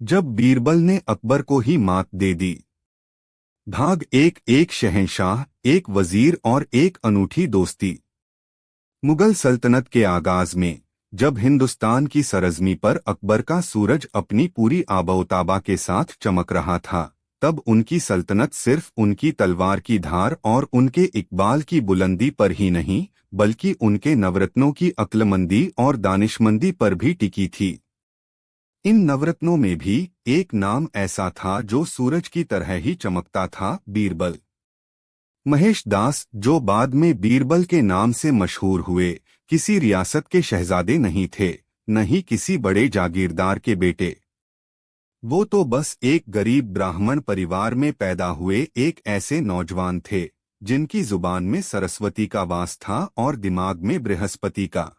जब बीरबल ने अकबर को ही मात दे दी। भाग एक। एक शहंशाह, एक वजीर और एक अनूठी दोस्ती। मुगल सल्तनत के आगाज में जब हिंदुस्तान की सरजमी पर अकबर का सूरज अपनी पूरी आबोताबा के साथ चमक रहा था, तब उनकी सल्तनत सिर्फ उनकी तलवार की धार और उनके इकबाल की बुलंदी पर ही नहीं, बल्कि उनके नवरत्नों की अक्लमंदी और दानिशमंदी पर भी टिकी थी। इन नवरत्नों में भी एक नाम ऐसा था जो सूरज की तरह ही चमकता था, बीरबल। महेश दास, जो बाद में बीरबल के नाम से मशहूर हुए, किसी रियासत के शहजादे नहीं थे, न ही किसी बड़े जागीरदार के बेटे। वो तो बस एक गरीब ब्राह्मण परिवार में पैदा हुए एक ऐसे नौजवान थे जिनकी जुबान में सरस्वती का वास था और दिमाग में बृहस्पति का।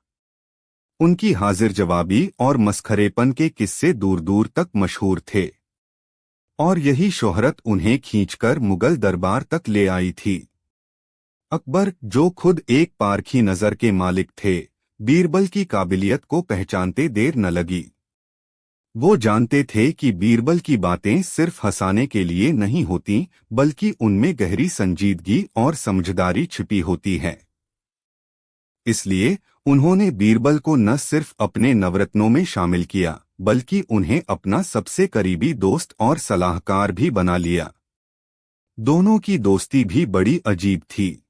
उनकी हाजिर जवाबी और मस्खरेपन के किस्से दूर दूर तक मशहूर थे, और यही शोहरत उन्हें खींचकर मुगल दरबार तक ले आई थी। अकबर, जो खुद एक पारखी नजर के मालिक थे, बीरबल की काबिलियत को पहचानते देर न लगी। वो जानते थे कि बीरबल की बातें सिर्फ हंसाने के लिए नहीं होती, बल्कि उनमें गहरी संजीदगी और समझदारी छिपी होती है। इसलिए उन्होंने बीरबल को न सिर्फ अपने नवरत्नों में शामिल किया, बल्कि उन्हें अपना सबसे करीबी दोस्त और सलाहकार भी बना लिया। दोनों की दोस्ती भी बड़ी अजीब थी।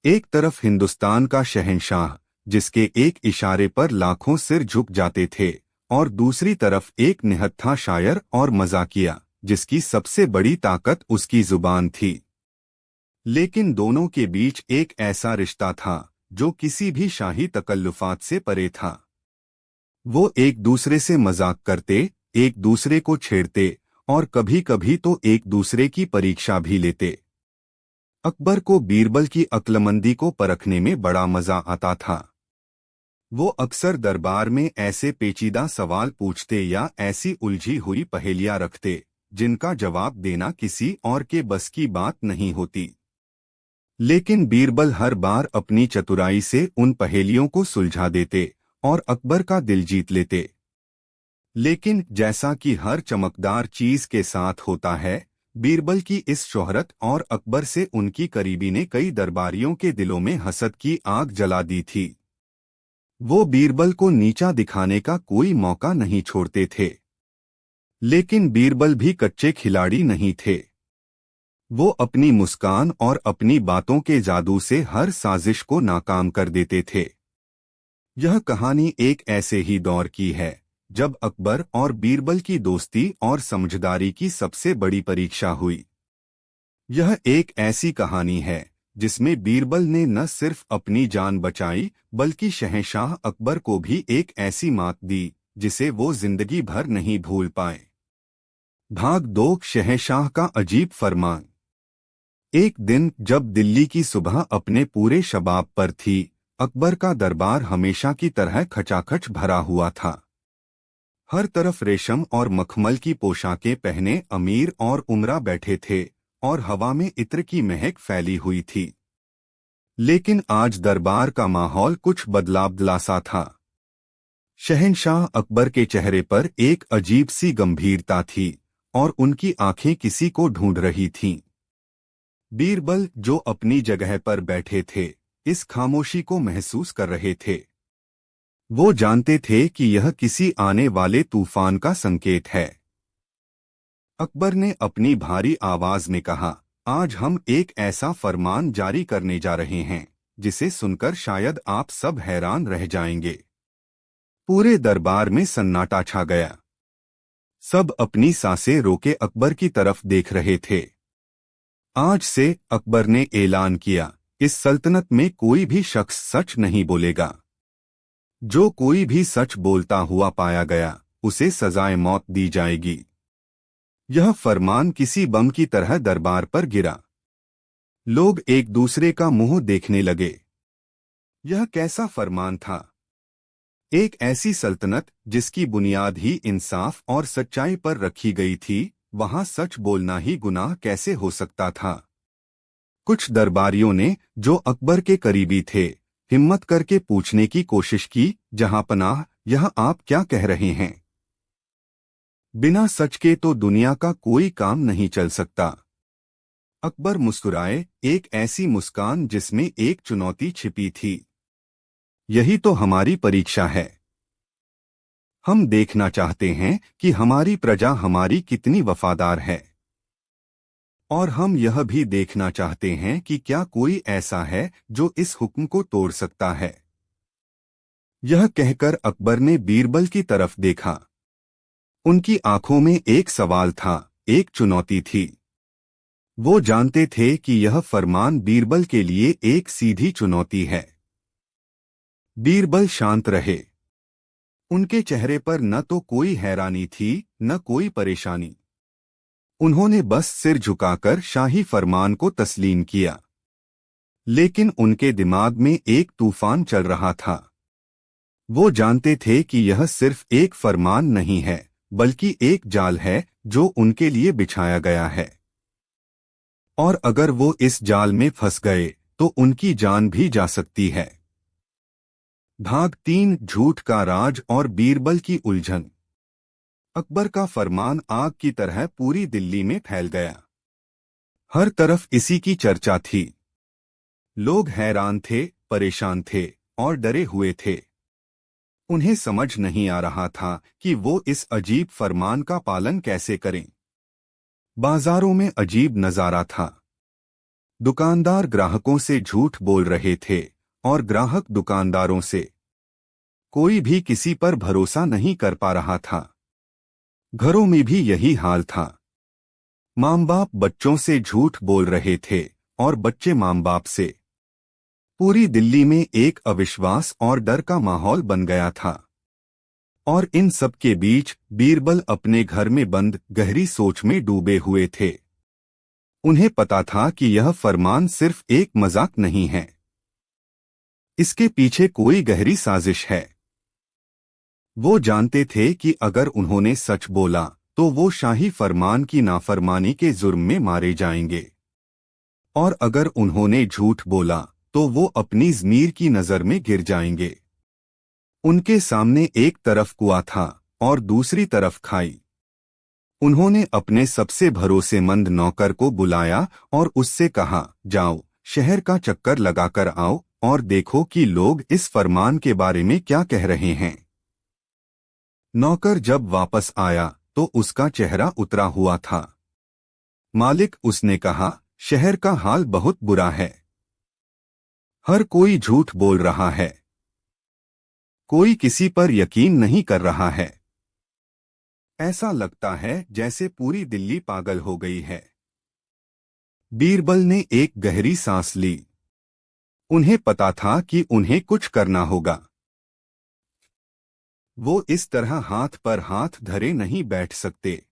एक तरफ हिंदुस्तान का शहंशाह, जिसके एक इशारे पर लाखों सिर झुक जाते थे, और दूसरी तरफ एक निहत्था शायर और मजाकिया, जिसकी सबसे बड़ी ताकत उसकी जुबान थी। लेकिन दोनों के बीच एक ऐसा रिश्ता था जो किसी भी शाही तकल्लुफात से परे था। वो एक दूसरे से मजाक करते, एक दूसरे को छेड़ते, और कभी कभी तो एक दूसरे की परीक्षा भी लेते। अकबर को बीरबल की अक्लमंदी को परखने में बड़ा मजा आता था। वो अक्सर दरबार में ऐसे पेचीदा सवाल पूछते या ऐसी उलझी हुई पहेलियां रखते जिनका जवाब देना किसी और के बस की बात नहीं होती। लेकिन बीरबल हर बार अपनी चतुराई से उन पहेलियों को सुलझा देते और अकबर का दिल जीत लेते। लेकिन जैसा कि हर चमकदार चीज के साथ होता है, बीरबल की इस शोहरत और अकबर से उनकी करीबी ने कई दरबारियों के दिलों में हसद की आग जला दी थी। वो बीरबल को नीचा दिखाने का कोई मौका नहीं छोड़ते थे। लेकिन बीरबल भी कच्चे खिलाड़ी नहीं थे। वो अपनी मुस्कान और अपनी बातों के जादू से हर साजिश को नाकाम कर देते थे। यह कहानी एक ऐसे ही दौर की है जब अकबर और बीरबल की दोस्ती और समझदारी की सबसे बड़ी परीक्षा हुई। यह एक ऐसी कहानी है जिसमें बीरबल ने न सिर्फ अपनी जान बचाई, बल्कि शहंशाह अकबर को भी एक ऐसी मात दी जिसे वो जिंदगी भर नहीं भूल पाए। भाग 2। शहंशाह का अजीब फरमान। एक दिन जब दिल्ली की सुबह अपने पूरे शबाब पर थी, अकबर का दरबार हमेशा की तरह खचाखच भरा हुआ था। हर तरफ रेशम और मखमल की पोशाकें पहने अमीर और उमरा बैठे थे और हवा में इत्र की महक फैली हुई थी। लेकिन आज दरबार का माहौल कुछ बदलाव सा था। शहंशाह अकबर के चेहरे पर एक अजीब सी गंभीरता थी और उनकी आंखें किसी को ढूंढ रही थीं। बीरबल, जो अपनी जगह पर बैठे थे, इस खामोशी को महसूस कर रहे थे। वो जानते थे कि यह किसी आने वाले तूफान का संकेत है। अकबर ने अपनी भारी आवाज में कहा, आज हम एक ऐसा फरमान जारी करने जा रहे हैं जिसे सुनकर शायद आप सब हैरान रह जाएंगे। पूरे दरबार में सन्नाटा छा गया। सब अपनी सांसें रोके अकबर की तरफ देख रहे थे। आज से, अकबर ने ऐलान किया, इस सल्तनत में कोई भी शख्स सच नहीं बोलेगा। जो कोई भी सच बोलता हुआ पाया गया, उसे सजाए मौत दी जाएगी। यह फरमान किसी बम की तरह दरबार पर गिरा। लोग एक दूसरे का मुंह देखने लगे। यह कैसा फरमान था? एक ऐसी सल्तनत जिसकी बुनियाद ही इंसाफ और सच्चाई पर रखी गई थी, वहां सच बोलना ही गुनाह कैसे हो सकता था? कुछ दरबारियों ने, जो अकबर के करीबी थे, हिम्मत करके पूछने की कोशिश की, जहां पनाह, यह आप क्या कह रहे हैं? बिना सच के तो दुनिया का कोई काम नहीं चल सकता। अकबर मुस्कुराए, एक ऐसी मुस्कान जिसमें एक चुनौती छिपी थी। यही तो हमारी परीक्षा है। हम देखना चाहते हैं कि हमारी प्रजा हमारी कितनी वफादार है। और हम यह भी देखना चाहते हैं कि क्या कोई ऐसा है जो इस हुक्म को तोड़ सकता है। यह कहकर अकबर ने बीरबल की तरफ देखा। उनकी आंखों में एक सवाल था, एक चुनौती थी। वो जानते थे कि यह फरमान बीरबल के लिए एक सीधी चुनौती है। बीरबल शांत रहे। उनके चेहरे पर न तो कोई हैरानी थी, न कोई परेशानी। उन्होंने बस सिर झुकाकर शाही फरमान को तस्लीम किया। लेकिन उनके दिमाग में एक तूफान चल रहा था। वो जानते थे कि यह सिर्फ एक फरमान नहीं है, बल्कि एक जाल है जो उनके लिए बिछाया गया है। और अगर वो इस जाल में फंस गए तो उनकी जान भी जा सकती है। भाग 3, झूठ का राज और बीरबल की उलझन। अकबर का फरमान आग की तरह पूरी दिल्ली में फैल गया। हर तरफ इसी की चर्चा थी। लोग हैरान थे, परेशान थे और डरे हुए थे। उन्हें समझ नहीं आ रहा था कि वो इस अजीब फरमान का पालन कैसे करें। बाजारों में अजीब नजारा था। दुकानदार ग्राहकों से झूठ बोल रहे थे और ग्राहक दुकानदारों से। कोई भी किसी पर भरोसा नहीं कर पा रहा था। घरों में भी यही हाल था। माँ बाप बच्चों से झूठ बोल रहे थे और बच्चे माँ बाप से। पूरी दिल्ली में एक अविश्वास और डर का माहौल बन गया था। और इन सब के बीच बीरबल अपने घर में बंद गहरी सोच में डूबे हुए थे। उन्हें पता था कि यह फरमान सिर्फ एक मजाक नहीं है। इसके पीछे कोई गहरी साजिश है। वो जानते थे कि अगर उन्होंने सच बोला तो वो शाही फरमान की नाफरमानी के जुर्म में मारे जाएंगे। और अगर उन्होंने झूठ बोला तो वो अपनी ज़मीर की नज़र में गिर जाएंगे। उनके सामने एक तरफ कुआं था और दूसरी तरफ खाई। उन्होंने अपने सबसे भरोसेमंद नौकर को बुलाया और उससे कहा, जाओ शहर का चक्कर लगाकर आओ और देखो कि लोग इस फरमान के बारे में क्या कह रहे हैं। नौकर जब वापस आया तो उसका चेहरा उतरा हुआ था। मालिक, उसने कहा, शहर का हाल बहुत बुरा है। हर कोई झूठ बोल रहा है। कोई किसी पर यकीन नहीं कर रहा है। ऐसा लगता है जैसे पूरी दिल्ली पागल हो गई है। बीरबल ने एक गहरी सांस ली। उन्हें पता था कि उन्हें कुछ करना होगा। वो इस तरह हाथ पर हाथ धरे नहीं बैठ सकते।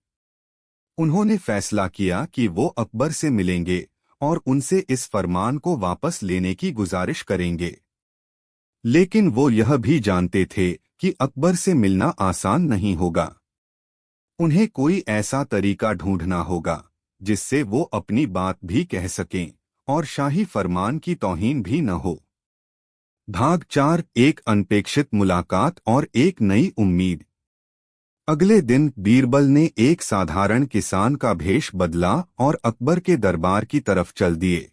उन्होंने फैसला किया कि वो अकबर से मिलेंगे और उनसे इस फरमान को वापस लेने की गुजारिश करेंगे। लेकिन वो यह भी जानते थे कि अकबर से मिलना आसान नहीं होगा। उन्हें कोई ऐसा तरीका ढूंढना होगा जिससे वो अपनी बात भी कह सकें और शाही फरमान की तौहीन भी न हो। भाग 4, एक अनपेक्षित मुलाकात और एक नई उम्मीद। अगले दिन बीरबल ने एक साधारण किसान का भेष बदला और अकबर के दरबार की तरफ चल दिए।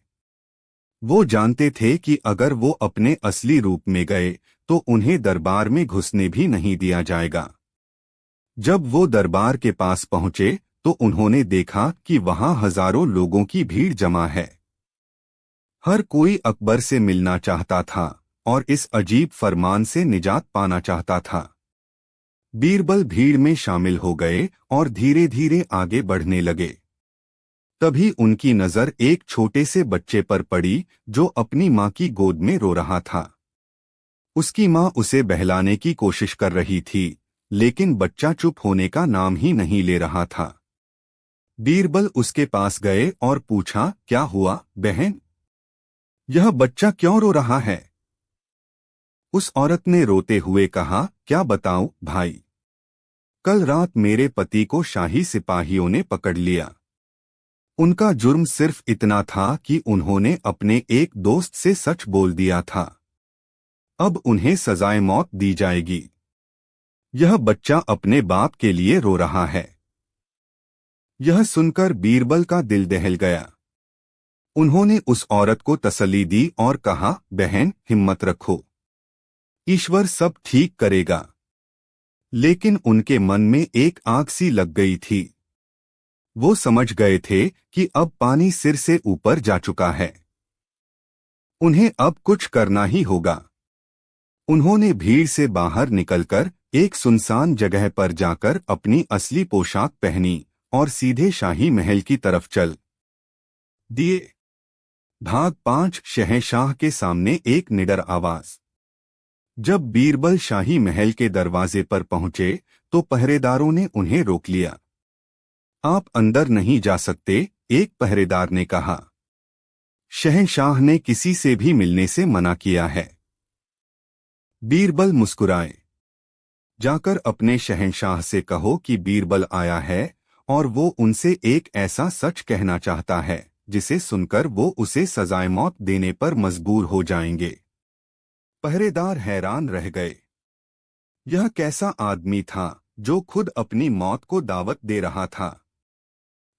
वो जानते थे कि अगर वो अपने असली रूप में गए तो उन्हें दरबार में घुसने भी नहीं दिया जाएगा। जब वो दरबार के पास पहुंचे तो उन्होंने देखा कि वहां हजारों लोगों की भीड़ जमा है। हर कोई अकबर से मिलना चाहता था और इस अजीब फरमान से निजात पाना चाहता था। बीरबल भीड़ में शामिल हो गए और धीरे धीरे आगे बढ़ने लगे। तभी उनकी नजर एक छोटे से बच्चे पर पड़ी जो अपनी मां की गोद में रो रहा था। उसकी मां उसे बहलाने की कोशिश कर रही थी, लेकिन बच्चा चुप होने का नाम ही नहीं ले रहा था। बीरबल उसके पास गए और पूछा, क्या हुआ बहन? यह बच्चा क्यों रो रहा है? उस औरत ने रोते हुए कहा, क्या बताऊं भाई, कल रात मेरे पति को शाही सिपाहियों ने पकड़ लिया। उनका जुर्म सिर्फ इतना था कि उन्होंने अपने एक दोस्त से सच बोल दिया था। अब उन्हें सजाए मौत दी जाएगी। यह बच्चा अपने बाप के लिए रो रहा है। यह सुनकर बीरबल का दिल दहल गया। उन्होंने उस औरत को तसल्ली दी और कहा, बहन, हिम्मत रखो, ईश्वर सब ठीक करेगा। लेकिन उनके मन में एक आग सी लग गई थी। वो समझ गए थे कि अब पानी सिर से ऊपर जा चुका है। उन्हें अब कुछ करना ही होगा। उन्होंने भीड़ से बाहर निकलकर एक सुनसान जगह पर जाकर अपनी असली पोशाक पहनी और सीधे शाही महल की तरफ चल दिए। भाग 5 शहंशाह के सामने एक निडर आवाज। जब बीरबल शाही महल के दरवाजे पर पहुंचे तो पहरेदारों ने उन्हें रोक लिया। आप अंदर नहीं जा सकते, एक पहरेदार ने कहा। शहंशाह ने किसी से भी मिलने से मना किया है। बीरबल मुस्कुराए। जाकर अपने शहंशाह से कहो कि बीरबल आया है और वो उनसे एक ऐसा सच कहना चाहता है जिसे सुनकर वो उसे सजाए मौत देने पर मजबूर हो जाएंगे। पहरेदार हैरान रह गए। यह कैसा आदमी था जो खुद अपनी मौत को दावत दे रहा था।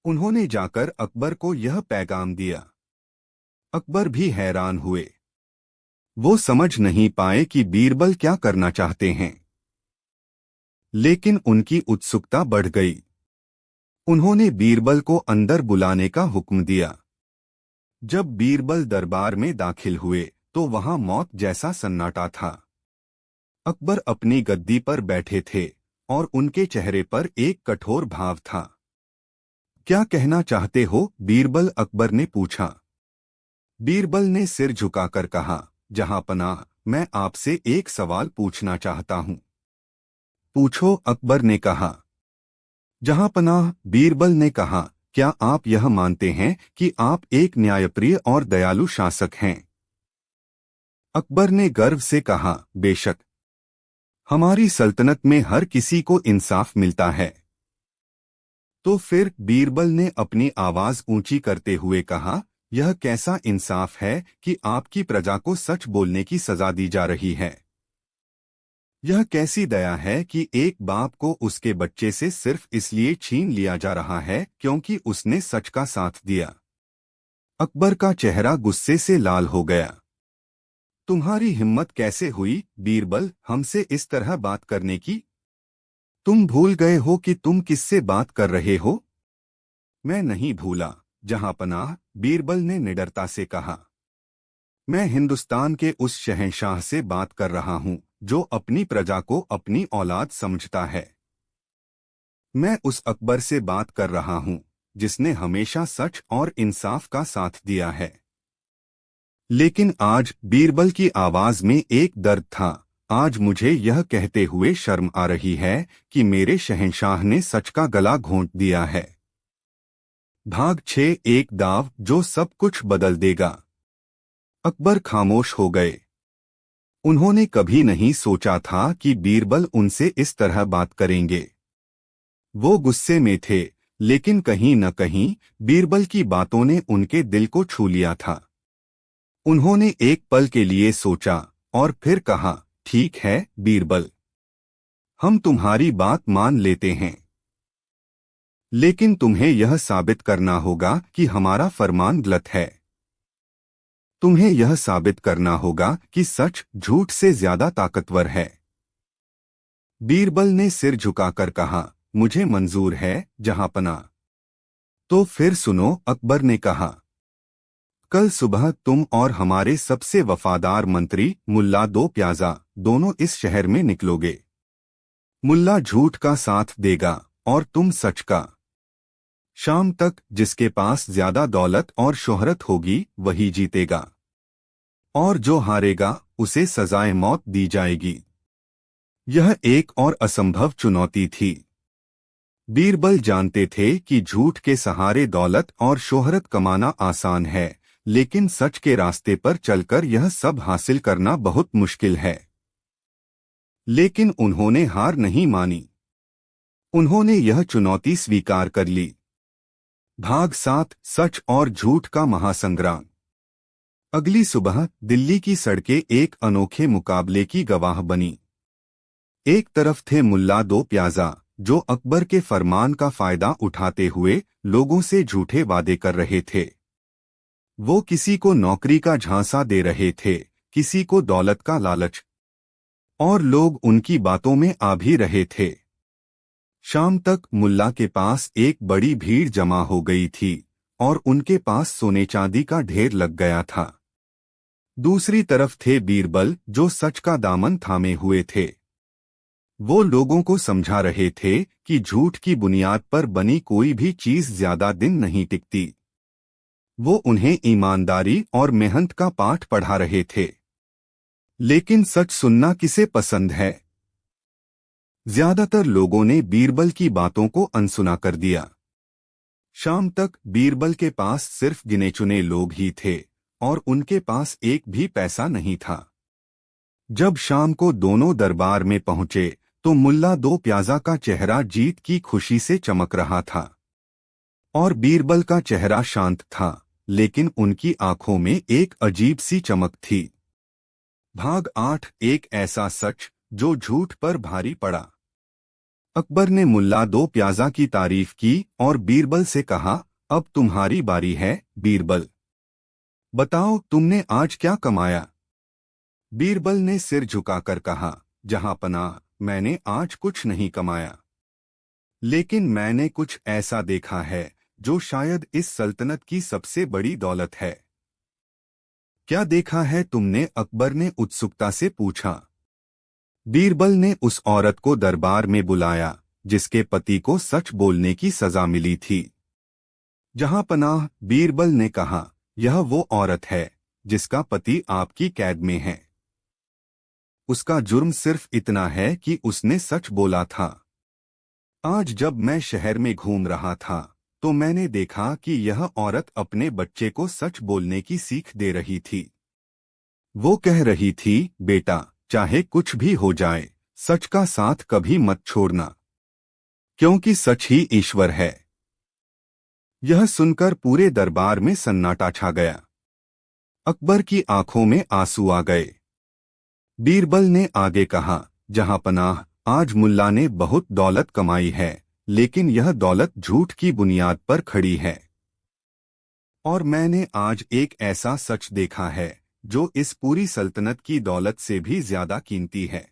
उन्होंने जाकर अकबर को यह पैगाम दिया। अकबर भी हैरान हुए। वो समझ नहीं पाए कि बीरबल क्या करना चाहते हैं, लेकिन उनकी उत्सुकता बढ़ गई। उन्होंने बीरबल को अंदर बुलाने का हुक्म दिया। जब बीरबल दरबार में दाखिल हुए तो वहां मौत जैसा सन्नाटा था। अकबर अपनी गद्दी पर बैठे थे और उनके चेहरे पर एक कठोर भाव था। क्या कहना चाहते हो, बीरबल, अकबर ने पूछा। बीरबल ने सिर झुकाकर कहा, जहांपनाह, मैं आपसे एक सवाल पूछना चाहता हूं। पूछो, अकबर ने कहा। जहांपनाह, बीरबल ने कहा, क्या आप यह मानते हैं कि आप एक न्यायप्रिय और दयालु शासक हैं? अकबर ने गर्व से कहा, बेशक। हमारी सल्तनत में हर किसी को इंसाफ मिलता है। तो फिर, बीरबल ने अपनी आवाज ऊंची करते हुए कहा, यह कैसा इंसाफ है कि आपकी प्रजा को सच बोलने की सजा दी जा रही है? यह कैसी दया है कि एक बाप को उसके बच्चे से सिर्फ इसलिए छीन लिया जा रहा है क्योंकि उसने सच का साथ दिया? अकबर का चेहरा गुस्से से लाल हो गया। तुम्हारी हिम्मत कैसे हुई, बीरबल, हमसे इस तरह बात करने की? तुम भूल गए हो कि तुम किससे बात कर रहे हो? मैं नहीं भूला, जहांपनाह, बीरबल ने निडरता से कहा। मैं हिंदुस्तान के उस शहंशाह से बात कर रहा हूं जो अपनी प्रजा को अपनी औलाद समझता है। मैं उस अकबर से बात कर रहा हूं जिसने हमेशा सच और इंसाफ का साथ दिया है। लेकिन आज, बीरबल की आवाज में एक दर्द था, आज मुझे यह कहते हुए शर्म आ रही है कि मेरे शहंशाह ने सच का गला घोंट दिया है। भाग 6 एक दाव जो सब कुछ बदल देगा। अकबर खामोश हो गए। उन्होंने कभी नहीं सोचा था कि बीरबल उनसे इस तरह बात करेंगे। वो गुस्से में थे, लेकिन कहीं न कहीं बीरबल की बातों ने उनके दिल को छू लिया था। उन्होंने एक पल के लिए सोचा और फिर कहा, ठीक है बीरबल, हम तुम्हारी बात मान लेते हैं। लेकिन तुम्हें यह साबित करना होगा कि हमारा फरमान गलत है। तुम्हें यह साबित करना होगा कि सच झूठ से ज्यादा ताकतवर है। बीरबल ने सिर झुकाकर कहा, मुझे मंजूर है, जहांपनाह। तो फिर सुनो, अकबर ने कहा। कल सुबह तुम और हमारे सबसे वफादार मंत्री मुल्ला दो प्याजा दोनों इस शहर में निकलोगे। मुल्ला झूठ का साथ देगा और तुम सच का। शाम तक जिसके पास ज्यादा दौलत और शोहरत होगी वही जीतेगा, और जो हारेगा उसे सजाए मौत दी जाएगी। यह एक और असंभव चुनौती थी। बीरबल जानते थे कि झूठ के सहारे दौलत और शोहरत कमाना आसान है, लेकिन सच के रास्ते पर चलकर यह सब हासिल करना बहुत मुश्किल है। लेकिन उन्होंने हार नहीं मानी। उन्होंने यह चुनौती स्वीकार कर ली। भाग 7 सच और झूठ का महासंग्राम। अगली सुबह दिल्ली की सड़कें एक अनोखे मुकाबले की गवाह बनी। एक तरफ थे मुल्ला दो प्याजा जो अकबर के फरमान का फायदा उठाते हुए लोगों से झूठे वादे कर रहे थे। वो किसी को नौकरी का झांसा दे रहे थे, किसी को दौलत का लालच, और लोग उनकी बातों में आ भी रहे थे। शाम तक मुल्ला के पास एक बड़ी भीड़ जमा हो गई थी और उनके पास सोने चांदी का ढेर लग गया था। दूसरी तरफ थे बीरबल, जो सच का दामन थामे हुए थे। वो लोगों को समझा रहे थे कि झूठ की बुनियाद पर बनी कोई भी चीज ज्यादा दिन नहीं टिकती। वो उन्हें ईमानदारी और मेहनत का पाठ पढ़ा रहे थे। लेकिन सच सुनना किसे पसंद है? ज्यादातर लोगों ने बीरबल की बातों को अनसुना कर दिया। शाम तक बीरबल के पास सिर्फ गिने चुने लोग ही थे और उनके पास एक भी पैसा नहीं था। जब शाम को दोनों दरबार में पहुंचे तो मुल्ला दो प्याजा का चेहरा जीत की खुशी से चमक रहा था और बीरबल का चेहरा शांत था, लेकिन उनकी आंखों में एक अजीब सी चमक थी। भाग 8, एक ऐसा सच जो झूठ पर भारी पड़ा। अकबर ने मुल्ला दो प्याजा की तारीफ की और बीरबल से कहा, अब तुम्हारी बारी है बीरबल। बताओ तुमने आज क्या कमाया? बीरबल ने सिर झुकाकर कहा, जहांपनाह, मैंने आज कुछ नहीं कमाया, लेकिन मैंने कुछ ऐसा देखा है जो शायद इस सल्तनत की सबसे बड़ी दौलत है। क्या देखा है तुमने? अकबर ने उत्सुकता से पूछा। बीरबल ने उस औरत को दरबार में बुलाया जिसके पति को सच बोलने की सजा मिली थी। जहांपनाह, बीरबल ने कहा, यह वो औरत है जिसका पति आपकी कैद में है। उसका जुर्म सिर्फ इतना है कि उसने सच बोला था। आज जब मैं शहर में घूम रहा था तो मैंने देखा कि यह औरत अपने बच्चे को सच बोलने की सीख दे रही थी। वो कह रही थी, बेटा, चाहे कुछ भी हो जाए, सच का साथ कभी मत छोड़ना, क्योंकि सच ही ईश्वर है। यह सुनकर पूरे दरबार में सन्नाटा छा गया। अकबर की आंखों में आंसू आ गए। बीरबल ने आगे कहा, जहांपनाह, आज मुल्ला ने बहुत दौलत कमाई है, लेकिन यह दौलत झूठ की बुनियाद पर खड़ी है। और मैंने आज एक ऐसा सच देखा है जो इस पूरी सल्तनत की दौलत से भी ज्यादा कीमती है।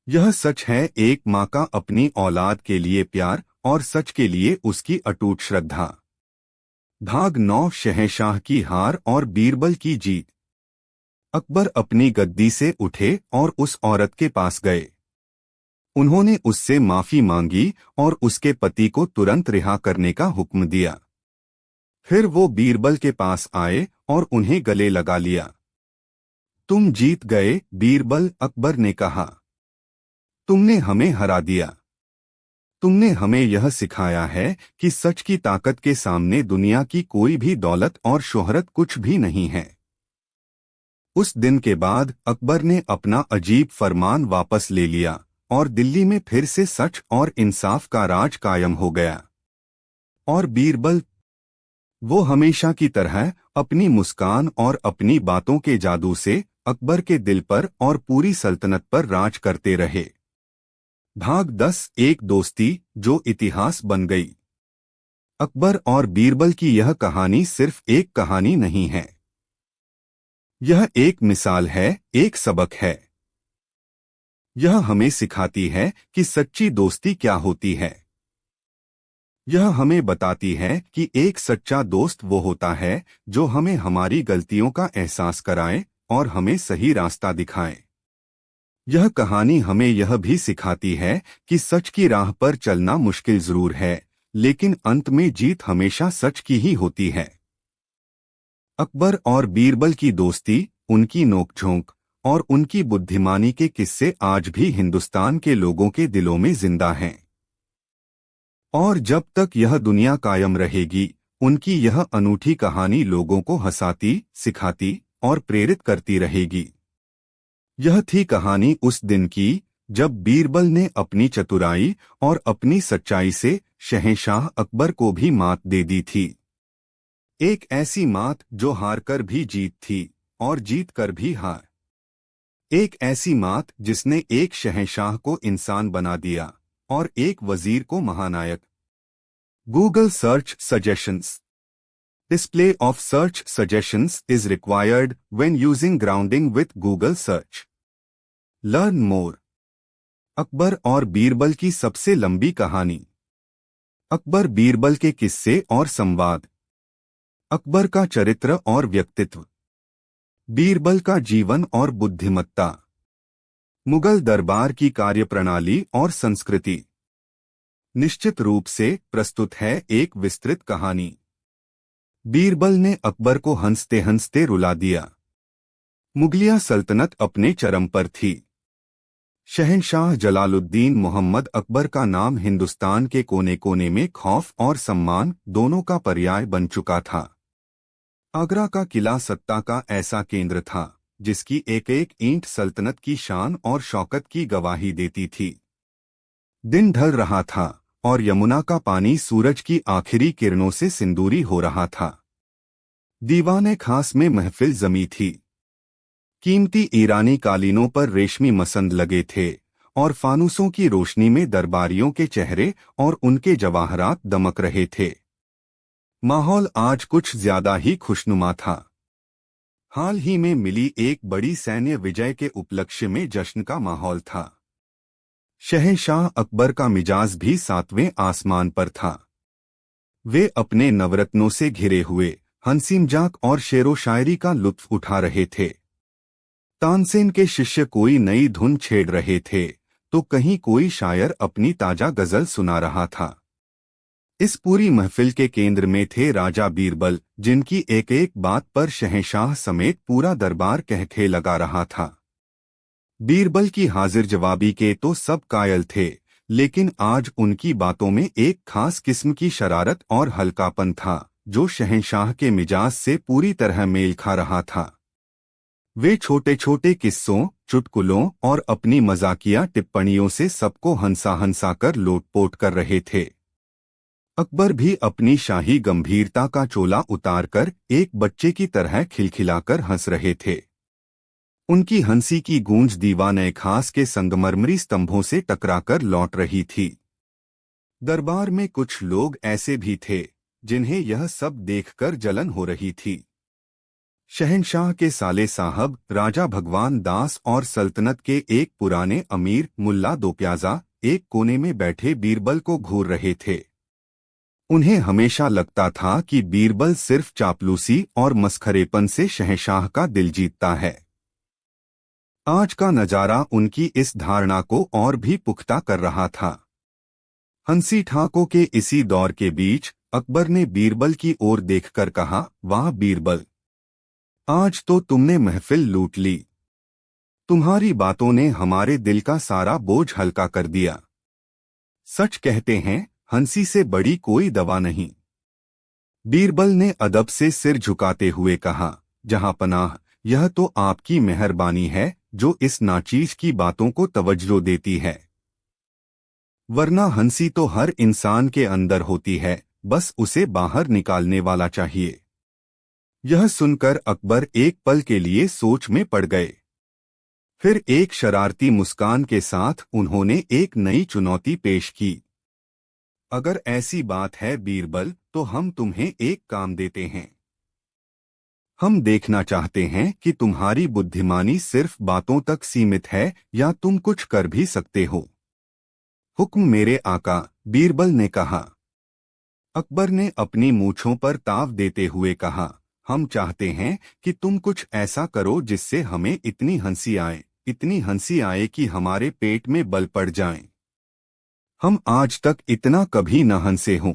यह सच है एक माँ का अपनी औलाद के लिए प्यार और सच के लिए उसकी अटूट श्रद्धा। भाग 9, शहंशाह की हार और बीरबल की जीत। अकबर अपनी गद्दी से उठे और उस औरत के पास गए। उन्होंने उससे माफी मांगी और उसके पति को तुरंत रिहा करने का हुक्म दिया। फिर वो बीरबल के पास आए और उन्हें गले लगा लिया। तुम जीत गए बीरबल, अकबर ने कहा। तुमने हमें हरा दिया। तुमने हमें यह सिखाया है कि सच की ताकत के सामने दुनिया की कोई भी दौलत और शोहरत कुछ भी नहीं है। उस दिन के बाद अकबर ने अपना अजीब फरमान वापस ले लिया और दिल्ली में फिर से सच और इंसाफ का राज कायम हो गया। और बीरबल, वो हमेशा की तरह अपनी मुस्कान और अपनी बातों के जादू से अकबर के दिल पर और पूरी सल्तनत पर राज करते रहे। भाग 10, एक दोस्ती जो इतिहास बन गई। अकबर और बीरबल की यह कहानी सिर्फ एक कहानी नहीं है। यह एक मिसाल है, एक सबक है। यह हमें सिखाती है कि सच्ची दोस्ती क्या होती है। यह हमें बताती है कि एक सच्चा दोस्त वो होता है जो हमें हमारी गलतियों का एहसास कराए और हमें सही रास्ता दिखाए। यह कहानी हमें यह भी सिखाती है कि सच की राह पर चलना मुश्किल जरूर है, लेकिन अंत में जीत हमेशा सच की ही होती है। अकबर और बीरबल की दोस्ती, उनकी नोकझोंक और उनकी बुद्धिमानी के किस्से आज भी हिंदुस्तान के लोगों के दिलों में जिंदा हैं। और जब तक यह दुनिया कायम रहेगी, उनकी यह अनूठी कहानी लोगों को हंसाती, सिखाती और प्रेरित करती रहेगी। यह थी कहानी उस दिन की जब बीरबल ने अपनी चतुराई और अपनी सच्चाई से शहंशाह अकबर को भी मात दे दी थी। एक ऐसी मात जो हारकर भी जीत थी और जीत कर भी हार। एक ऐसी मात जिसने एक शहंशाह को इंसान बना दिया और एक वजीर को महानायक। Google search suggestions. Display of search suggestions is required when using grounding with Google search. Learn more. Akbar और बीरबल की सबसे लंबी कहानी। अकबर बीरबल के किस्से और संवाद। अकबर का चरित्र और व्यक्तित्व। बीरबल का जीवन और बुद्धिमत्ता। मुगल दरबार की कार्यप्रणाली और संस्कृति। निश्चित रूप से प्रस्तुत है एक विस्तृत कहानी। बीरबल ने अकबर को हंसते हंसते रुला दिया। मुगलिया सल्तनत अपने चरम पर थी। शहंशाह जलालुद्दीन मोहम्मद अकबर का नाम हिंदुस्तान के कोने कोने में खौफ और सम्मान दोनों का पर्याय बन चुका था। आगरा का किला सत्ता का ऐसा केंद्र था जिसकी एक एक ईंट सल्तनत की शान और शौकत की गवाही देती थी। दिन ढल रहा था और यमुना का पानी सूरज की आखिरी किरणों से सिंदूरी हो रहा था। दीवाने खास में महफिल जमी थी। कीमती ईरानी कालीनों पर रेशमी मसंद लगे थे और फानुसों की रोशनी में दरबारियों के चेहरे और उनके जवाहरात दमक रहे थे। माहौल आज कुछ ज्यादा ही खुशनुमा था। हाल ही में मिली एक बड़ी सैन्य विजय के उपलक्ष्य में जश्न का माहौल था। शहंशाह अकबर का मिजाज भी सातवें आसमान पर था। वे अपने नवरत्नों से घिरे हुए हंसीमजाक और शेरो शायरी का लुत्फ उठा रहे थे। तानसेन के शिष्य कोई नई धुन छेड़ रहे थे तो कहीं कोई शायर अपनी ताजा गजल सुना रहा था। इस पूरी महफिल के केंद्र में थे राजा बीरबल, जिनकी एक एक बात पर शहंशाह समेत पूरा दरबार कहखे लगा रहा था। बीरबल की हाजिर जवाबी के तो सब कायल थे, लेकिन आज उनकी बातों में एक खास किस्म की शरारत और हल्कापन था जो शहंशाह के मिजाज से पूरी तरह मेल खा रहा था। वे छोटे छोटे किस्सों, चुटकुलों और अपनी मजाकिया टिप्पणियों से सबको हंसा हंसा कर लोटपोट कर रहे थे। अकबर भी अपनी शाही गंभीरता का चोला उतारकर एक बच्चे की तरह खिलखिलाकर हंस रहे थे। उनकी हंसी की गूंज दीवाने खास के संगमरमरी स्तंभों से टकराकर लौट रही थी। दरबार में कुछ लोग ऐसे भी थे जिन्हें यह सब देखकर जलन हो रही थी। शहंशाह के साले साहब राजा भगवान दास और सल्तनत के एक पुराने अमीर मुल्ला दोप्याजा एक कोने में बैठे बीरबल को घूर रहे थे। उन्हें हमेशा लगता था कि बीरबल सिर्फ चापलूसी और मस्खरेपन से शहंशाह का दिल जीतता है। आज का नजारा उनकी इस धारणा को और भी पुख्ता कर रहा था। हंसी ठाकों के इसी दौर के बीच अकबर ने बीरबल की ओर देखकर कहा, वाह बीरबल, आज तो तुमने महफिल लूट ली। तुम्हारी बातों ने हमारे दिल का सारा बोझ हल्का कर दिया। सच कहते हैं, हंसी से बड़ी कोई दवा नहीं। बीरबल ने अदब से सिर झुकाते हुए कहा, जहां पनाह, यह तो आपकी मेहरबानी है जो इस नाचीज की बातों को तवज्जो देती है, वरना हंसी तो हर इंसान के अंदर होती है, बस उसे बाहर निकालने वाला चाहिए। यह सुनकर अकबर एक पल के लिए सोच में पड़ गए। फिर एक शरारती मुस्कान के साथ उन्होंने एक नई चुनौती पेश की। अगर ऐसी बात है बीरबल, तो हम तुम्हें एक काम देते हैं। हम देखना चाहते हैं कि तुम्हारी बुद्धिमानी सिर्फ बातों तक सीमित है या तुम कुछ कर भी सकते हो। हुक्म मेरे आका, बीरबल ने कहा। अकबर ने अपनी मूंछों पर ताव देते हुए कहा, हम चाहते हैं कि तुम कुछ ऐसा करो जिससे हमें इतनी हंसी आए कि हमारे पेट में बल पड़ जाएं। हम आज तक इतना कभी न हंसे हों।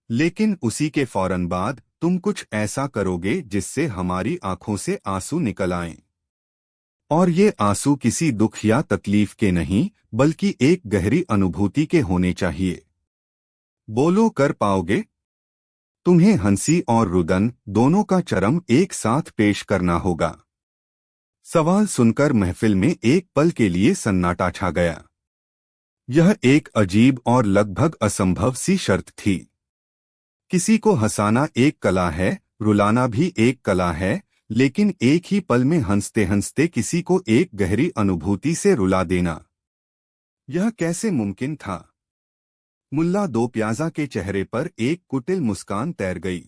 लेकिन उसी के फौरन बाद तुम कुछ ऐसा करोगे जिससे हमारी आंखों से आंसू निकल आएं। और ये आंसू किसी दुख या तकलीफ के नहीं, बल्कि एक गहरी अनुभूति के होने चाहिए। बोलो, कर पाओगे? तुम्हें हंसी और रुदन दोनों का चरम एक साथ पेश करना होगा। सवाल सुनकर महफिल में एक पल के लिए सन्नाटा छा गया। यह एक अजीब और लगभग असंभव सी शर्त थी। किसी को हंसाना एक कला है, रुलाना भी एक कला है, लेकिन एक ही पल में हंसते हंसते किसी को एक गहरी अनुभूति से रुला देना, यह कैसे मुमकिन था? मुल्ला दो प्याजा के चेहरे पर एक कुटिल मुस्कान तैर गई।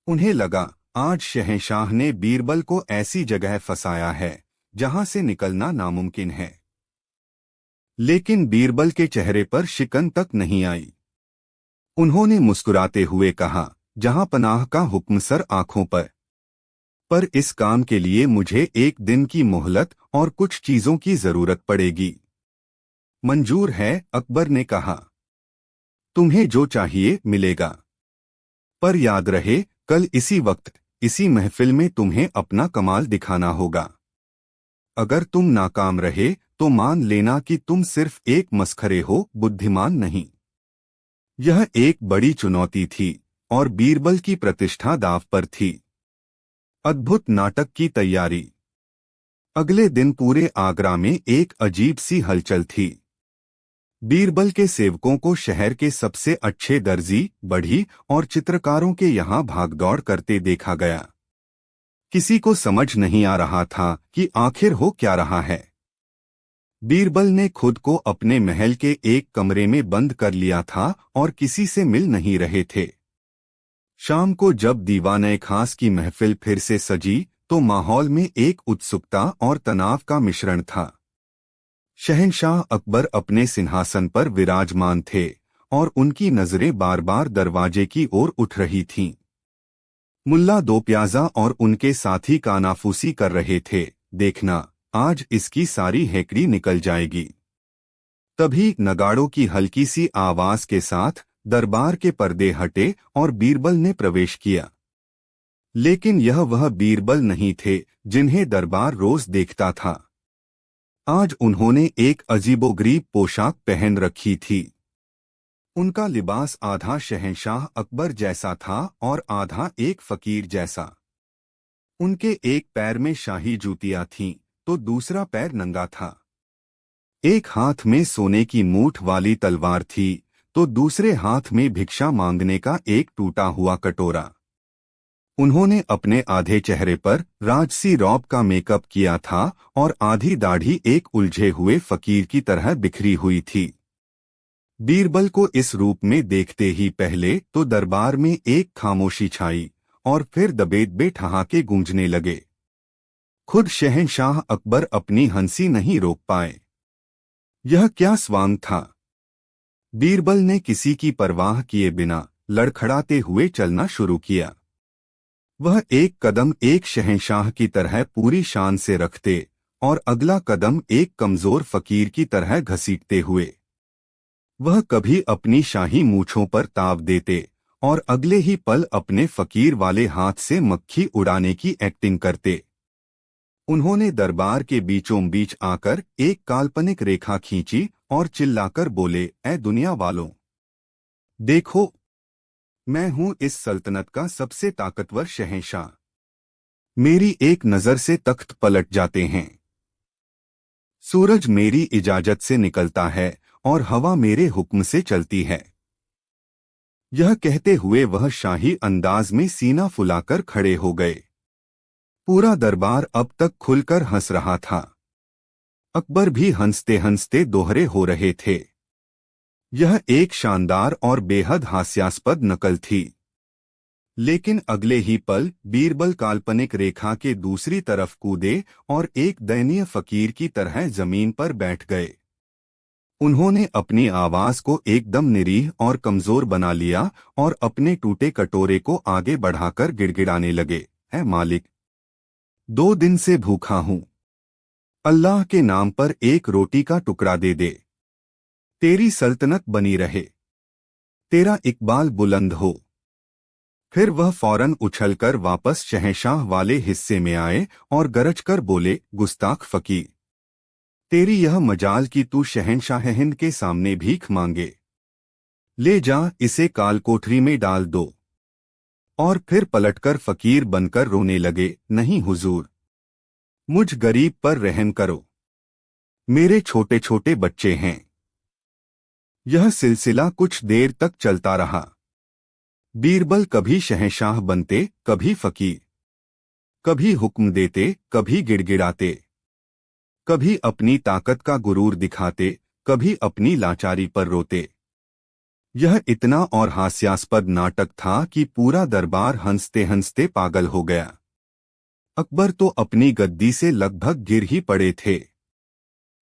उन्हें लगा आज शहंशाह ने बीरबल को ऐसी जगह फंसाया है जहां से निकलना नामुमकिन है। लेकिन बीरबल के चेहरे पर शिकन तक नहीं आई। उन्होंने मुस्कुराते हुए कहा, जहां पनाह का हुक्म सर आंखों पर इस काम के लिए मुझे एक दिन की मोहलत और कुछ चीजों की जरूरत पड़ेगी। मंजूर है, अकबर ने कहा। तुम्हें जो चाहिए मिलेगा। पर याद रहे, कल इसी वक्त इसी महफिल में तुम्हें अपना कमाल दिखाना होगा। अगर तुम नाकाम रहे तो मान लेना कि तुम सिर्फ एक मस्खरे हो, बुद्धिमान नहीं। यह एक बड़ी चुनौती थी और बीरबल की प्रतिष्ठा दांव पर थी। अद्भुत नाटक की तैयारी। अगले दिन पूरे आगरा में एक अजीब सी हलचल थी। बीरबल के सेवकों को शहर के सबसे अच्छे दर्जी, बढ़ी और चित्रकारों के यहाँ भागदौड़ करते देखा गया। किसी को समझ नहीं आ रहा था कि आखिर हो क्या रहा है। बीरबल ने खुद को अपने महल के एक कमरे में बंद कर लिया था और किसी से मिल नहीं रहे थे। शाम को जब दीवाने खास की महफिल फिर से सजी तो माहौल में एक उत्सुकता और तनाव का मिश्रण था। शहंशाह अकबर अपने सिंहासन पर विराजमान थे और उनकी नजरें बार बार दरवाजे की ओर उठ रही थीं। मुल्ला दो प्याजा और उनके साथी कानाफूसी कर रहे थे, देखना आज इसकी सारी हेकड़ी निकल जाएगी। तभी नगाड़ों की हल्की सी आवाज के साथ दरबार के पर्दे हटे और बीरबल ने प्रवेश किया। लेकिन यह वह बीरबल नहीं थे जिन्हें दरबार रोज देखता था। आज उन्होंने एक अजीबोगरीब पोशाक पहन रखी थी। उनका लिबास आधा शहंशाह अकबर जैसा था और आधा एक फकीर जैसा। उनके एक पैर में शाही जूतियां थीं तो दूसरा पैर नंगा था। एक हाथ में सोने की मूठ वाली तलवार थी तो दूसरे हाथ में भिक्षा मांगने का एक टूटा हुआ कटोरा। उन्होंने अपने आधे चेहरे पर राजसी रौब का मेकअप किया था और आधी दाढ़ी एक उलझे हुए फकीर की तरह बिखरी हुई थी। बीरबल को इस रूप में देखते ही पहले तो दरबार में एक खामोशी छाई और फिर दबे ठहाके गूंजने लगे। खुद शहंशाह अकबर अपनी हंसी नहीं रोक पाए। यह क्या स्वांग था? बीरबल ने किसी की परवाह किए बिना लड़खड़ाते हुए चलना शुरू किया। वह एक कदम एक शहंशाह की तरह पूरी शान से रखते और अगला कदम एक कमजोर फकीर की तरह घसीटते हुए। वह कभी अपनी शाही मूछों पर ताव देते और अगले ही पल अपने फकीर वाले हाथ से मक्खी उड़ाने की एक्टिंग करते। उन्होंने दरबार के बीचों बीच आकर एक काल्पनिक रेखा खींची और चिल्लाकर बोले, ऐ दुनिया वालों, देखो, मैं हूं इस सल्तनत का सबसे ताकतवर शहंशाह। मेरी एक नजर से तख्त पलट जाते हैं। सूरज मेरी इजाजत से निकलता है और हवा मेरे हुक्म से चलती है। यह कहते हुए वह शाही अंदाज में सीना फुलाकर खड़े हो गए। पूरा दरबार अब तक खुलकर हंस रहा था। अकबर भी हंसते हंसते दोहरे हो रहे थे। यह एक शानदार और बेहद हास्यास्पद नकल थी। लेकिन अगले ही पल बीरबल काल्पनिक रेखा के दूसरी तरफ कूदे और एक दयनीय फकीर की तरह जमीन पर बैठ गए। उन्होंने अपनी आवाज को एकदम निरीह और कमजोर बना लिया और अपने टूटे कटोरे को आगे बढ़ाकर गिड़गिड़ाने लगे, ऐ मालिक, 2 दिन से भूखा हूं। अल्लाह के नाम पर एक रोटी का टुकड़ा दे दे। तेरी सल्तनत बनी रहे, तेरा इकबाल बुलंद हो। फिर वह फौरन उछलकर वापस शहंशाह वाले हिस्से में आए और गरजकर बोले, गुस्ताख फकीर, तेरी यह मजाल कि तू शहंशाह हिंद के सामने भीख मांगे। ले जा, इसे कालकोठरी में डाल दो। और फिर पलटकर फकीर बनकर रोने लगे, नहीं हुजूर, मुझ गरीब पर रहम करो, मेरे छोटे छोटे बच्चे हैं। यह सिलसिला कुछ देर तक चलता रहा। बीरबल कभी शहंशाह बनते, कभी फकीर, कभी हुक्म देते, कभी गिड़गिड़ाते, कभी अपनी ताकत का गुरूर दिखाते, कभी अपनी लाचारी पर रोते। यह इतना और हास्यास्पद नाटक था कि पूरा दरबार हंसते हंसते पागल हो गया। अकबर तो अपनी गद्दी से लगभग गिर ही पड़े थे।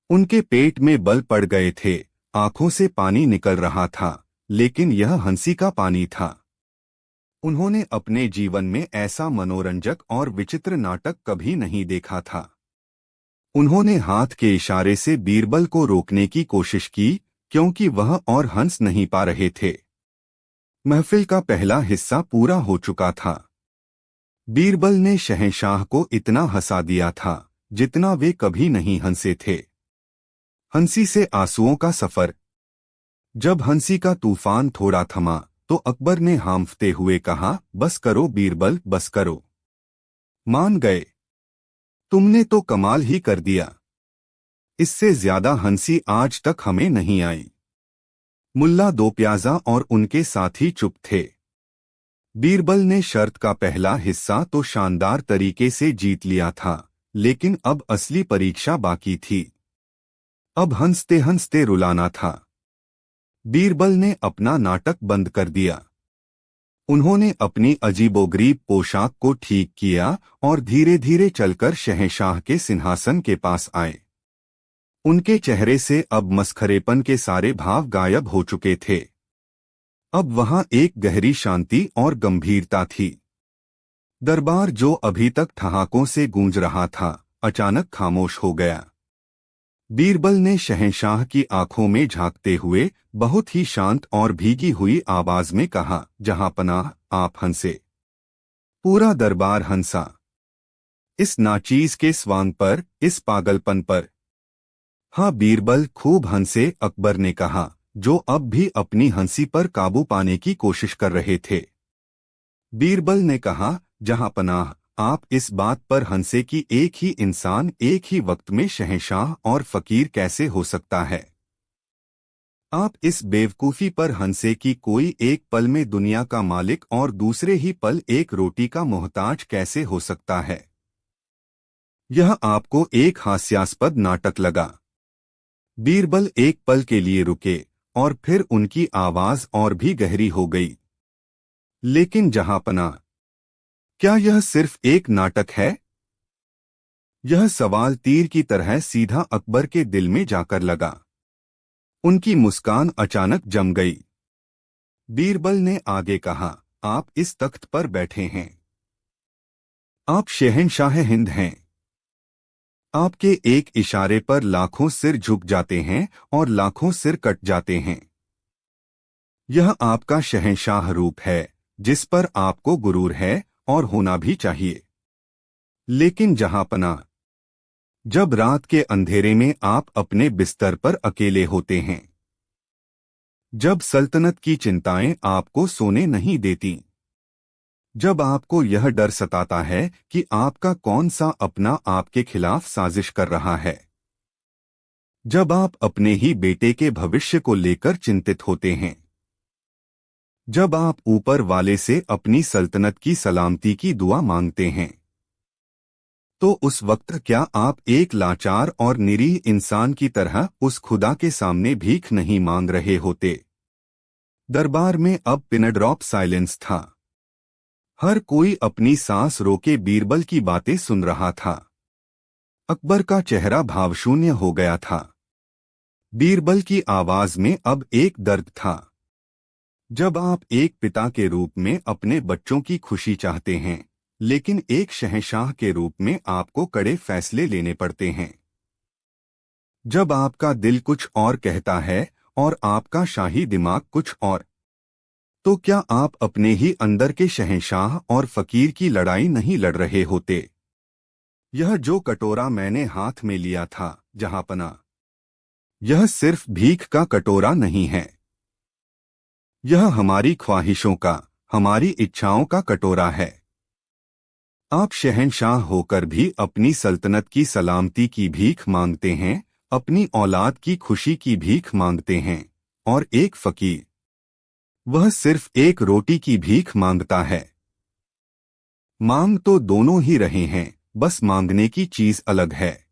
उनके पेट में बल पड़ गए थे, आंखों से पानी निकल रहा था, लेकिन यह हंसी का पानी था। उन्होंने अपने जीवन में ऐसा मनोरंजक और विचित्र नाटक कभी नहीं देखा था। उन्होंने हाथ के इशारे से बीरबल को रोकने की कोशिश की, क्योंकि वह और हंस नहीं पा रहे थे। महफिल का पहला हिस्सा पूरा हो चुका था। बीरबल ने शहंशाह को इतना हंसा दिया था जितना वे कभी नहीं हंसे थे। हंसी से आंसुओं का सफर। जब हंसी का तूफान थोड़ा थमा तो अकबर ने हांफते हुए कहा, बस करो बीरबल, बस करो। मान गए। तुमने तो कमाल ही कर दिया। इससे ज्यादा हंसी आज तक हमें नहीं आई। मुल्ला दो प्याजा और उनके साथी चुप थे। बीरबल ने शर्त का पहला हिस्सा तो शानदार तरीके से जीत लिया था, लेकिन अब असली परीक्षा बाकी थी। अब हंसते हंसते रुलाना था। बीरबल ने अपना नाटक बंद कर दिया। उन्होंने अपनी अजीबोगरीब पोशाक को ठीक किया और धीरे धीरे चलकर शहंशाह के सिंहासन के पास आए। उनके चेहरे से अब मस्खरेपन के सारे भाव गायब हो चुके थे। अब वहां एक गहरी शांति और गंभीरता थी। दरबार जो अभी तक ठहाकों से गूंज रहा था, अचानक खामोश हो गया। बीरबल ने शहंशाह की आंखों में झांकते हुए बहुत ही शांत और भीगी हुई आवाज में कहा, जहांपनाह, आप हंसे। पूरा दरबार हंसा। इस नाचीज के स्वांग पर, इस पागलपन पर। हाँ, बीरबल खूब हंसे, अकबर ने कहा, जो अब भी अपनी हंसी पर काबू पाने की कोशिश कर रहे थे। बीरबल ने कहा, जहांपनाह, आप इस बात पर हंसे कि एक ही इंसान एक ही वक्त में शहंशाह और फकीर कैसे हो सकता है। आप इस बेवकूफी पर हंसे कि कोई एक पल में दुनिया का मालिक और दूसरे ही पल एक रोटी का मोहताज कैसे हो सकता है। यह आपको एक हास्यास्पद नाटक लगा। बीरबल एक पल के लिए रुके और फिर उनकी आवाज और भी गहरी हो गई। लेकिन जहांपनाह, क्या यह सिर्फ एक नाटक है? यह सवाल तीर की तरह सीधा अकबर के दिल में जाकर लगा। उनकी मुस्कान अचानक जम गई। बीरबल ने आगे कहा, आप इस तख्त पर बैठे हैं। आप शहंशाह हिंद हैं। आपके एक इशारे पर लाखों सिर झुक जाते हैं और लाखों सिर कट जाते हैं। यह आपका शहंशाह रूप है, जिस पर आपको गुरूर है और होना भी चाहिए। लेकिन जहांपनाह, जब रात के अंधेरे में आप अपने बिस्तर पर अकेले होते हैं, जब सल्तनत की चिंताएं आपको सोने नहीं देती, जब आपको यह डर सताता है कि आपका कौन सा अपना आपके खिलाफ साजिश कर रहा है, जब आप अपने ही बेटे के भविष्य को लेकर चिंतित होते हैं, जब आप ऊपर वाले से अपनी सल्तनत की सलामती की दुआ मांगते हैं, तो उस वक्त क्या आप एक लाचार और निरीह इंसान की तरह उस खुदा के सामने भीख नहीं मांग रहे होते? दरबार में अब पिन ड्रॉप साइलेंस था। हर कोई अपनी सांस रोके बीरबल की बातें सुन रहा था। अकबर का चेहरा भावशून्य हो गया था। बीरबल की आवाज में अब एक दर्द था। जब आप एक पिता के रूप में अपने बच्चों की खुशी चाहते हैं, लेकिन एक शहंशाह के रूप में आपको कड़े फैसले लेने पड़ते हैं। जब आपका दिल कुछ और कहता है और आपका शाही दिमाग कुछ और, तो क्या आप अपने ही अंदर के शहंशाह और फकीर की लड़ाई नहीं लड़ रहे होते? यह जो कटोरा मैंने हाथ में लिया था, जहांपनाह, यह सिर्फ भीख का कटोरा नहीं है। यह हमारी ख्वाहिशों का, हमारी इच्छाओं का कटोरा है। आप शहंशाह होकर भी अपनी सल्तनत की सलामती की भीख मांगते हैं, अपनी औलाद की खुशी की भीख मांगते हैं, और एक फकीर, वह सिर्फ एक रोटी की भीख मांगता है। मांग तो दोनों ही रहे हैं, बस मांगने की चीज अलग है।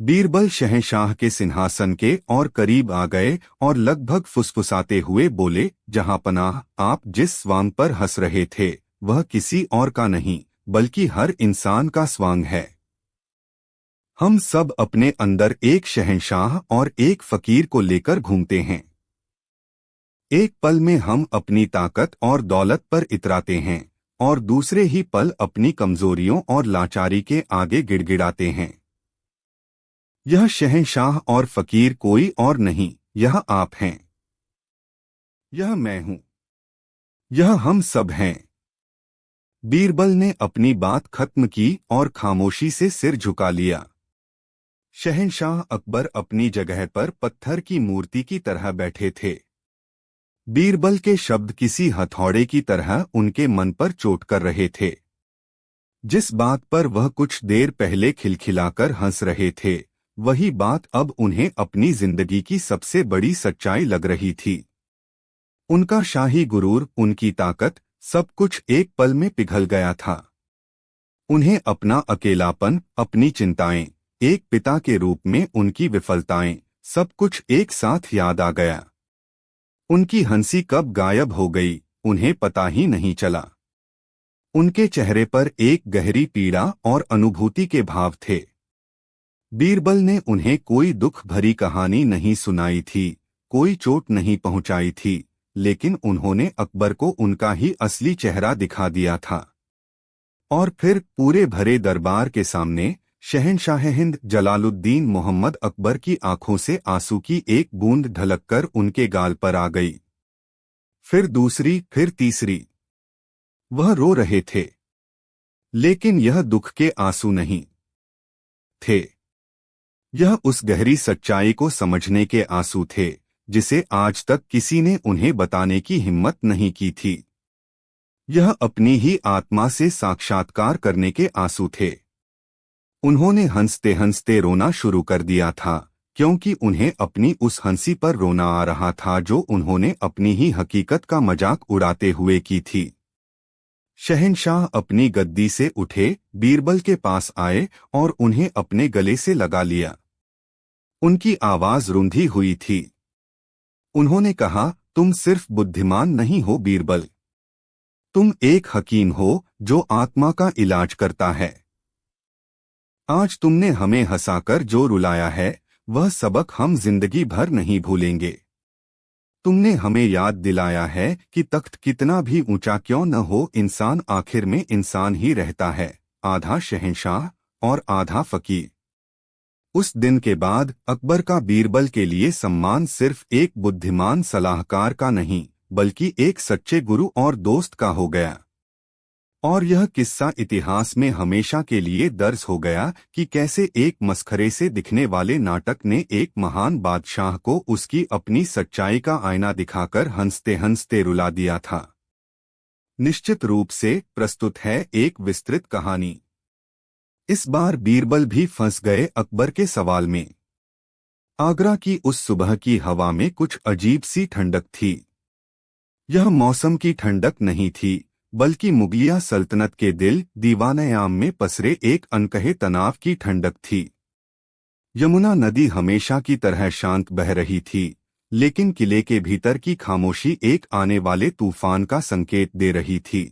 बीरबल शहंशाह के सिंहासन के और करीब आ गए और लगभग फुसफुसाते हुए बोले, जहांपनाह, आप जिस स्वांग पर हंस रहे थे वह किसी और का नहीं बल्कि हर इंसान का स्वांग है। हम सब अपने अंदर एक शहंशाह और एक फकीर को लेकर घूमते हैं। एक पल में हम अपनी ताकत और दौलत पर इतराते हैं और दूसरे ही पल अपनी कमजोरियों और लाचारी के आगे गिड़गिड़ाते हैं। यह शहंशाह और फकीर कोई और नहीं, यह आप हैं। यह मैं हूं। यह हम सब हैं। बीरबल ने अपनी बात खत्म की और खामोशी से सिर झुका लिया। शहंशाह अकबर अपनी जगह पर पत्थर की मूर्ति की तरह बैठे थे। बीरबल के शब्द किसी हथौड़े की तरह उनके मन पर चोट कर रहे थे। जिस बात पर वह कुछ देर पहले खिलखिलाकर हंस रहे थे, वही बात अब उन्हें अपनी जिंदगी की सबसे बड़ी सच्चाई लग रही थी। उनका शाही गुरूर, उनकी ताकत, सब कुछ एक पल में पिघल गया था। उन्हें अपना अकेलापन, अपनी चिंताएं, एक पिता के रूप में उनकी विफलताएं, सब कुछ एक साथ याद आ गया। उनकी हंसी कब गायब हो गई, उन्हें पता ही नहीं चला। उनके चेहरे पर एक गहरी पीड़ा और अनुभूति के भाव थे। बीरबल ने उन्हें कोई दुख भरी कहानी नहीं सुनाई थी, कोई चोट नहीं पहुंचाई थी, लेकिन उन्होंने अकबर को उनका ही असली चेहरा दिखा दिया था। और फिर पूरे भरे दरबार के सामने शहंशाह हिंद जलालुद्दीन मोहम्मद अकबर की आंखों से आंसू की एक बूंद ढलककर उनके गाल पर आ गई। फिर दूसरी, फिर तीसरी। वह रो रहे थे, लेकिन यह दुख के आंसू नहीं थे। यह उस गहरी सच्चाई को समझने के आंसू थे जिसे आज तक किसी ने उन्हें बताने की हिम्मत नहीं की थी। यह अपनी ही आत्मा से साक्षात्कार करने के आंसू थे। उन्होंने हंसते हंसते रोना शुरू कर दिया था, क्योंकि उन्हें अपनी उस हंसी पर रोना आ रहा था जो उन्होंने अपनी ही हकीकत का मजाक उड़ाते हुए की थी। शहंशाह अपनी गद्दी से उठे, बीरबल के पास आए और उन्हें अपने गले से लगा लिया। उनकी आवाज रुंधी हुई थी। उन्होंने कहा, तुम सिर्फ बुद्धिमान नहीं हो बीरबल, तुम एक हकीम हो जो आत्मा का इलाज करता है। आज तुमने हमें हंसाकर जो रुलाया है, वह सबक हम जिंदगी भर नहीं भूलेंगे। तुमने हमें याद दिलाया है कि तख्त कितना भी ऊंचा क्यों न हो, इंसान आखिर में इंसान ही रहता है, आधा शहंशाह और आधा फकीर। उस दिन के बाद अकबर का बीरबल के लिए सम्मान सिर्फ एक बुद्धिमान सलाहकार का नहीं, बल्कि एक सच्चे गुरु और दोस्त का हो गया। और यह किस्सा इतिहास में हमेशा के लिए दर्ज हो गया कि कैसे एक मस्खरे से दिखने वाले नाटक ने एक महान बादशाह को उसकी अपनी सच्चाई का आईना दिखाकर हंसते हंसते रुला दिया था। निश्चित रूप से प्रस्तुत है एक विस्तृत कहानी। इस बार बीरबल भी फंस गए अकबर के सवाल में। आगरा की उस सुबह की हवा में कुछ अजीब सी ठंडक थी। यह मौसम की ठंडक नहीं थी, बल्कि मुगलिया सल्तनत के दिल दीवानयाम में पसरे एक अनकहे तनाव की ठंडक थी। यमुना नदी हमेशा की तरह शांत बह रही थी, लेकिन किले के भीतर की खामोशी एक आने वाले तूफान का संकेत दे रही थी।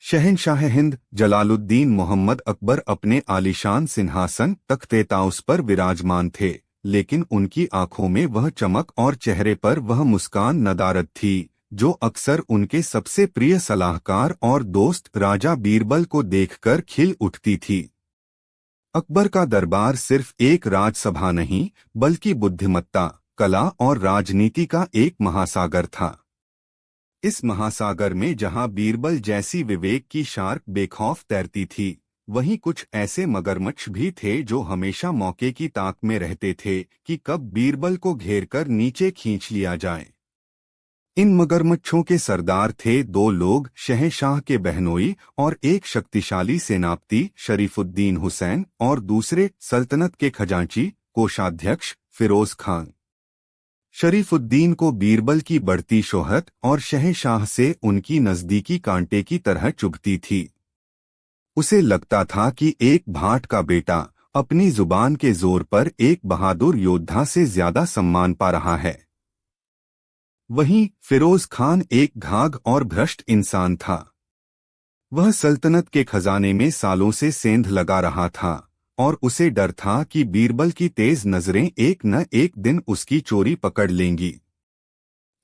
शहंशाह हिंद जलालुद्दीन मोहम्मद अकबर अपने आलीशान सिंहासन तख्ते ताउस पर विराजमान थे, लेकिन उनकी आंखों में वह चमक और चेहरे पर वह मुस्कान नदारद थी जो अक्सर उनके सबसे प्रिय सलाहकार और दोस्त राजा बीरबल को देखकर खिल उठती थी। अकबर का दरबार सिर्फ एक राजसभा नहीं, बल्कि बुद्धिमत्ता, कला और राजनीति का एक महासागर था। इस महासागर में जहां बीरबल जैसी विवेक की शार्क बेखौफ तैरती थी, वहीं कुछ ऐसे मगरमच्छ भी थे जो हमेशा मौके की ताक में रहते थे कि कब बीरबल को घेरकर नीचे खींच लिया जाए। इन मगरमच्छों के सरदार थे दो लोग, शहंशाह के बहनोई और एक शक्तिशाली सेनापति शरीफुद्दीन हुसैन, और दूसरे सल्तनत के खजांची कोषाध्यक्ष फिरोज खान। शरीफुद्दीन को बीरबल की बढ़ती शोहरत और शहंशाह से उनकी नजदीकी कांटे की तरह चुभती थी। उसे लगता था कि एक भाट का बेटा अपनी जुबान के जोर पर एक बहादुर योद्धा से ज्यादा सम्मान पा रहा है। वहीं फिरोज खान एक घाघ और भ्रष्ट इंसान था। वह सल्तनत के खजाने में सालों से सेंध लगा रहा था और उसे डर था कि बीरबल की तेज नजरें एक न एक दिन उसकी चोरी पकड़ लेंगी।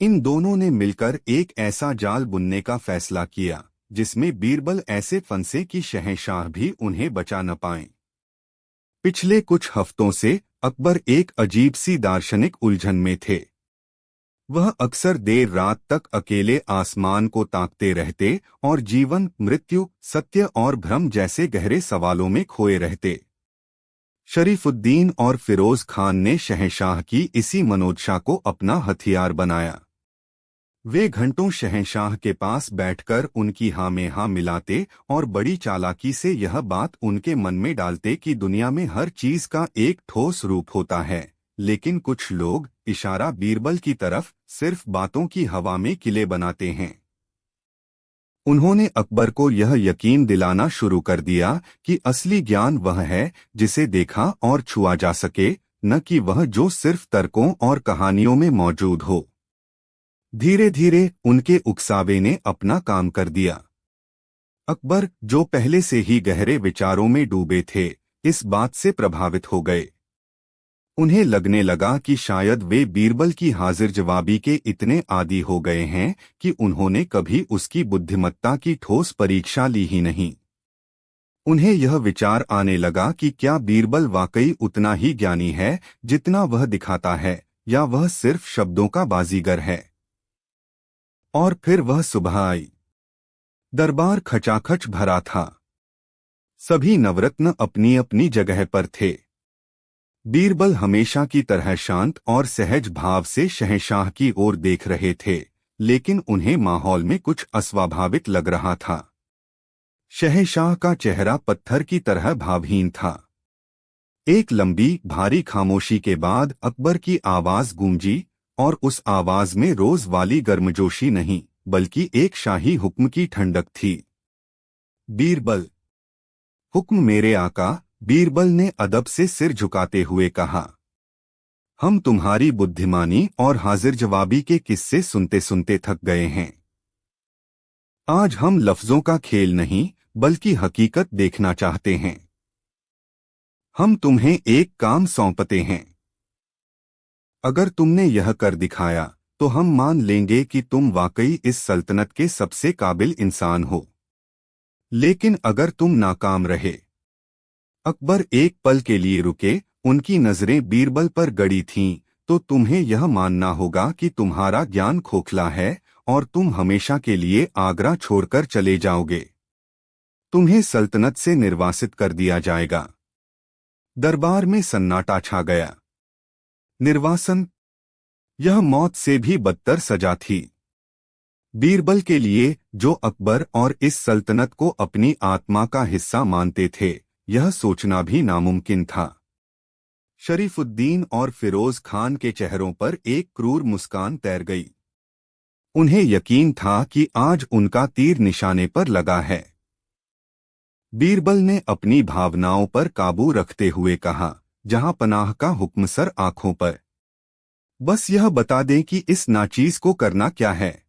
इन दोनों ने मिलकर एक ऐसा जाल बुनने का फैसला किया जिसमें बीरबल ऐसे फंसे कि शहंशाह भी उन्हें बचा न पाए। पिछले कुछ हफ्तों से अकबर एक अजीब सी दार्शनिक उलझन में थे। वह अक्सर देर रात तक अकेले आसमान को ताकते रहते और जीवन, मृत्यु, सत्य और भ्रम जैसे गहरे सवालों में खोए रहते। शरीफुद्दीन और फिरोज खान ने शहंशाह की इसी मनोदशा को अपना हथियार बनाया। वे घंटों शहंशाह के पास बैठकर उनकी हाँ में हाँ मिलाते और बड़ी चालाकी से यह बात उनके मन में डालते कि दुनिया में हर चीज का एक ठोस रूप होता है, लेकिन कुछ लोग, इशारा बीरबल की तरफ, सिर्फ बातों की हवा में किले बनाते हैं। उन्होंने अकबर को यह यकीन दिलाना शुरू कर दिया कि असली ज्ञान वह है जिसे देखा और छुआ जा सके, न कि वह जो सिर्फ तर्कों और कहानियों में मौजूद हो। धीरे धीरे उनके उकसावे ने अपना काम कर दिया। अकबर, जो पहले से ही गहरे विचारों में डूबे थे, इस बात से प्रभावित हो गए। उन्हें लगने लगा कि शायद वे बीरबल की हाजिर जवाबी के इतने आदी हो गए हैं कि उन्होंने कभी उसकी बुद्धिमत्ता की ठोस परीक्षा ली ही नहीं। उन्हें यह विचार आने लगा कि क्या बीरबल वाकई उतना ही ज्ञानी है जितना वह दिखाता है, या वह सिर्फ शब्दों का बाजीगर है। और फिर वह सुबह आई। दरबार खचाखच भरा था। सभी नवरत्न अपनी अपनी जगह पर थे। बीरबल हमेशा की तरह शांत और सहज भाव से शहंशाह की ओर देख रहे थे, लेकिन उन्हें माहौल में कुछ अस्वाभाविक लग रहा था। शहंशाह का चेहरा पत्थर की तरह भावहीन था। एक लंबी भारी खामोशी के बाद अकबर की आवाज गूंजी, और उस आवाज में रोज वाली गर्मजोशी नहीं, बल्कि एक शाही हुक्म की ठंडक थी। बीरबल। हुक्म मेरे आका, बीरबल ने अदब से सिर झुकाते हुए कहा। हम तुम्हारी बुद्धिमानी और हाजिर जवाबी के किस्से सुनते सुनते थक गए हैं। आज हम लफ्जों का खेल नहीं, बल्कि हकीकत देखना चाहते हैं। हम तुम्हें एक काम सौंपते हैं। अगर तुमने यह कर दिखाया तो हम मान लेंगे कि तुम वाकई इस सल्तनत के सबसे काबिल इंसान हो। लेकिन अगर तुम नाकाम रहे। अकबर एक पल के लिए रुके, उनकी नजरें बीरबल पर गड़ी थीं, तो तुम्हें यह मानना होगा कि तुम्हारा ज्ञान खोखला है और तुम हमेशा के लिए आगरा छोड़कर चले जाओगे। तुम्हें सल्तनत से निर्वासित कर दिया जाएगा। दरबार में सन्नाटा छा गया। निर्वासन, यह मौत से भी बदतर सजा थी। बीरबल के लिए, जो अकबर और इस सल्तनत को अपनी आत्मा का हिस्सा मानते थे, यह सोचना भी नामुमकिन था। शरीफुद्दीन और फिरोज खान के चेहरों पर एक क्रूर मुस्कान तैर गई। उन्हें यकीन था कि आज उनका तीर निशाने पर लगा है। बीरबल ने अपनी भावनाओं पर काबू रखते हुए कहा, जहां पनाह का हुक्म सर आंखों पर। बस यह बता दें कि इस नाचीज को करना क्या है।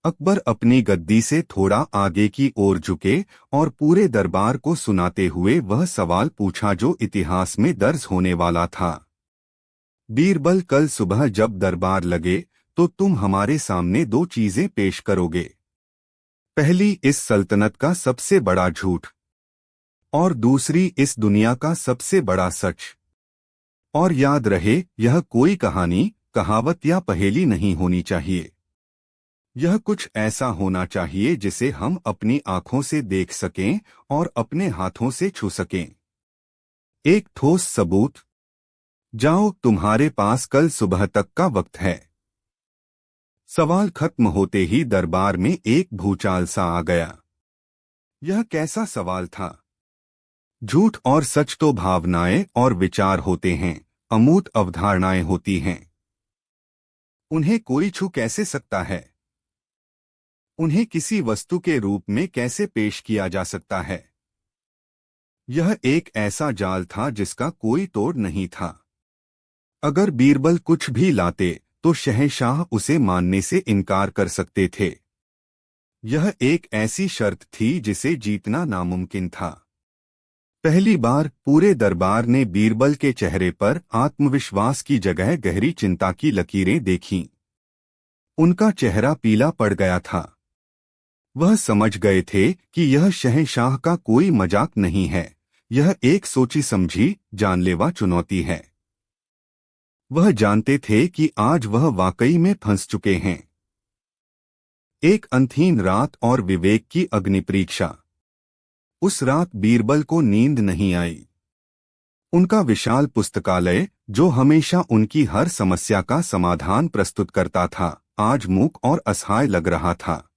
अकबर अपनी गद्दी से थोड़ा आगे की ओर झुके और पूरे दरबार को सुनाते हुए वह सवाल पूछा जो इतिहास में दर्ज होने वाला था। बीरबल, कल सुबह जब दरबार लगे तो तुम हमारे सामने दो चीजें पेश करोगे। पहली, इस सल्तनत का सबसे बड़ा झूठ, और दूसरी, इस दुनिया का सबसे बड़ा सच। और याद रहे, यह कोई कहानी, कहावत या पहेली नहीं होनी चाहिए। यह कुछ ऐसा होना चाहिए जिसे हम अपनी आंखों से देख सकें और अपने हाथों से छू सकें। एक ठोस सबूत। जाओ, तुम्हारे पास कल सुबह तक का वक्त है। सवाल खत्म होते ही दरबार में एक भूचाल सा आ गया। यह कैसा सवाल था? झूठ और सच तो भावनाएं और विचार होते हैं, अमूर्त अवधारणाएं होती हैं। उन्हें कोई छू कैसे सकता है? उन्हें किसी वस्तु के रूप में कैसे पेश किया जा सकता है? यह एक ऐसा जाल था जिसका कोई तोड़ नहीं था। अगर बीरबल कुछ भी लाते तो शहंशाह उसे मानने से इनकार कर सकते थे। यह एक ऐसी शर्त थी जिसे जीतना नामुमकिन था। पहली बार पूरे दरबार ने बीरबल के चेहरे पर आत्मविश्वास की जगह गहरी चिंता की लकीरें देखीं। उनका चेहरा पीला पड़ गया था। वह समझ गए थे कि यह शहंशाह का कोई मजाक नहीं है, यह एक सोची समझी जानलेवा चुनौती है। वह जानते थे कि आज वह वाकई में फंस चुके हैं। एक अंधीन रात और विवेक की अग्नि परीक्षा। उस रात बीरबल को नींद नहीं आई। उनका विशाल पुस्तकालय, जो हमेशा उनकी हर समस्या का समाधान प्रस्तुत करता था, आज मूक और असहाय लग रहा था।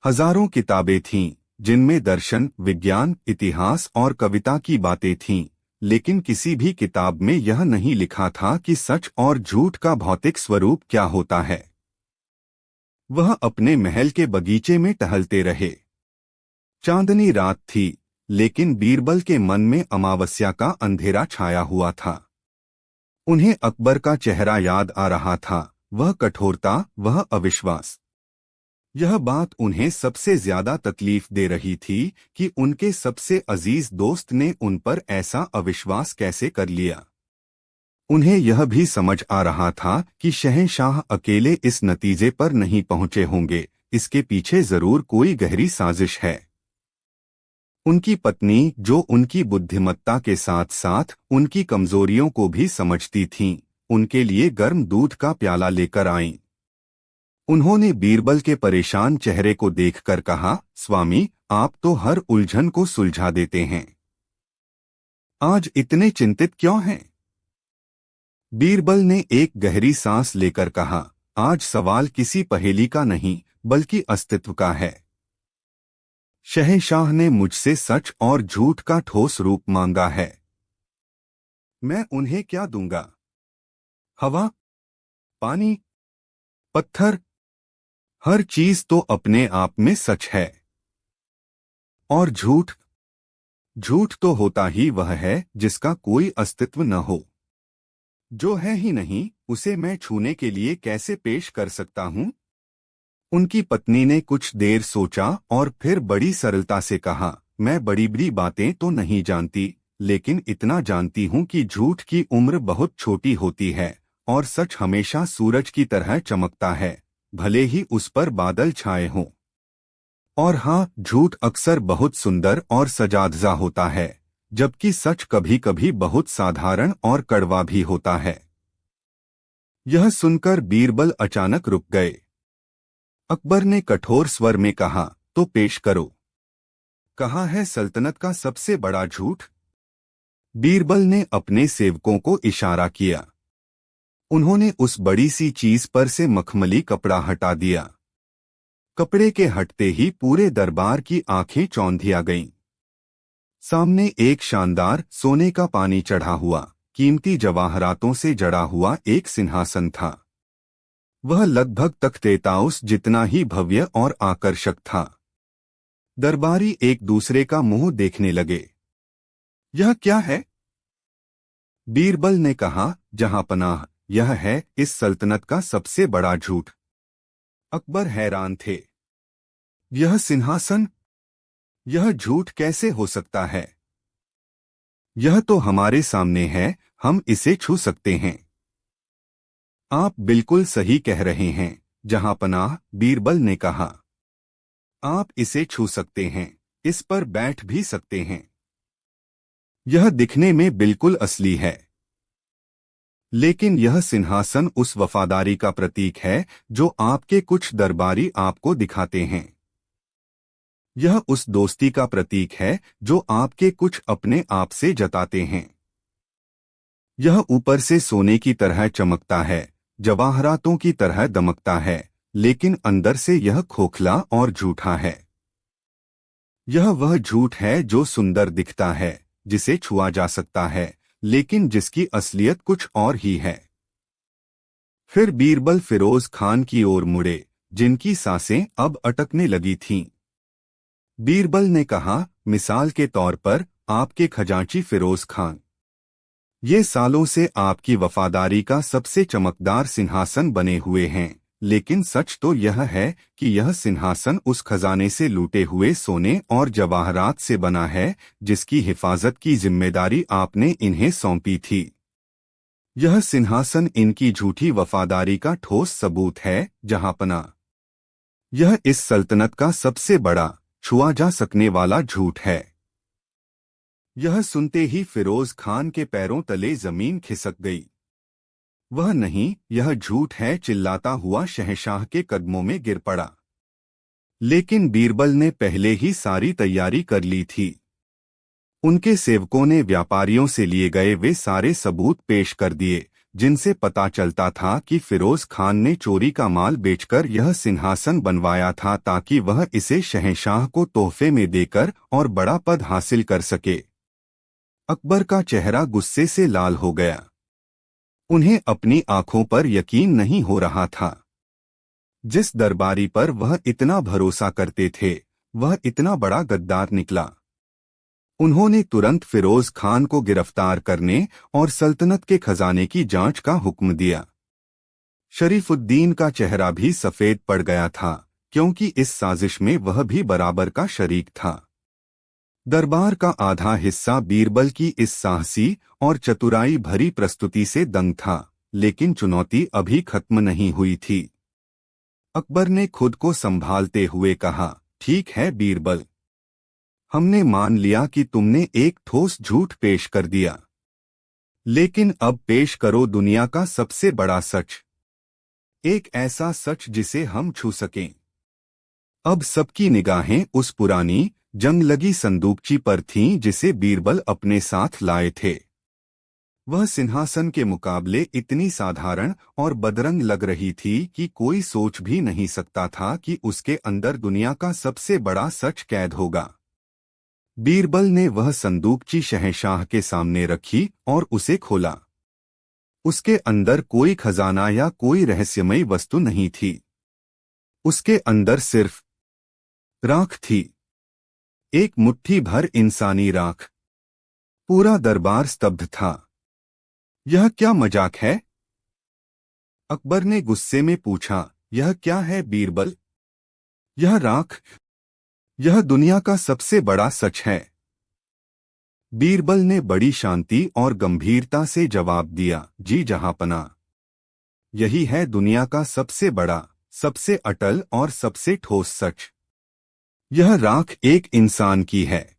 हजारों किताबें थीं, जिनमें दर्शन, विज्ञान, इतिहास और कविता की बातें थीं, लेकिन किसी भी किताब में यह नहीं लिखा था कि सच और झूठ का भौतिक स्वरूप क्या होता है। वह अपने महल के बगीचे में टहलते रहे। चांदनी रात थी, लेकिन बीरबल के मन में अमावस्या का अंधेरा छाया हुआ था। उन्हें अकबर का चेहरा याद आ रहा था, वह कठोरता, वह अविश्वास। यह बात उन्हें सबसे ज्यादा तकलीफ दे रही थी कि उनके सबसे अजीज दोस्त ने उन पर ऐसा अविश्वास कैसे कर लिया। उन्हें यह भी समझ आ रहा था कि शहंशाह अकेले इस नतीजे पर नहीं पहुंचे होंगे, इसके पीछे जरूर कोई गहरी साजिश है। उनकी पत्नी, जो उनकी बुद्धिमत्ता के साथ साथ उनकी कमजोरियों को भी समझती थीं, उनके लिए गर्म दूध का प्याला लेकर आईं। उन्होंने बीरबल के परेशान चेहरे को देखकर कहा, स्वामी, आप तो हर उलझन को सुलझा देते हैं। आज इतने चिंतित क्यों हैं? बीरबल ने एक गहरी सांस लेकर कहा, आज सवाल किसी पहेली का नहीं, बल्कि अस्तित्व का है। शहंशाह ने मुझसे सच और झूठ का ठोस रूप मांगा है। मैं उन्हें क्या दूंगा? हवा, पानी, पत्थर, हर चीज तो अपने आप में सच है। और झूठ? झूठ तो होता ही वह है जिसका कोई अस्तित्व न हो। जो है ही नहीं, उसे मैं छूने के लिए कैसे पेश कर सकता हूं? उनकी पत्नी ने कुछ देर सोचा और फिर बड़ी सरलता से कहा, मैं बड़ी बड़ी बातें तो नहीं जानती, लेकिन इतना जानती हूं कि झूठ की उम्र बहुत छोटी होती है और सच हमेशा सूरज की तरह चमकता है, भले ही उस पर बादल छाए हों। और हाँ, झूठ अक्सर बहुत सुंदर और सजाधजा होता है, जबकि सच कभी कभी बहुत साधारण और कड़वा भी होता है। यह सुनकर बीरबल अचानक रुक गए। अकबर ने कठोर स्वर में कहा, तो पेश करो। कहाँ है सल्तनत का सबसे बड़ा झूठ? बीरबल ने अपने सेवकों को इशारा किया। उन्होंने उस बड़ी सी चीज पर से मखमली कपड़ा हटा दिया। कपड़े के हटते ही पूरे दरबार की आंखें चौंधिया गईं। सामने एक शानदार सोने का पानी चढ़ा हुआ, कीमती जवाहरातों से जड़ा हुआ एक सिंहासन था। वह लगभग तख्त-ए-ताउस जितना ही भव्य और आकर्षक था। दरबारी एक दूसरे का मुंह देखने लगे। यह क्या है? बीरबल ने कहा, जहांपनाह, यह है इस सल्तनत का सबसे बड़ा झूठ। अकबर हैरान थे। यह सिंहासन? यह झूठ कैसे हो सकता है? यह तो हमारे सामने है, हम इसे छू सकते हैं। आप बिल्कुल सही कह रहे हैं, जहांपनाह, बीरबल ने कहा। आप इसे छू सकते हैं, इस पर बैठ भी सकते हैं। यह दिखने में बिल्कुल असली है। लेकिन यह सिंहासन उस वफादारी का प्रतीक है जो आपके कुछ दरबारी आपको दिखाते हैं। यह उस दोस्ती का प्रतीक है जो आपके कुछ अपने आप से जताते हैं। यह ऊपर से सोने की तरह चमकता है, जवाहरातों की तरह दमकता है, लेकिन अंदर से यह खोखला और झूठा है। यह वह झूठ है जो सुंदर दिखता है, जिसे छुआ जा सकता है, लेकिन जिसकी असलियत कुछ और ही है। फिर बीरबल फिरोज खान की ओर मुड़े, जिनकी सांसें अब अटकने लगी थीं। बीरबल ने कहा, मिसाल के तौर पर, आपके खजांची फिरोज खान, ये सालों से आपकी वफादारी का सबसे चमकदार सिंहासन बने हुए हैं, लेकिन सच तो यह है कि यह सिंहासन उस खजाने से लूटे हुए सोने और जवाहरात से बना है जिसकी हिफाजत की जिम्मेदारी आपने इन्हें सौंपी थी। यह सिंहासन इनकी झूठी वफादारी का ठोस सबूत है, जहांपना। यह इस सल्तनत का सबसे बड़ा, छुआ जा सकने वाला झूठ है। यह सुनते ही फिरोज खान के पैरों तले जमीन खिसक गई। वह नहीं, यह झूठ है, चिल्लाता हुआ शहंशाह के कदमों में गिर पड़ा। लेकिन बीरबल ने पहले ही सारी तैयारी कर ली थी। उनके सेवकों ने व्यापारियों से लिए गए वे सारे सबूत पेश कर दिए जिनसे पता चलता था कि फिरोज खान ने चोरी का माल बेचकर यह सिंहासन बनवाया था ताकि वह इसे शहंशाह को तोहफे में देकर और बड़ा पद हासिल कर सके। अकबर का चेहरा गुस्से से लाल हो गया। उन्हें अपनी आंखों पर यकीन नहीं हो रहा था। जिस दरबारी पर वह इतना भरोसा करते थे, वह इतना बड़ा गद्दार निकला। उन्होंने तुरंत फिरोज खान को गिरफ्तार करने और सल्तनत के खजाने की जांच का हुक्म दिया। शरीफुद्दीन का चेहरा भी सफेद पड़ गया था, क्योंकि इस साजिश में वह भी बराबर का शरीक था। दरबार का आधा हिस्सा बीरबल की इस साहसी और चतुराई भरी प्रस्तुति से दंग था, लेकिन चुनौती अभी खत्म नहीं हुई थी। अकबर ने खुद को संभालते हुए कहा, ठीक है बीरबल, हमने मान लिया कि तुमने एक ठोस झूठ पेश कर दिया, लेकिन अब पेश करो दुनिया का सबसे बड़ा सच, एक ऐसा सच जिसे हम छू सकें। अब सबकी निगाहें उस पुरानी जंग लगी संदूकची पर थीं जिसे बीरबल अपने साथ लाए थे। वह सिंहासन के मुकाबले इतनी साधारण और बदरंग लग रही थी कि कोई सोच भी नहीं सकता था कि उसके अंदर दुनिया का सबसे बड़ा सच कैद होगा। बीरबल ने वह संदूकची शहंशाह के सामने रखी और उसे खोला। उसके अंदर कोई खजाना या कोई रहस्यमयी वस्तु नहीं थी। उसके अंदर सिर्फ राख थी, एक मुट्ठी भर इंसानी राख। पूरा दरबार स्तब्ध था। यह क्या मजाक है? अकबर ने गुस्से में पूछा। यह क्या है बीरबल? यह राख, यह दुनिया का सबसे बड़ा सच है। बीरबल ने बड़ी शांति और गंभीरता से जवाब दिया, जी जहांपना, यही है दुनिया का सबसे बड़ा, सबसे अटल और सबसे ठोस सच। यह राख एक इंसान की है।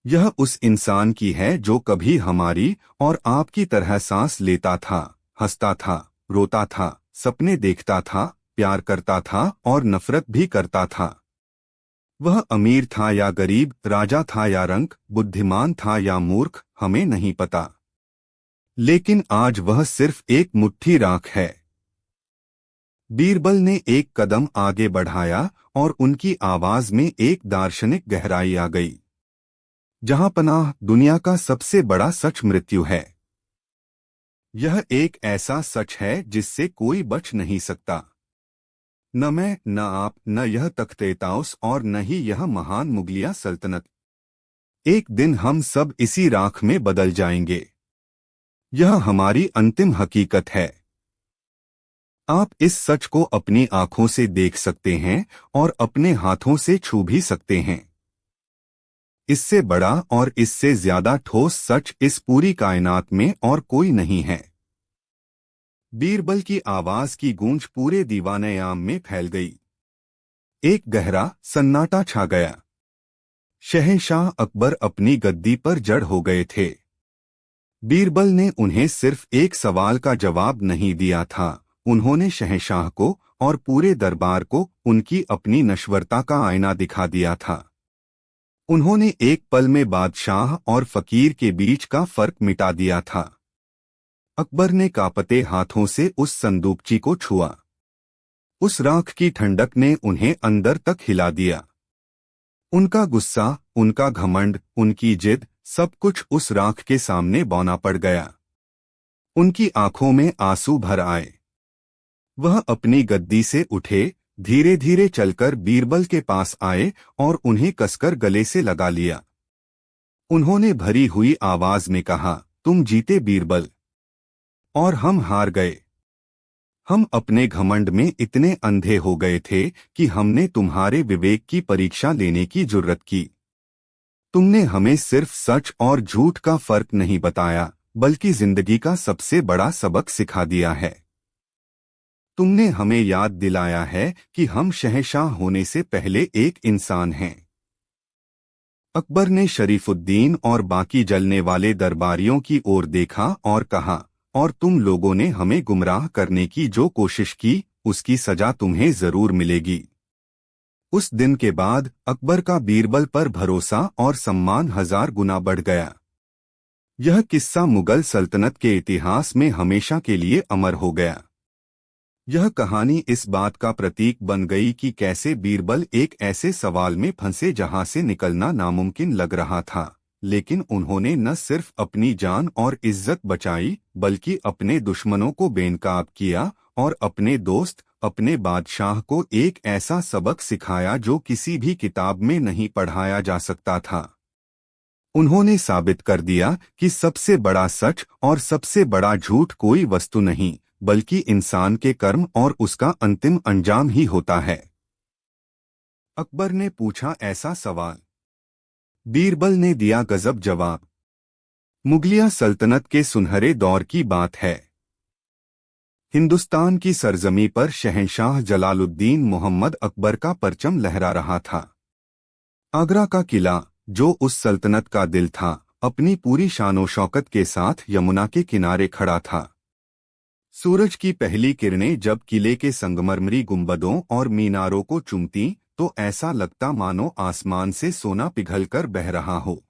यह उस इंसान की है जो कभी हमारी और आपकी तरह सांस लेता था, हंसता था, रोता था, सपने देखता था, प्यार करता था और नफरत भी करता था। वह अमीर था या गरीब, राजा था या रंक, बुद्धिमान था या मूर्ख, हमें नहीं पता। लेकिन आज वह सिर्फ एक मुट्ठी राख है। बीरबल ने एक कदम आगे बढ़ाया और उनकी आवाज में एक दार्शनिक गहराई आ गई। जहांपनाह, दुनिया का सबसे बड़ा सच मृत्यु है। यह एक ऐसा सच है जिससे कोई बच नहीं सकता। न मैं, न आप, न यह तख्त-ए-ताउस और न ही यह महान मुगलिया सल्तनत। एक दिन हम सब इसी राख में बदल जाएंगे। यह हमारी अंतिम हकीकत है। आप इस सच को अपनी आंखों से देख सकते हैं और अपने हाथों से छू भी सकते हैं। इससे बड़ा और इससे ज्यादा ठोस सच इस पूरी कायनात में और कोई नहीं है। बीरबल की आवाज की गूंज पूरे दीवाने-आम में फैल गई। एक गहरा सन्नाटा छा गया। शहंशाह अकबर अपनी गद्दी पर जड़ हो गए थे। बीरबल ने उन्हें सिर्फ एक सवाल का जवाब नहीं दिया था, उन्होंने शहंशाह को और पूरे दरबार को उनकी अपनी नश्वरता का आईना दिखा दिया था। उन्होंने एक पल में बादशाह और फकीर के बीच का फर्क मिटा दिया था। अकबर ने कांपते हाथों से उस संदूकची को छुआ। उस राख की ठंडक ने उन्हें अंदर तक हिला दिया। उनका गुस्सा, उनका घमंड, उनकी जिद, सब कुछ उस राख के सामने बौना पड़ गया। उनकी आंखों में आंसू भर आए। वह अपनी गद्दी से उठे, धीरे धीरे चलकर बीरबल के पास आए और उन्हें कसकर गले से लगा लिया। उन्होंने भरी हुई आवाज में कहा, तुम जीते बीरबल, और हम हार गए। हम अपने घमंड में इतने अंधे हो गए थे कि हमने तुम्हारे विवेक की परीक्षा लेने की जुर्रत की। तुमने हमें सिर्फ सच और झूठ का फर्क नहीं बताया, बल्कि जिंदगी का सबसे बड़ा सबक सिखा दिया है। तुमने हमें याद दिलाया है कि हम शहंशाह होने से पहले एक इंसान हैं। अकबर ने शरीफुद्दीन और बाकी जलने वाले दरबारियों की ओर देखा और कहा, और तुम लोगों ने हमें गुमराह करने की जो कोशिश की, उसकी सजा तुम्हें जरूर मिलेगी। उस दिन के बाद अकबर का बीरबल पर भरोसा और सम्मान 1000 गुना बढ़ गया। यह किस्सा मुगल सल्तनत के इतिहास में हमेशा के लिए अमर हो गया। यह कहानी इस बात का प्रतीक बन गई कि कैसे बीरबल एक ऐसे सवाल में फंसे जहां से निकलना नामुमकिन लग रहा था, लेकिन उन्होंने न सिर्फ अपनी जान और इज्जत बचाई, बल्कि अपने दुश्मनों को बेनकाब किया और अपने दोस्त, अपने बादशाह को एक ऐसा सबक सिखाया जो किसी भी किताब में नहीं पढ़ाया जा सकता था। उन्होंने साबित कर दिया कि सबसे बड़ा सच और सबसे बड़ा झूठ कोई वस्तु नहीं, बल्कि इंसान के कर्म और उसका अंतिम अंजाम ही होता है। अकबर ने पूछा ऐसा सवाल। बीरबल ने दिया गजब जवाब। मुगलिया सल्तनत के सुनहरे दौर की बात है। हिंदुस्तान की सरजमी पर शहंशाह जलालुद्दीन मोहम्मद अकबर का परचम लहरा रहा था। आगरा का किला, जो उस सल्तनत का दिल था, अपनी पूरी शानो शौकत के साथ यमुना के किनारे खड़ा था। सूरज की पहली किरणें जब किले के संगमरमरी गुंबदों और मीनारों को चूमती, तो ऐसा लगता मानो आसमान से सोना पिघलकर बह रहा हो।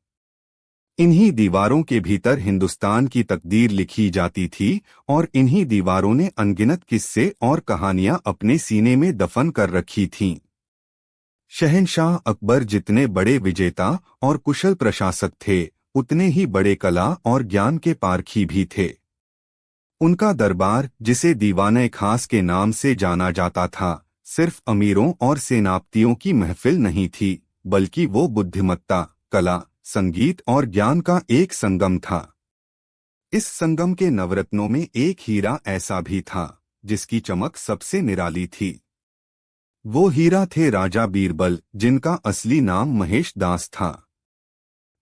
इन्हीं दीवारों के भीतर हिंदुस्तान की तकदीर लिखी जाती थी, और इन्हीं दीवारों ने अनगिनत किस्से और कहानियां अपने सीने में दफन कर रखी थीं। शहंशाह अकबर जितने बड़े विजेता और कुशल प्रशासक थे, उतने ही बड़े कला और ज्ञान के पारखी भी थे। उनका दरबार, जिसे दीवाने खास के नाम से जाना जाता था, सिर्फ अमीरों और सेनापतियों की महफिल नहीं थी, बल्कि वो बुद्धिमत्ता, कला, संगीत और ज्ञान का एक संगम था। इस संगम के नवरत्नों में एक हीरा ऐसा भी था जिसकी चमक सबसे निराली थी। वो हीरा थे राजा बीरबल, जिनका असली नाम महेश दास था।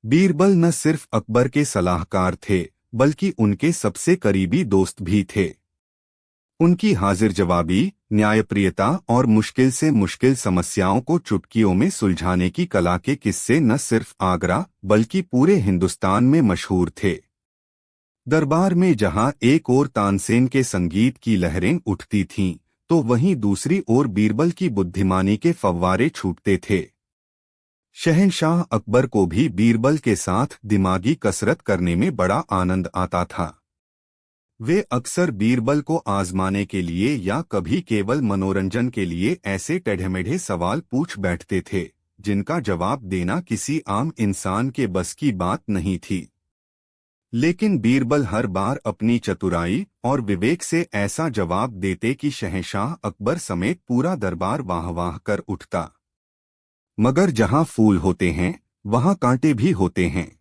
बीरबल न सिर्फ अकबर के सलाहकार थे, बल्कि उनके सबसे करीबी दोस्त भी थे। उनकी हाजिर जवाबी, न्यायप्रियता और मुश्किल से मुश्किल समस्याओं को चुटकियों में सुलझाने की कला के किस्से न सिर्फ आगरा, बल्कि पूरे हिंदुस्तान में मशहूर थे। दरबार में जहां एक ओर तानसेन के संगीत की लहरें उठती थीं, तो वहीं दूसरी ओर बीरबल की बुद्धिमानी के फव्वारे छूटते थे। शहंशाह अकबर को भी बीरबल के साथ दिमागी कसरत करने में बड़ा आनंद आता था। वे अक्सर बीरबल को आजमाने के लिए या कभी केवल मनोरंजन के लिए ऐसे टेढ़े-मेढ़े सवाल पूछ बैठते थे, जिनका जवाब देना किसी आम इंसान के बस की बात नहीं थी। लेकिन बीरबल हर बार अपनी चतुराई और विवेक से ऐसा जवाब देते कि शहंशाह अकबर समेत पूरा दरबार वाह वाह कर उठता। मगर जहां फूल होते हैं, वहां कांटे भी होते हैं।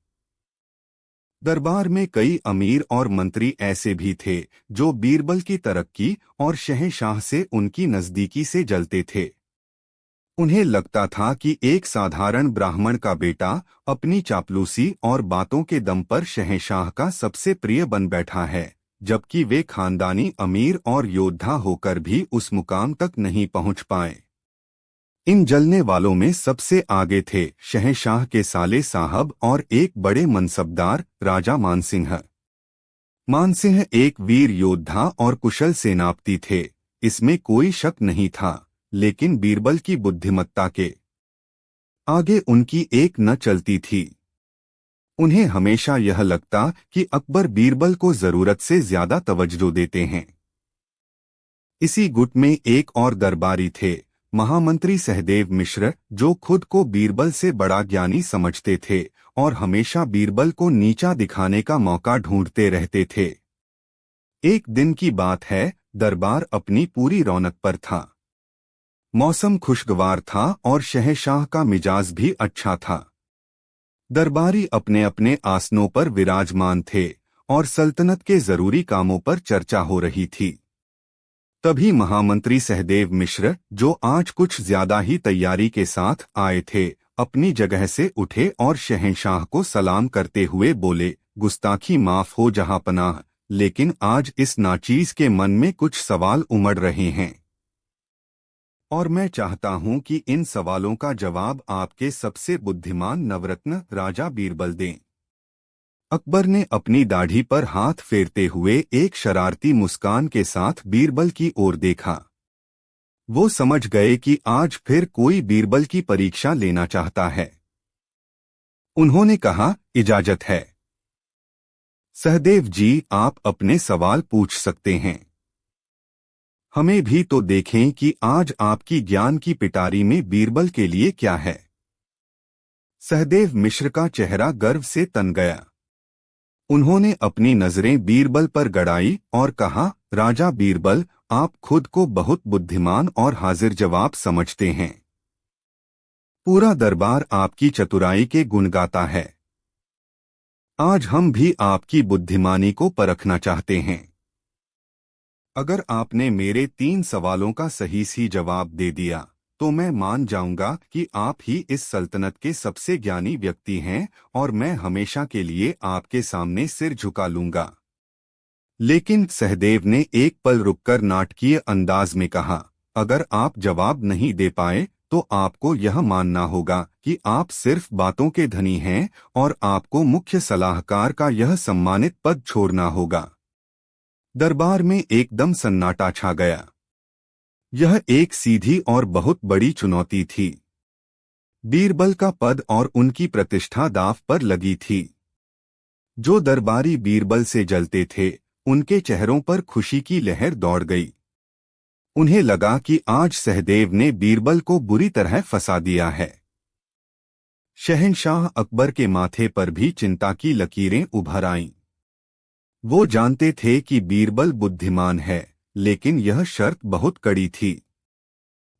दरबार में कई अमीर और मंत्री ऐसे भी थे जो बीरबल की तरक्की और शहंशाह से उनकी नजदीकी से जलते थे। उन्हें लगता था कि एक साधारण ब्राह्मण का बेटा अपनी चापलूसी और बातों के दम पर शहंशाह का सबसे प्रिय बन बैठा है, जबकि वे खानदानी अमीर और योद्धा होकर भी उस मुकाम तक नहीं पहुंच पाए। इन जलने वालों में सबसे आगे थे शहंशाह के साले साहब और एक बड़े मनसबदार राजा मानसिंह। मानसिंह एक वीर योद्धा और कुशल सेनापति थे, इसमें कोई शक नहीं था, लेकिन बीरबल की बुद्धिमत्ता के आगे उनकी एक न चलती थी। उन्हें हमेशा यह लगता कि अकबर बीरबल को जरूरत से ज्यादा तवज्जो देते हैं। इसी गुट में एक और दरबारी थे, महामंत्री सहदेव मिश्र, जो खुद को बीरबल से बड़ा ज्ञानी समझते थे और हमेशा बीरबल को नीचा दिखाने का मौका ढूंढते रहते थे। एक दिन की बात है, दरबार अपनी पूरी रौनक पर था। मौसम खुशगवार था और शहंशाह का मिजाज भी अच्छा था। दरबारी अपने अपने आसनों पर विराजमान थे और सल्तनत के जरूरी कामों पर चर्चा हो रही थी। तभी महामंत्री सहदेव मिश्र, जो आज कुछ ज्यादा ही तैयारी के साथ आए थे, अपनी जगह से उठे और शहंशाह को सलाम करते हुए बोले, गुस्ताखी माफ हो जहांपनाह, लेकिन आज इस नाचीज के मन में कुछ सवाल उमड़ रहे हैं और मैं चाहता हूं कि इन सवालों का जवाब आपके सबसे बुद्धिमान नवरत्न राजा बीरबल दें। अकबर ने अपनी दाढ़ी पर हाथ फेरते हुए एक शरारती मुस्कान के साथ बीरबल की ओर देखा। वो समझ गए कि आज फिर कोई बीरबल की परीक्षा लेना चाहता है। उन्होंने कहा, इजाजत है सहदेव जी, आप अपने सवाल पूछ सकते हैं। हमें भी तो देखें कि आज आपकी ज्ञान की पिटारी में बीरबल के लिए क्या है। सहदेव मिश्र का चेहरा गर्व से तन गया। उन्होंने अपनी नजरें बीरबल पर गड़ाई और कहा, राजा बीरबल, आप खुद को बहुत बुद्धिमान और हाजिर जवाब समझते हैं। पूरा दरबार आपकी चतुराई के गुण गाता है। आज हम भी आपकी बुद्धिमानी को परखना चाहते हैं। अगर आपने मेरे 3 सवालों का सही जवाब दे दिया तो मैं मान जाऊंगा कि आप ही इस सल्तनत के सबसे ज्ञानी व्यक्ति हैं और मैं हमेशा के लिए आपके सामने सिर झुका लूंगा। लेकिन सहदेव ने एक पल रुककर नाटकीय अंदाज में कहा, अगर आप जवाब नहीं दे पाए तो आपको यह मानना होगा कि आप सिर्फ बातों के धनी हैं और आपको मुख्य सलाहकार का यह सम्मानित पद छोड़ना होगा। दरबार में एकदम सन्नाटा छा गया। यह एक सीधी और बहुत बड़ी चुनौती थी। बीरबल का पद और उनकी प्रतिष्ठा दांव पर लगी थी। जो दरबारी बीरबल से जलते थे, उनके चेहरों पर खुशी की लहर दौड़ गई। उन्हें लगा कि आज सहदेव ने बीरबल को बुरी तरह फंसा दिया है। शहंशाह अकबर के माथे पर भी चिंता की लकीरें उभर आईं। वो जानते थे कि बीरबल बुद्धिमान है, लेकिन यह शर्त बहुत कड़ी थी।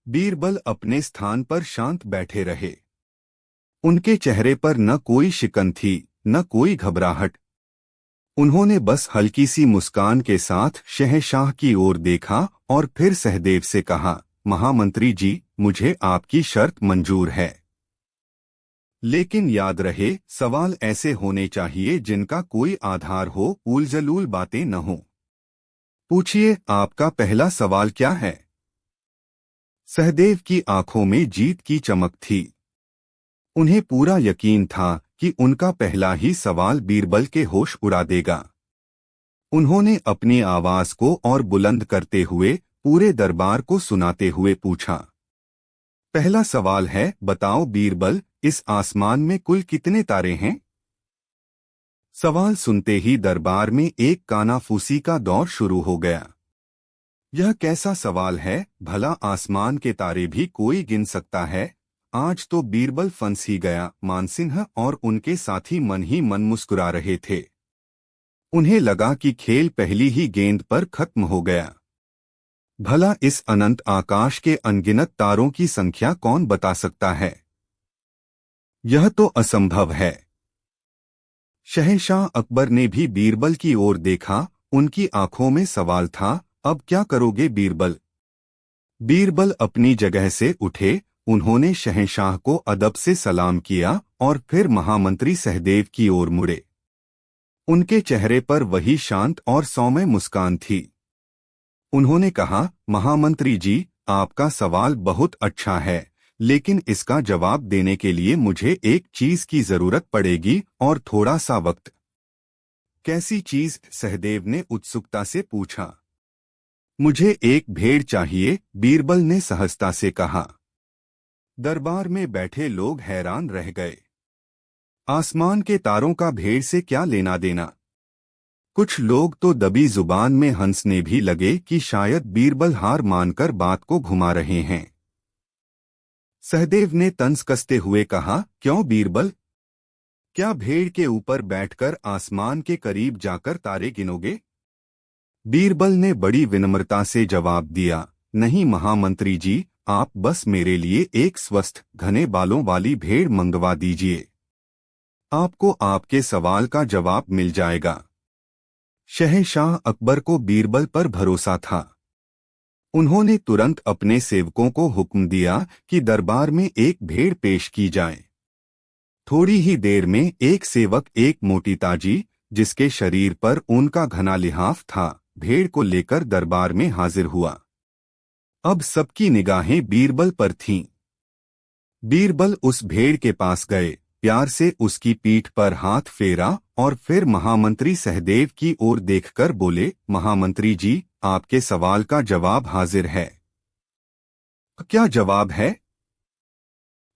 बीरबल अपने स्थान पर शांत बैठे रहे। उनके चेहरे पर न कोई शिकन थी, न कोई घबराहट। उन्होंने बस हल्की सी मुस्कान के साथ शहंशाह की ओर देखा और फिर सहदेव से कहा, महामंत्री जी, मुझे आपकी शर्त मंजूर है। लेकिन याद रहे, सवाल ऐसे होने चाहिए जिनका कोई आधार हो, उलझुल बातें न हो। पूछिए, आपका पहला सवाल क्या है? सहदेव की आंखों में जीत की चमक थी। उन्हें पूरा यकीन था कि उनका पहला ही सवाल बीरबल के होश उड़ा देगा। उन्होंने अपनी आवाज को और बुलंद करते हुए पूरे दरबार को सुनाते हुए पूछा, पहला सवाल है, बताओ बीरबल, इस आसमान में कुल कितने तारे हैं? सवाल सुनते ही दरबार में एक कानाफूसी का दौर शुरू हो गया। यह कैसा सवाल है, भला आसमान के तारे भी कोई गिन सकता है? आज तो बीरबल फंस ही गया। मानसिंह और उनके साथी मन ही मन मुस्कुरा रहे थे। उन्हें लगा कि खेल पहली ही गेंद पर खत्म हो गया। भला इस अनंत आकाश के अनगिनत तारों की संख्या कौन बता सकता है? यह तो असंभव है। शहंशाह अकबर ने भी बीरबल की ओर देखा। उनकी आंखों में सवाल था, अब क्या करोगे बीरबल? बीरबल अपनी जगह से उठे। उन्होंने शहंशाह को अदब से सलाम किया और फिर महामंत्री सहदेव की ओर मुड़े। उनके चेहरे पर वही शांत और सौम्य मुस्कान थी। उन्होंने कहा, महामंत्री जी, आपका सवाल बहुत अच्छा है, लेकिन इसका जवाब देने के लिए मुझे एक चीज की जरूरत पड़ेगी और थोड़ा सा वक्त। कैसी चीज? सहदेव ने उत्सुकता से पूछा। मुझे एक भेड़ चाहिए, बीरबल ने सहजता से कहा। दरबार में बैठे लोग हैरान रह गए। आसमान के तारों का भेड़ से क्या लेना देना? कुछ लोग तो दबी जुबान में हंसने भी लगे कि शायद बीरबल हार मानकर बात को घुमा रहे हैं। सहदेव ने तंज कसते हुए कहा, क्यों बीरबल? क्या भेड़ के ऊपर बैठकर आसमान के करीब जाकर तारे गिनोगे? बीरबल ने बड़ी विनम्रता से जवाब दिया, नहीं महामंत्री जी, आप बस मेरे लिए एक स्वस्थ घने बालों वाली भेड़ मंगवा दीजिए। आपको आपके सवाल का जवाब मिल जाएगा। शहंशाह अकबर को बीरबल पर भरोसा था। उन्होंने तुरंत अपने सेवकों को हुक्म दिया कि दरबार में एक भेड़ पेश की जाए। थोड़ी ही देर में एक सेवक एक मोटी ताजी, जिसके शरीर पर ऊन का घना लिहाफ था, भेड़ को लेकर दरबार में हाजिर हुआ। अब सबकी निगाहें बीरबल पर थीं। बीरबल उस भेड़ के पास गए, प्यार से उसकी पीठ पर हाथ फेरा और फिर महामंत्री सहदेव की ओर देखकर बोले, महामंत्री जी, आपके सवाल का जवाब हाजिर है। क्या जवाब है?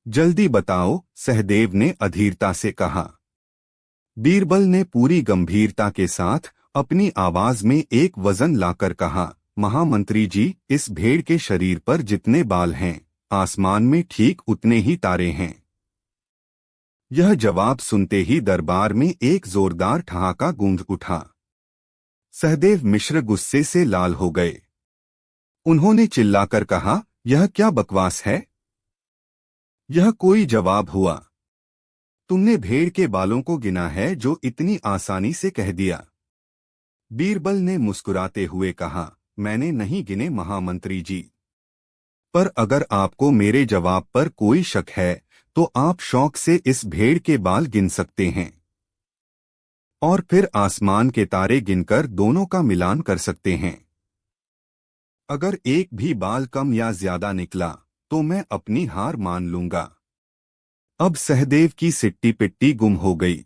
जल्दी बताओ, सहदेव ने अधीरता से कहा। बीरबल ने पूरी गंभीरता के साथ अपनी आवाज में एक वजन लाकर कहा, महामंत्री जी, इस भेड़ के शरीर पर जितने बाल हैं, आसमान में ठीक उतने ही तारे हैं। यह जवाब सुनते ही दरबार में एक जोरदार ठहाका गूंज उठा। सहदेव मिश्र गुस्से से लाल हो गए। उन्होंने चिल्लाकर कहा, यह क्या बकवास है? यह कोई जवाब हुआ? तुमने भेड़ के बालों को गिना है जो इतनी आसानी से कह दिया। बीरबल ने मुस्कुराते हुए कहा, मैंने नहीं गिने महामंत्री जी। पर अगर आपको मेरे जवाब पर कोई शक है तो आप शौक से इस भेड़ के बाल गिन सकते हैं और फिर आसमान के तारे गिनकर दोनों का मिलान कर सकते हैं। अगर एक भी बाल कम या ज्यादा निकला तो मैं अपनी हार मान लूंगा। अब सहदेव की सिट्टी पिट्टी गुम हो गई।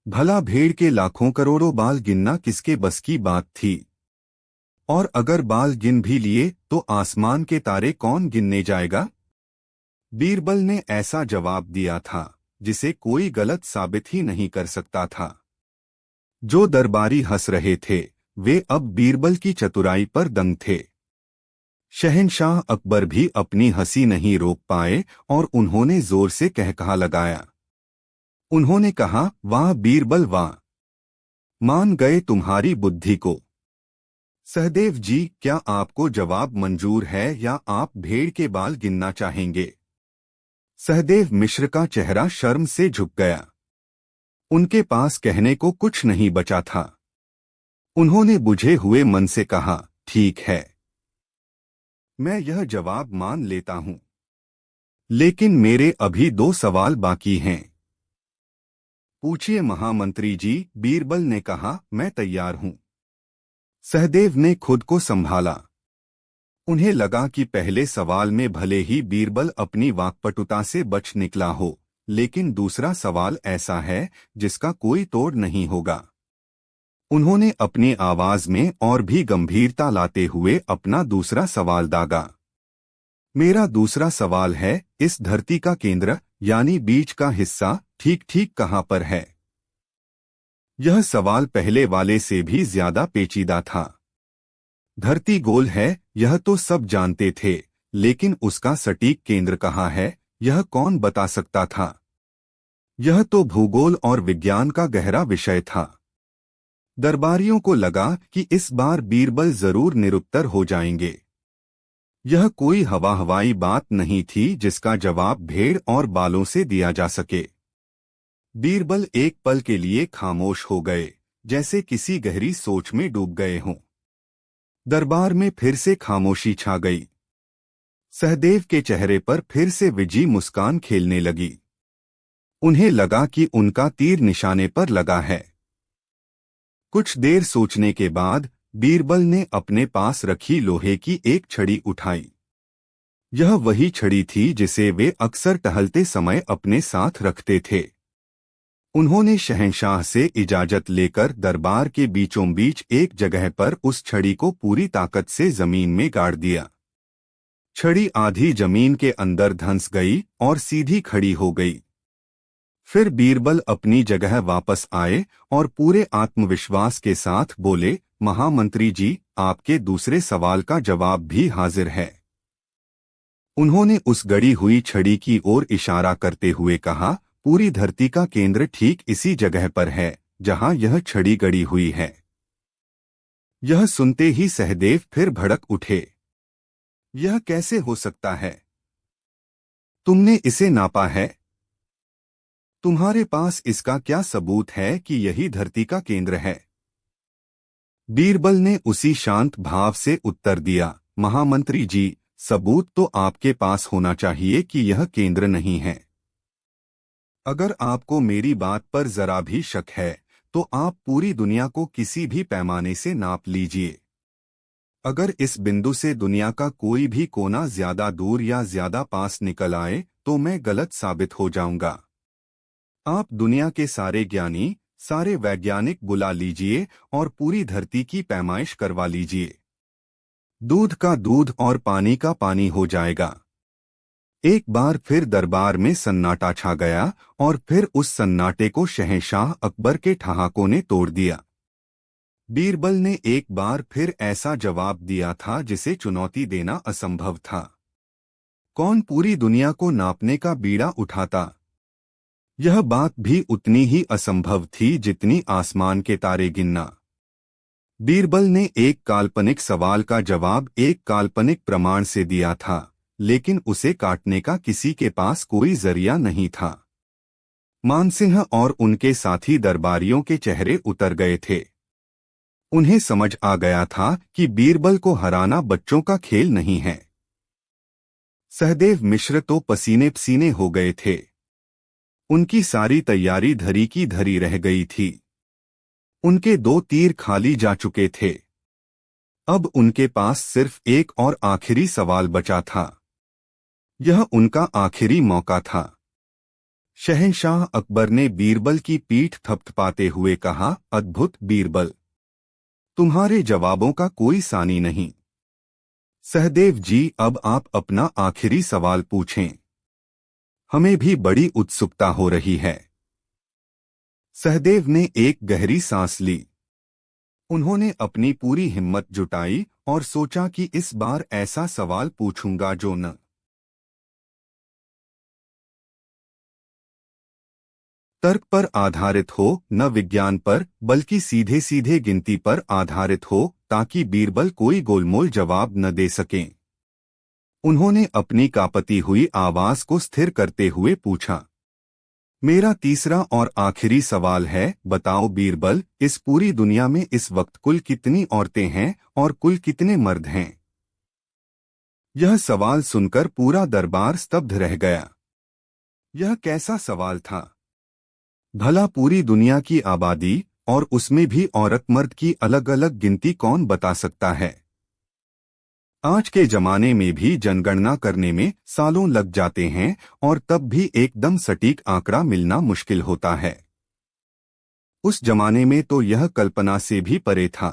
भला भेड़ के लाखों करोड़ों बाल गिनना किसके बस की बात थी? और अगर बाल गिन भी लिए तो आसमान के तारे कौन गिनने जाएगा? बीरबल ने ऐसा जवाब दिया था जिसे कोई गलत साबित ही नहीं कर सकता था। जो दरबारी हंस रहे थे वे अब बीरबल की चतुराई पर दंग थे। शहंशाह अकबर भी अपनी हंसी नहीं रोक पाए और उन्होंने जोर से कहकहा लगाया। उन्होंने कहा, वाह बीरबल वाह, मान गए तुम्हारी बुद्धि को। सहदेव जी, क्या आपको जवाब मंजूर है या आप भेड़ के बाल गिनना चाहेंगे? सहदेव मिश्र का चेहरा शर्म से झुक गया। उनके पास कहने को कुछ नहीं बचा था। उन्होंने बुझे हुए मन से कहा, ठीक है, मैं यह जवाब मान लेता हूं, लेकिन मेरे अभी 2 सवाल बाकी हैं। पूछिए महामंत्री जी, बीरबल ने कहा, मैं तैयार हूं। सहदेव ने खुद को संभाला। उन्हें लगा कि पहले सवाल में भले ही बीरबल अपनी वाक्पटुता से बच निकला हो, लेकिन दूसरा सवाल ऐसा है जिसका कोई तोड़ नहीं होगा। उन्होंने अपनी आवाज में और भी गंभीरता लाते हुए अपना दूसरा सवाल दागा। मेरा दूसरा सवाल है, इस धरती का केंद्र यानी बीच का हिस्सा ठीक ठीक कहां पर है? यह सवाल पहले वाले से भी ज्यादा पेचीदा था। धरती गोल है, यह तो सब जानते थे, लेकिन उसका सटीक केंद्र कहाँ है, यह कौन बता सकता था? यह तो भूगोल और विज्ञान का गहरा विषय था। दरबारियों को लगा कि इस बार बीरबल जरूर निरुत्तर हो जाएंगे। यह कोई हवाई बात नहीं थी जिसका जवाब भेड़ और बालों से दिया जा सके। बीरबल एक पल के लिए खामोश हो गए, जैसे किसी गहरी सोच में डूब गए हों। दरबार में फिर से खामोशी छा गई। सहदेव के चेहरे पर फिर से विजी मुस्कान खेलने लगी। उन्हें लगा कि उनका तीर निशाने पर लगा है। कुछ देर सोचने के बाद बीरबल ने अपने पास रखी लोहे की एक छड़ी उठाई। यह वही छड़ी थी जिसे वे अक्सर टहलते समय अपने साथ रखते थे। उन्होंने शहंशाह से इजाजत लेकर दरबार के बीचों बीच एक जगह पर उस छड़ी को पूरी ताकत से जमीन में गाड़ दिया। छड़ी आधी जमीन के अंदर धंस गई और सीधी खड़ी हो गई। फिर बीरबल अपनी जगह वापस आए और पूरे आत्मविश्वास के साथ बोले, महामंत्री जी, आपके दूसरे सवाल का जवाब भी हाजिर है। उन्होंने उस गड़ी हुई छड़ी की ओर इशारा करते हुए कहा, पूरी धरती का केंद्र ठीक इसी जगह पर है जहां यह छड़ी गड़ी हुई है। यह सुनते ही सहदेव फिर भड़क उठे। यह कैसे हो सकता है? तुमने इसे नापा है? तुम्हारे पास इसका क्या सबूत है कि यही धरती का केंद्र है? बीरबल ने उसी शांत भाव से उत्तर दिया, महामंत्री जी, सबूत तो आपके पास होना चाहिए कि यह केंद्र नहीं है। अगर आपको मेरी बात पर जरा भी शक है तो आप पूरी दुनिया को किसी भी पैमाने से नाप लीजिए। अगर इस बिंदु से दुनिया का कोई भी कोना ज्यादा दूर या ज्यादा पास निकल आए तो मैं गलत साबित हो जाऊंगा। आप दुनिया के सारे ज्ञानी, सारे वैज्ञानिक बुला लीजिए और पूरी धरती की पैमाइश करवा लीजिए। दूध का दूध और पानी का पानी हो जाएगा। एक बार फिर दरबार में सन्नाटा छा गया और फिर उस सन्नाटे को शहंशाह अकबर के ठहाकों ने तोड़ दिया। बीरबल ने एक बार फिर ऐसा जवाब दिया था जिसे चुनौती देना असंभव था। कौन पूरी दुनिया को नापने का बीड़ा उठाता? यह बात भी उतनी ही असंभव थी जितनी आसमान के तारे गिनना। बीरबल ने एक काल्पनिक सवाल का जवाब एक काल्पनिक प्रमाण से दिया था, लेकिन उसे काटने का किसी के पास कोई जरिया नहीं था। मानसिंह और उनके साथी दरबारियों के चेहरे उतर गए थे। उन्हें समझ आ गया था कि बीरबल को हराना बच्चों का खेल नहीं है। सहदेव मिश्र तो पसीने पसीने हो गए थे। उनकी सारी तैयारी धरी की धरी रह गई थी। उनके 2 तीर खाली जा चुके थे। अब उनके पास सिर्फ एक और आखिरी सवाल बचा था। यह उनका आखिरी मौका था। शहंशाह अकबर ने बीरबल की पीठ थपथपाते हुए कहा, अद्भुत बीरबल, तुम्हारे जवाबों का कोई सानी नहीं। सहदेव जी, अब आप अपना आखिरी सवाल पूछें। हमें भी बड़ी उत्सुकता हो रही है। सहदेव ने एक गहरी सांस ली। उन्होंने अपनी पूरी हिम्मत जुटाई और सोचा कि इस बार ऐसा सवाल पूछूंगा जो न तर्क पर आधारित हो, न विज्ञान पर, बल्कि सीधे सीधे गिनती पर आधारित हो, ताकि बीरबल कोई गोलमोल जवाब न दे सकें। उन्होंने अपनी कांपती हुई आवाज को स्थिर करते हुए पूछा, मेरा तीसरा और आखिरी सवाल है, बताओ बीरबल, इस पूरी दुनिया में इस वक्त कुल कितनी औरतें हैं और कुल कितने मर्द हैं? यह सवाल सुनकर पूरा दरबार स्तब्ध रह गया। यह कैसा सवाल था? भला पूरी दुनिया की आबादी और उसमें भी औरत मर्द की अलग अलग गिनती कौन बता सकता है? आज के जमाने में भी जनगणना करने में सालों लग जाते हैं और तब भी एकदम सटीक आंकड़ा मिलना मुश्किल होता है। उस जमाने में तो यह कल्पना से भी परे था।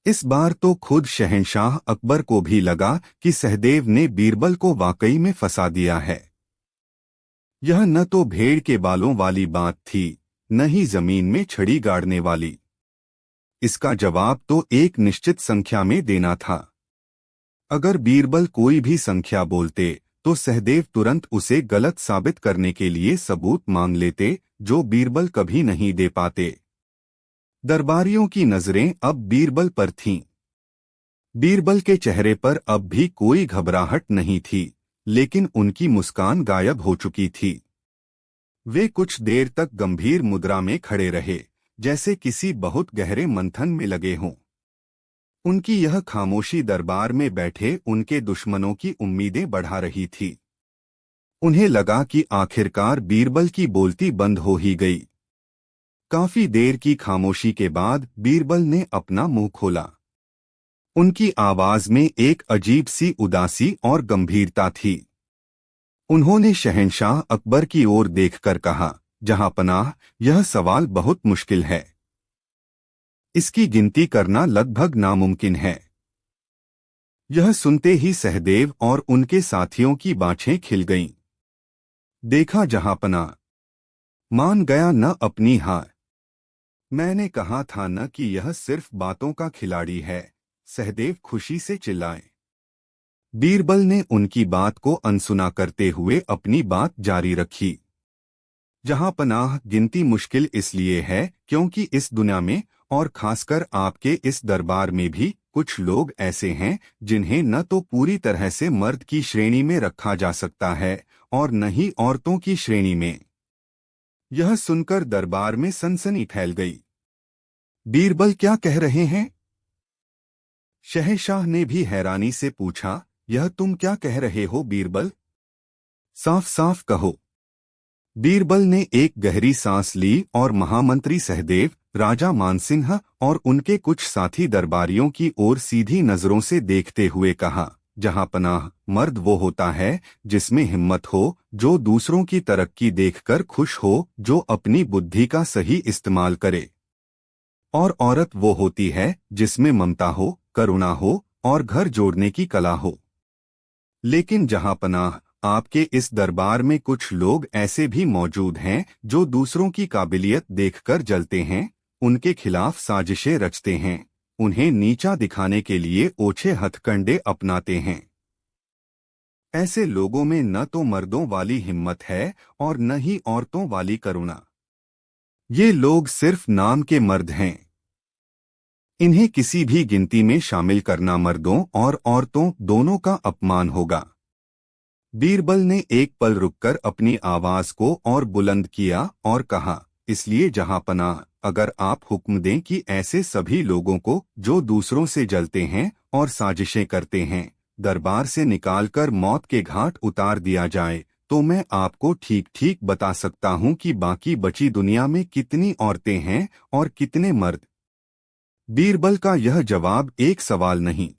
इस बार तो खुद शहंशाह अकबर को भी लगा कि सहदेव ने बीरबल को वाकई में फंसा दिया है। यह न तो भेड़ के बालों वाली बात थी, न ही जमीन में छड़ी गाड़ने वाली। इसका जवाब तो एक निश्चित संख्या में देना था। अगर बीरबल कोई भी संख्या बोलते तो सहदेव तुरंत उसे गलत साबित करने के लिए सबूत मांग लेते, जो बीरबल कभी नहीं दे पाते। दरबारियों की नजरें अब बीरबल पर थीं। बीरबल के चेहरे पर अब भी कोई घबराहट नहीं थी, लेकिन उनकी मुस्कान गायब हो चुकी थी। वे कुछ देर तक गंभीर मुद्रा में खड़े रहे, जैसे किसी बहुत गहरे मंथन में लगे हों। उनकी यह खामोशी दरबार में बैठे उनके दुश्मनों की उम्मीदें बढ़ा रही थी। उन्हें लगा कि आखिरकार बीरबल की बोलती बंद हो ही गई। काफी देर की खामोशी के बाद बीरबल ने अपना मुंह खोला। उनकी आवाज में एक अजीब सी उदासी और गंभीरता थी। उन्होंने शहंशाह अकबर की ओर देखकर कहा, जहांपनाह, यह सवाल बहुत मुश्किल है। इसकी गिनती करना लगभग नामुमकिन है। यह सुनते ही सहदेव और उनके साथियों की बाछें खिल गईं। देखा जहांपनाह, मान गया न अपनी हार। मैंने कहा था न कि यह सिर्फ बातों का खिलाड़ी है, सहदेव खुशी से चिल्लाए। बीरबल ने उनकी बात को अनसुना करते हुए अपनी बात जारी रखी। जहांपनाह, गिनती मुश्किल इसलिए है क्योंकि इस दुनिया में और खासकर आपके इस दरबार में भी कुछ लोग ऐसे हैं जिन्हें न तो पूरी तरह से मर्द की श्रेणी में रखा जा सकता है और न ही औरतों की श्रेणी में। यह सुनकर दरबार में सनसनी फैल गई। बीरबल क्या कह रहे हैं? शहंशाह ने भी हैरानी से पूछा, यह तुम क्या कह रहे हो बीरबल? साफ साफ कहो। बीरबल ने एक गहरी सांस ली और महामंत्री सहदेव, राजा मानसिंह और उनके कुछ साथी दरबारियों की ओर सीधी नजरों से देखते हुए कहा, जहां पनाह, मर्द वो होता है जिसमें हिम्मत हो, जो दूसरों की तरक्की देखकर खुश हो, जो अपनी बुद्धि का सही इस्तेमाल करे। और औरत वो होती है जिसमें ममता हो, करुणा हो और घर जोड़ने की कला हो। लेकिन जहां पनाह, आपके इस दरबार में कुछ लोग ऐसे भी मौजूद हैं जो दूसरों की काबिलियत देखकर जलते हैं, उनके खिलाफ साजिशें रचते हैं, उन्हें नीचा दिखाने के लिए ओछे हथकंडे अपनाते हैं। ऐसे लोगों में न तो मर्दों वाली हिम्मत है और न ही औरतों वाली करुणा। ये लोग सिर्फ नाम के मर्द हैं। इन्हें किसी भी गिनती में शामिल करना मर्दों और औरतों दोनों का अपमान होगा। बीरबल ने एक पल रुककर अपनी आवाज को और बुलंद किया और कहा, इसलिए जहां पनाह, अगर आप हुक्म दें कि ऐसे सभी लोगों को जो दूसरों से जलते हैं और साजिशें करते हैं, दरबार से निकालकर मौत के घाट उतार दिया जाए, तो मैं आपको ठीक ठीक बता सकता हूं कि बाकी बची दुनिया में कितनी औरतें हैं और कितने मर्द। बीरबल का यह जवाब एक सवाल नहीं,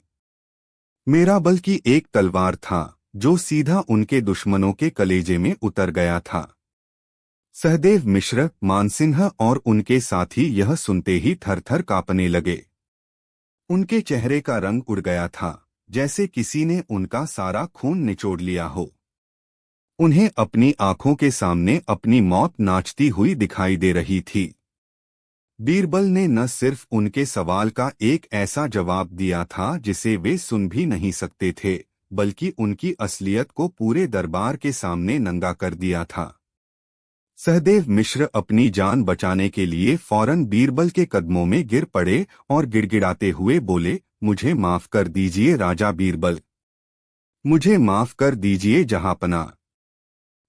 मेरा बल्कि एक तलवार था जो सीधा उनके दुश्मनों के कलेजे में उतर गया था। सहदेव मिश्र, मानसिंह और उनके साथी यह सुनते ही थरथर कांपने लगे। उनके चेहरे का रंग उड़ गया था, जैसे किसी ने उनका सारा खून निचोड़ लिया हो। उन्हें अपनी आंखों के सामने अपनी मौत नाचती हुई दिखाई दे रही थी। बीरबल ने न सिर्फ उनके सवाल का एक ऐसा जवाब दिया था जिसे वे सुन भी नहीं सकते थे, बल्कि उनकी असलियत को पूरे दरबार के सामने नंगा कर दिया था। सहदेव मिश्र अपनी जान बचाने के लिए फौरन बीरबल के कदमों में गिर पड़े और गिड़गिड़ाते हुए बोले, मुझे माफ कर दीजिए राजा बीरबल। मुझे माफ कर दीजिए जहांपना।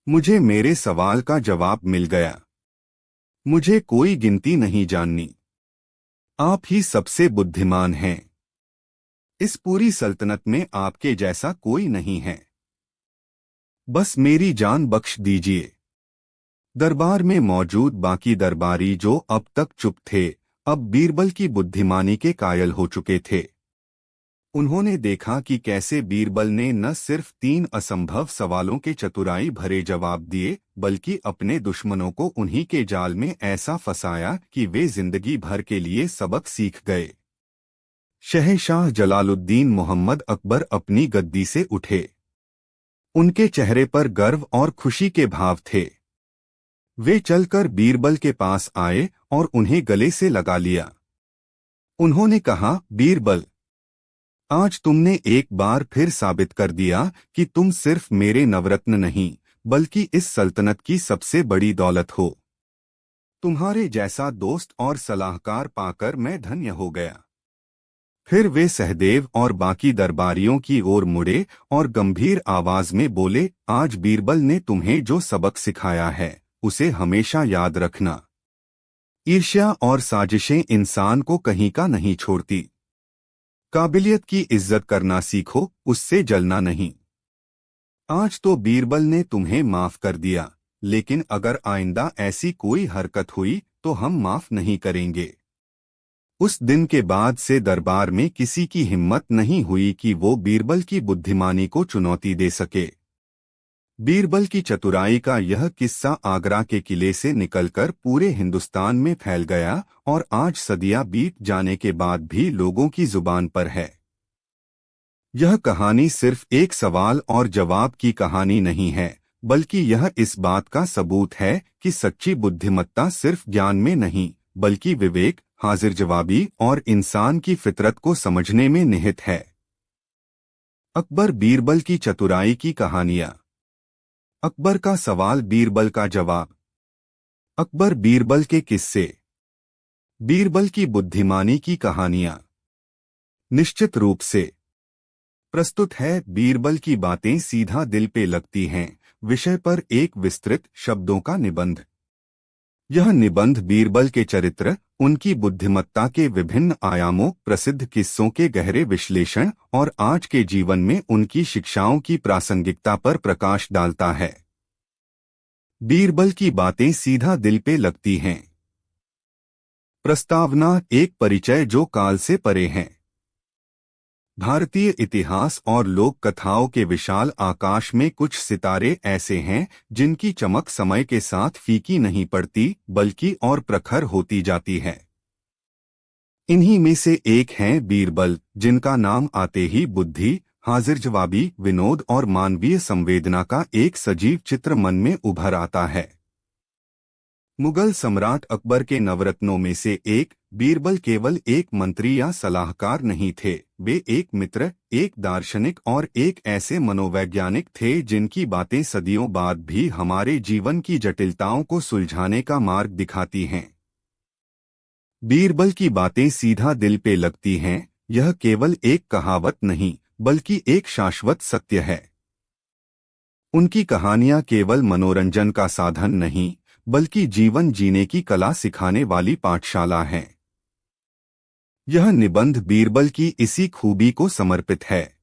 मुझे मेरे सवाल का जवाब मिल गया। मुझे कोई गिनती नहीं जाननी। आप ही सबसे बुद्धिमान हैं। इस पूरी सल्तनत में आपके जैसा कोई नहीं है। बस मेरी जान बख्श दीजिए। दरबार में मौजूद बाकी दरबारी जो अब तक चुप थे, अब बीरबल की बुद्धिमानी के कायल हो चुके थे। उन्होंने देखा कि कैसे बीरबल ने न सिर्फ 3 असंभव सवालों के चतुराई भरे जवाब दिए, बल्कि अपने दुश्मनों को उन्हीं के जाल में ऐसा फंसाया कि वे जिंदगी भर के लिए सबक सीख गए। शहंशाह जलालुद्दीन मोहम्मद अकबर अपनी गद्दी से उठे। उनके चेहरे पर गर्व और खुशी के भाव थे। वे चलकर बीरबल के पास आए और उन्हें गले से लगा लिया। उन्होंने कहा, बीरबल, आज तुमने एक बार फिर साबित कर दिया कि तुम सिर्फ मेरे नवरत्न नहीं, बल्कि इस सल्तनत की सबसे बड़ी दौलत हो। तुम्हारे जैसा दोस्त और सलाहकार पाकर मैं धन्य हो गया। फिर वे सहदेव और बाकी दरबारियों की ओर मुड़े और गंभीर आवाज में बोले, आज बीरबल ने तुम्हें जो सबक सिखाया है, उसे हमेशा याद रखना। ईर्ष्या और साजिशें इंसान को कहीं का नहीं छोड़ती। काबिलियत की इज्जत करना सीखो, उससे जलना नहीं। आज तो बीरबल ने तुम्हें माफ कर दिया, लेकिन अगर आइंदा ऐसी कोई हरकत हुई तो हम माफ नहीं करेंगे। उस दिन के बाद से दरबार में किसी की हिम्मत नहीं हुई कि वो बीरबल की बुद्धिमानी को चुनौती दे सके। बीरबल की चतुराई का यह किस्सा आगरा के किले से निकलकर पूरे हिंदुस्तान में फैल गया और आज सदियां बीत जाने के बाद भी लोगों की जुबान पर है। यह कहानी सिर्फ एक सवाल और जवाब की कहानी नहीं है, बल्कि यह इस बात का सबूत है कि सच्ची बुद्धिमत्ता सिर्फ ज्ञान में नहीं, बल्कि विवेक, हाजिर जवाबी और इंसान की फितरत को समझने में निहित है। अकबर बीरबल की चतुराई की कहानियां। अकबर का सवाल, बीरबल का जवाब। अकबर बीरबल के किस्से। बीरबल की बुद्धिमानी की कहानियां। निश्चित रूप से प्रस्तुत है बीरबल की बातें सीधा दिल पे लगती हैं विषय पर एक विस्तृत शब्दों का निबंध। यह निबंध बीरबल के चरित्र, उनकी बुद्धिमत्ता के विभिन्न आयामों, प्रसिद्ध किस्सों के गहरे विश्लेषण और आज के जीवन में उनकी शिक्षाओं की प्रासंगिकता पर प्रकाश डालता है। बीरबल की बातें सीधा दिल पे लगती हैं। प्रस्तावना: एक परिचय जो काल से परे है। भारतीय इतिहास और लोक कथाओं के विशाल आकाश में कुछ सितारे ऐसे हैं जिनकी चमक समय के साथ फीकी नहीं पड़ती बल्कि और प्रखर होती जाती है। इन्हीं में से एक हैं बीरबल, जिनका नाम आते ही बुद्धि, हाजिरजवाबी, विनोद और मानवीय संवेदना का एक सजीव चित्र मन में उभर आता है। मुगल सम्राट अकबर के नवरत्नों में से एक बीरबल केवल एक मंत्री या सलाहकार नहीं थे, वे एक मित्र, एक दार्शनिक और एक ऐसे मनोवैज्ञानिक थे जिनकी बातें सदियों बाद भी हमारे जीवन की जटिलताओं को सुलझाने का मार्ग दिखाती हैं। बीरबल की बातें सीधा दिल पे लगती हैं, यह केवल एक कहावत नहीं बल्कि एक शाश्वत सत्य है। उनकी कहानियां केवल मनोरंजन का साधन नहीं बल्कि जीवन जीने की कला सिखाने वाली पाठशाला है। यह निबंध बीरबल की इसी खूबी को समर्पित है।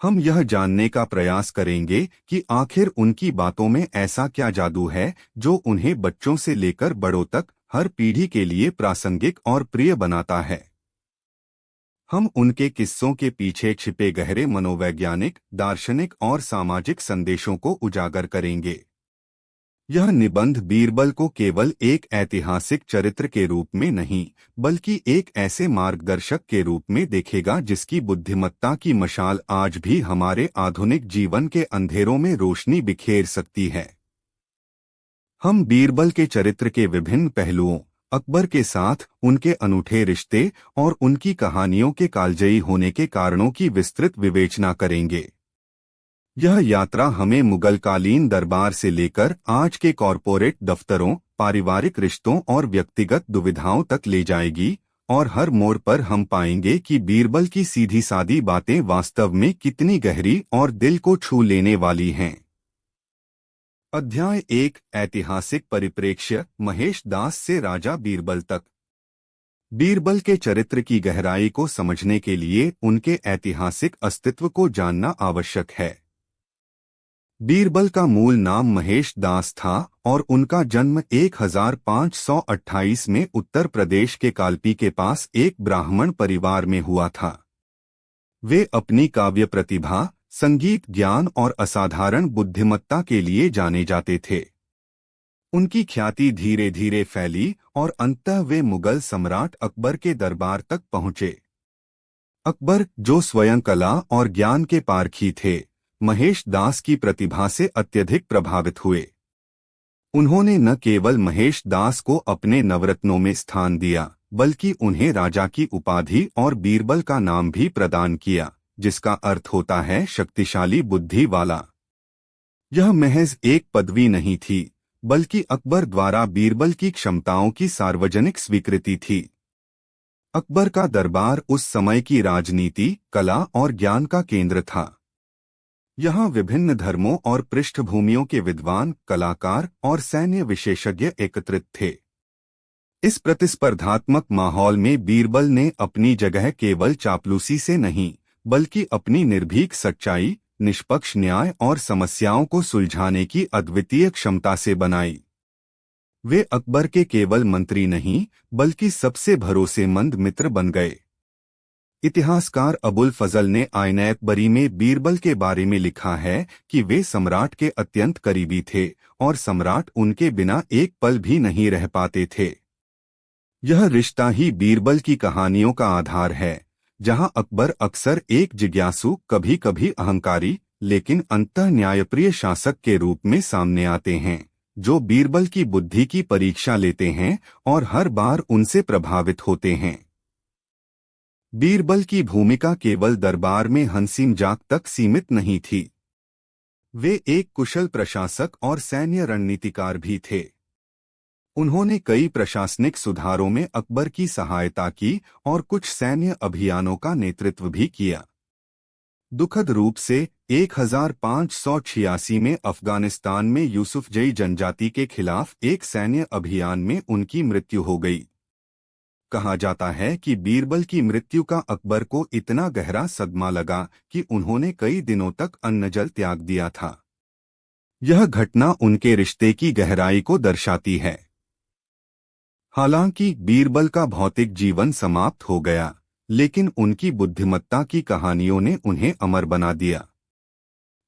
हम यह जानने का प्रयास करेंगे कि आखिर उनकी बातों में ऐसा क्या जादू है जो उन्हें बच्चों से लेकर बड़ों तक हर पीढ़ी के लिए प्रासंगिक और प्रिय बनाता है। हम उनके किस्सों के पीछे छिपे गहरे मनोवैज्ञानिक, दार्शनिक और सामाजिक संदेशों को उजागर करेंगे। यह निबंध बीरबल को केवल एक ऐतिहासिक चरित्र के रूप में नहीं बल्कि एक ऐसे मार्गदर्शक के रूप में देखेगा जिसकी बुद्धिमत्ता की मशाल आज भी हमारे आधुनिक जीवन के अंधेरों में रोशनी बिखेर सकती है। हम बीरबल के चरित्र के विभिन्न पहलुओं, अकबर के साथ उनके अनूठे रिश्ते और उनकी कहानियों के कालजयी होने के कारणों की विस्तृत विवेचना करेंगे। यह यात्रा हमें मुगलकालीन दरबार से लेकर आज के कॉरपोरेट दफ्तरों, पारिवारिक रिश्तों और व्यक्तिगत दुविधाओं तक ले जाएगी और हर मोड़ पर हम पाएंगे कि बीरबल की सीधी सादी बातें वास्तव में कितनी गहरी और दिल को छू लेने वाली हैं। अध्याय 1: ऐतिहासिक परिप्रेक्ष्य, महेश दास से राजा बीरबल तक। बीरबल के चरित्र की गहराई को समझने के लिए उनके ऐतिहासिक अस्तित्व को जानना आवश्यक है। बीरबल का मूल नाम महेश दास था और उनका जन्म 1528 में उत्तर प्रदेश के कालपी के पास एक ब्राह्मण परिवार में हुआ था। वे अपनी काव्य प्रतिभा, संगीत ज्ञान और असाधारण बुद्धिमत्ता के लिए जाने जाते थे। उनकी ख्याति धीरे धीरे फैली और अंततः वे मुगल सम्राट अकबर के दरबार तक पहुंचे। अकबर, जो स्वयं कला और ज्ञान के पारखी थे, महेश दास की प्रतिभा से अत्यधिक प्रभावित हुए। उन्होंने न केवल महेश दास को अपने नवरत्नों में स्थान दिया बल्कि उन्हें राजा की उपाधि और बीरबल का नाम भी प्रदान किया, जिसका अर्थ होता है शक्तिशाली बुद्धि वाला। यह महज एक पदवी नहीं थी बल्कि अकबर द्वारा बीरबल की क्षमताओं की सार्वजनिक स्वीकृति थी। अकबर का दरबार उस समय की राजनीति, कला और ज्ञान का केंद्र था। यहाँ विभिन्न धर्मों और पृष्ठभूमियों के विद्वान, कलाकार और सैन्य विशेषज्ञ एकत्रित थे। इस प्रतिस्पर्धात्मक माहौल में बीरबल ने अपनी जगह केवल चापलूसी से नहीं बल्कि अपनी निर्भीक सच्चाई, निष्पक्ष न्याय और समस्याओं को सुलझाने की अद्वितीय क्षमता से बनाई। वे अकबर के केवल मंत्री नहीं बल्कि सबसे भरोसेमंद मित्र बन गए। इतिहासकार अबुल फजल ने आइन-ए-बरी में बीरबल के बारे में लिखा है कि वे सम्राट के अत्यंत करीबी थे और सम्राट उनके बिना एक पल भी नहीं रह पाते थे। यह रिश्ता ही बीरबल की कहानियों का आधार है, जहां अकबर अक्सर एक जिज्ञासु, कभी कभी अहंकारी, लेकिन अंततः न्यायप्रिय शासक के रूप में सामने आते हैं, जो बीरबल की बुद्धि की परीक्षा लेते हैं और हर बार उनसे प्रभावित होते हैं। बीरबल की भूमिका केवल दरबार में हंसी मजाक तक सीमित नहीं थी। वे एक कुशल प्रशासक और सैन्य रणनीतिकार भी थे। उन्होंने कई प्रशासनिक सुधारों में अकबर की सहायता की और कुछ सैन्य अभियानों का नेतृत्व भी किया। दुखद रूप से 1586 में अफगानिस्तान में यूसुफजई जनजाति के खिलाफ एक सैन्य अभियान में उनकी मृत्यु हो गई। कहा जाता है कि बीरबल की मृत्यु का अकबर को इतना गहरा सदमा लगा कि उन्होंने कई दिनों तक अन्न जल त्याग दिया था। यह घटना उनके रिश्ते की गहराई को दर्शाती है। हालांकि बीरबल का भौतिक जीवन समाप्त हो गया, लेकिन उनकी बुद्धिमत्ता की कहानियों ने उन्हें अमर बना दिया।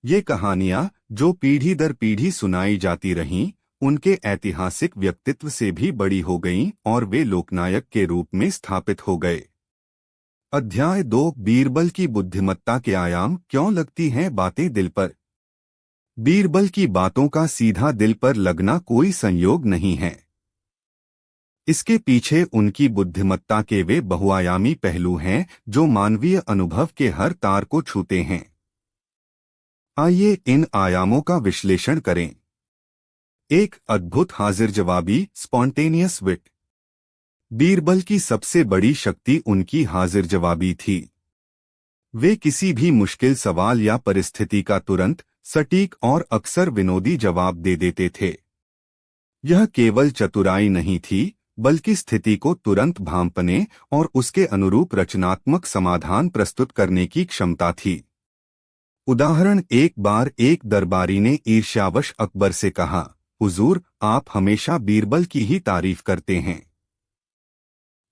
ये कहानियां जो पीढ़ी दर पीढ़ी सुनाई जाती रहीं, उनके ऐतिहासिक व्यक्तित्व से भी बड़ी हो गईं और वे लोकनायक के रूप में स्थापित हो गए। अध्याय 2 बीरबल की बुद्धिमत्ता के आयाम क्यों लगती हैं बातें दिल पर। बीरबल की बातों का सीधा दिल पर लगना कोई संयोग नहीं है। इसके पीछे उनकी बुद्धिमत्ता के वे बहुआयामी पहलू हैं जो मानवीय अनुभव के हर तार को छूते हैं। आइए इन आयामों का विश्लेषण करें। एक अद्भुत हाजिर जवाबी स्पॉन्टेनियस विट। बीरबल की सबसे बड़ी शक्ति उनकी हाजिर जवाबी थी। वे किसी भी मुश्किल सवाल या परिस्थिति का तुरंत, सटीक और अक्सर विनोदी जवाब दे देते थे। यह केवल चतुराई नहीं थी, बल्कि स्थिति को तुरंत भांपने और उसके अनुरूप रचनात्मक समाधान प्रस्तुत करने की क्षमता थी। उदाहरण, एक बार एक दरबारी ने ईर्ष्यावश अकबर से कहा, हुजूर, आप हमेशा बीरबल की ही तारीफ करते हैं।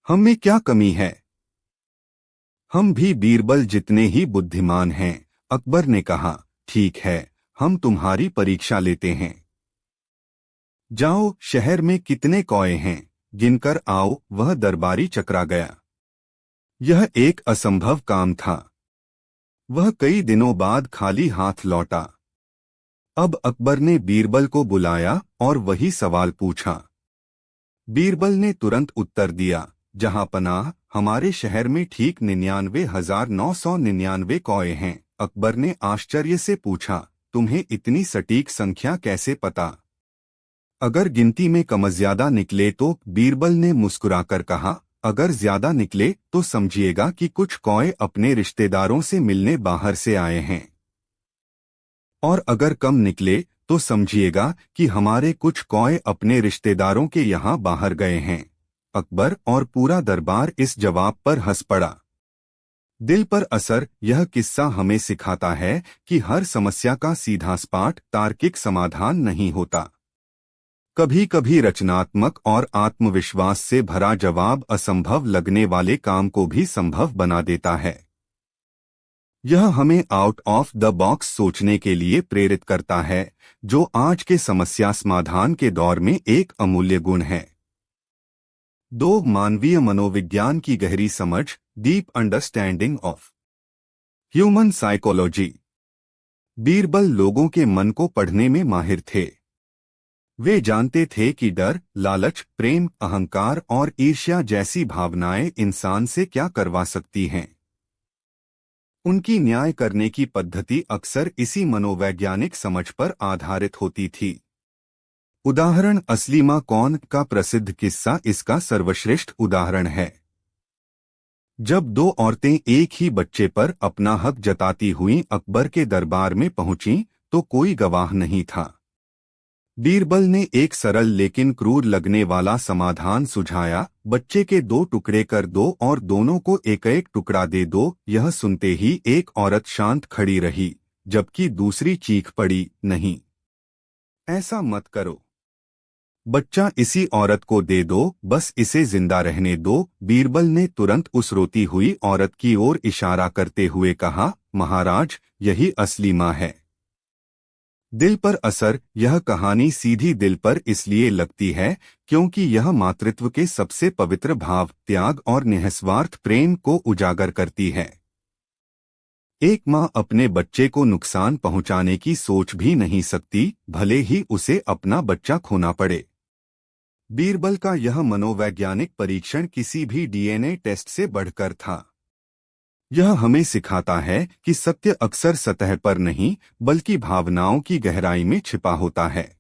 हम में क्या कमी है? हम भी बीरबल जितने ही बुद्धिमान हैं। अकबर ने कहा, ठीक है, हम तुम्हारी परीक्षा लेते हैं। जाओ, शहर में कितने कौए हैं, गिनकर आओ। वह दरबारी चकरा गया। यह एक असंभव काम था। वह कई दिनों बाद खाली हाथ लौटा। अब अकबर ने बीरबल को बुलाया और वही सवाल पूछा। बीरबल ने तुरंत उत्तर दिया, जहां पनाह, हमारे शहर में ठीक 99,999 कौए हैं। अकबर ने आश्चर्य से पूछा, तुम्हें इतनी सटीक संख्या कैसे पता? अगर गिनती में कम ज्यादा निकले तो? बीरबल ने मुस्कुराकर कहा, अगर ज्यादा निकले तो समझिएगा कि कुछ कौए अपने रिश्तेदारों से मिलने बाहर से आए हैं, और अगर कम निकले तो समझिएगा कि हमारे कुछ कौए अपने रिश्तेदारों के यहाँ बाहर गए हैं। अकबर और पूरा दरबार इस जवाब पर हंस पड़ा। दिल पर असर। यह किस्सा हमें सिखाता है कि हर समस्या का सीधा सपाट तार्किक समाधान नहीं होता। कभी कभी रचनात्मक और आत्मविश्वास से भरा जवाब असंभव लगने वाले काम को भी संभव बना देता है। यह हमें आउट ऑफ द बॉक्स सोचने के लिए प्रेरित करता है, जो आज के समस्या समाधान के दौर में एक अमूल्य गुण है। 2 मानवीय मनोविज्ञान की गहरी समझ, deep understanding of human psychology. Birbal लोगों के मन को पढ़ने में माहिर थे। वे जानते थे कि डर, लालच, प्रेम, अहंकार और ईर्ष्या जैसी भावनाएं इंसान से क्या करवा सकती हैं। उनकी न्याय करने की पद्धति अक्सर इसी मनोवैज्ञानिक समझ पर आधारित होती थी। उदाहरण, असलीमा कौन का प्रसिद्ध किस्सा इसका सर्वश्रेष्ठ उदाहरण है। जब 2 औरतें एक ही बच्चे पर अपना हक जताती हुईं अकबर के दरबार में पहुंचीं, तो कोई गवाह नहीं था। बीरबल ने एक सरल लेकिन क्रूर लगने वाला समाधान सुझाया, बच्चे के 2 टुकड़े कर दो और दोनों को एक एक टुकड़ा दे दो। यह सुनते ही एक औरत शांत खड़ी रही, जबकि दूसरी चीख पड़ी, नहीं, ऐसा मत करो। बच्चा इसी औरत को दे दो, बस इसे जिंदा रहने दो। बीरबल ने तुरंत उस रोती हुई औरत की ओर इशारा करते हुए कहा, महाराज, यही असली माँ है। दिल पर असर। यह कहानी सीधी दिल पर इसलिए लगती है क्योंकि यह मातृत्व के सबसे पवित्र भाव, त्याग और निस्वार्थ प्रेम को उजागर करती है। एक माँ अपने बच्चे को नुकसान पहुंचाने की सोच भी नहीं सकती, भले ही उसे अपना बच्चा खोना पड़े। बीरबल का यह मनोवैज्ञानिक परीक्षण किसी भी डीएनए टेस्ट से बढ़कर था। यह हमें सिखाता है कि सत्य अक्सर सतह पर नहीं, बल्कि भावनाओं की गहराई में छिपा होता है।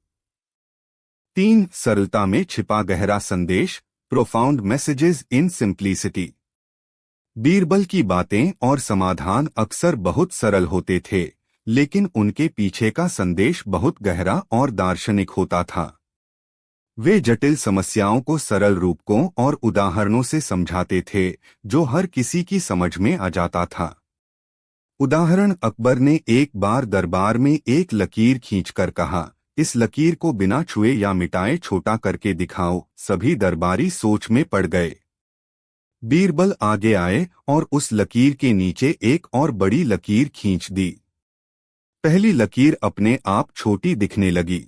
3 सरलता में छिपा गहरा संदेश, प्रोफाउंड मैसेजेस इन सिंप्लिसिटी। बीरबल की बातें और समाधान अक्सर बहुत सरल होते थे, लेकिन उनके पीछे का संदेश बहुत गहरा और दार्शनिक होता था। वे जटिल समस्याओं को सरल रूपकों और उदाहरणों से समझाते थे, जो हर किसी की समझ में आ जाता था। उदाहरण, अकबर ने एक बार दरबार में एक लकीर खींचकर कहा, इस लकीर को बिना छुए या मिटाए छोटा करके दिखाओ। सभी दरबारी सोच में पड़ गए। बीरबल आगे आए और उस लकीर के नीचे एक और बड़ी लकीर खींच दी। पहली लकीर अपने आप छोटी दिखने लगी।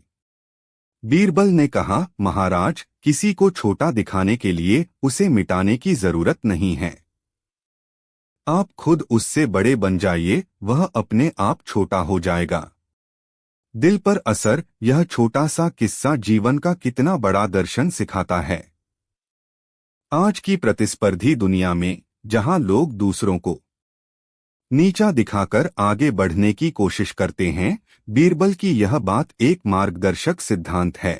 बीरबल ने कहा, महाराज, किसी को छोटा दिखाने के लिए उसे मिटाने की जरूरत नहीं है। आप खुद उससे बड़े बन जाइए, वह अपने आप छोटा हो जाएगा। दिल पर असर, यह छोटा सा किस्सा जीवन का कितना बड़ा दर्शन सिखाता है। आज की प्रतिस्पर्धी दुनिया में, जहां लोग दूसरों को नीचा दिखाकर आगे बढ़ने की कोशिश करते हैं, बीरबल की यह बात एक मार्गदर्शक सिद्धांत है।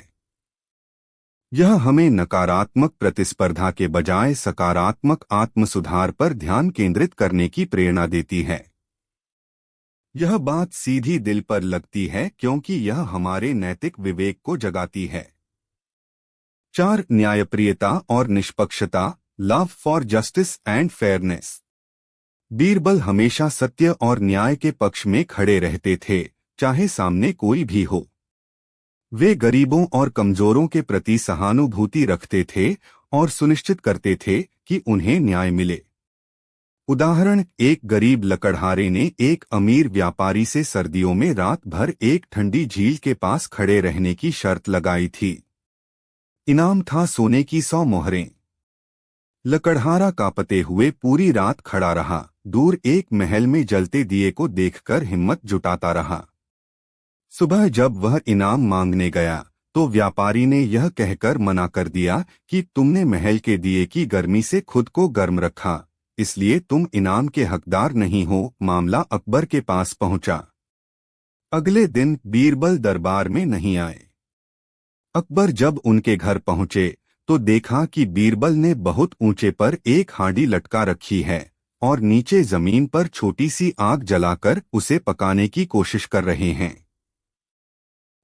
यह हमें नकारात्मक प्रतिस्पर्धा के बजाय सकारात्मक आत्मसुधार पर ध्यान केंद्रित करने की प्रेरणा देती है। यह बात सीधी दिल पर लगती है क्योंकि यह हमारे नैतिक विवेक को जगाती है। 4. न्यायप्रियता और निष्पक्षता, love for justice and fairness. Birbal हमेशा सत्य और न्याय के पक्ष में खड़े रहते थे, चाहे सामने कोई भी हो। वे गरीबों और कमजोरों के प्रति सहानुभूति रखते थे और सुनिश्चित करते थे कि उन्हें न्याय मिले। उदाहरण, एक गरीब लकड़हारे ने एक अमीर व्यापारी से सर्दियों में रात भर एक ठंडी झील के पास खड़े रहने की शर्त लगाई थी। इनाम था सोने की 100 मोहरें। लकड़हारा कांपते हुए पूरी रात खड़ा रहा, दूर एक महल में जलते दिए को देखकर हिम्मत जुटाता रहा। सुबह जब वह इनाम मांगने गया, तो व्यापारी ने यह कहकर मना कर दिया कि तुमने महल के दिए की गर्मी से खुद को गर्म रखा, इसलिए तुम इनाम के हकदार नहीं हो। मामला अकबर के पास पहुंचा। अगले दिन बीरबल दरबार में नहीं आए। अकबर जब उनके घर पहुंचे तो देखा कि बीरबल ने बहुत ऊंचे पर एक हांडी लटका रखी है और नीचे जमीन पर छोटी सी आग जलाकर उसे पकाने की कोशिश कर रहे हैं।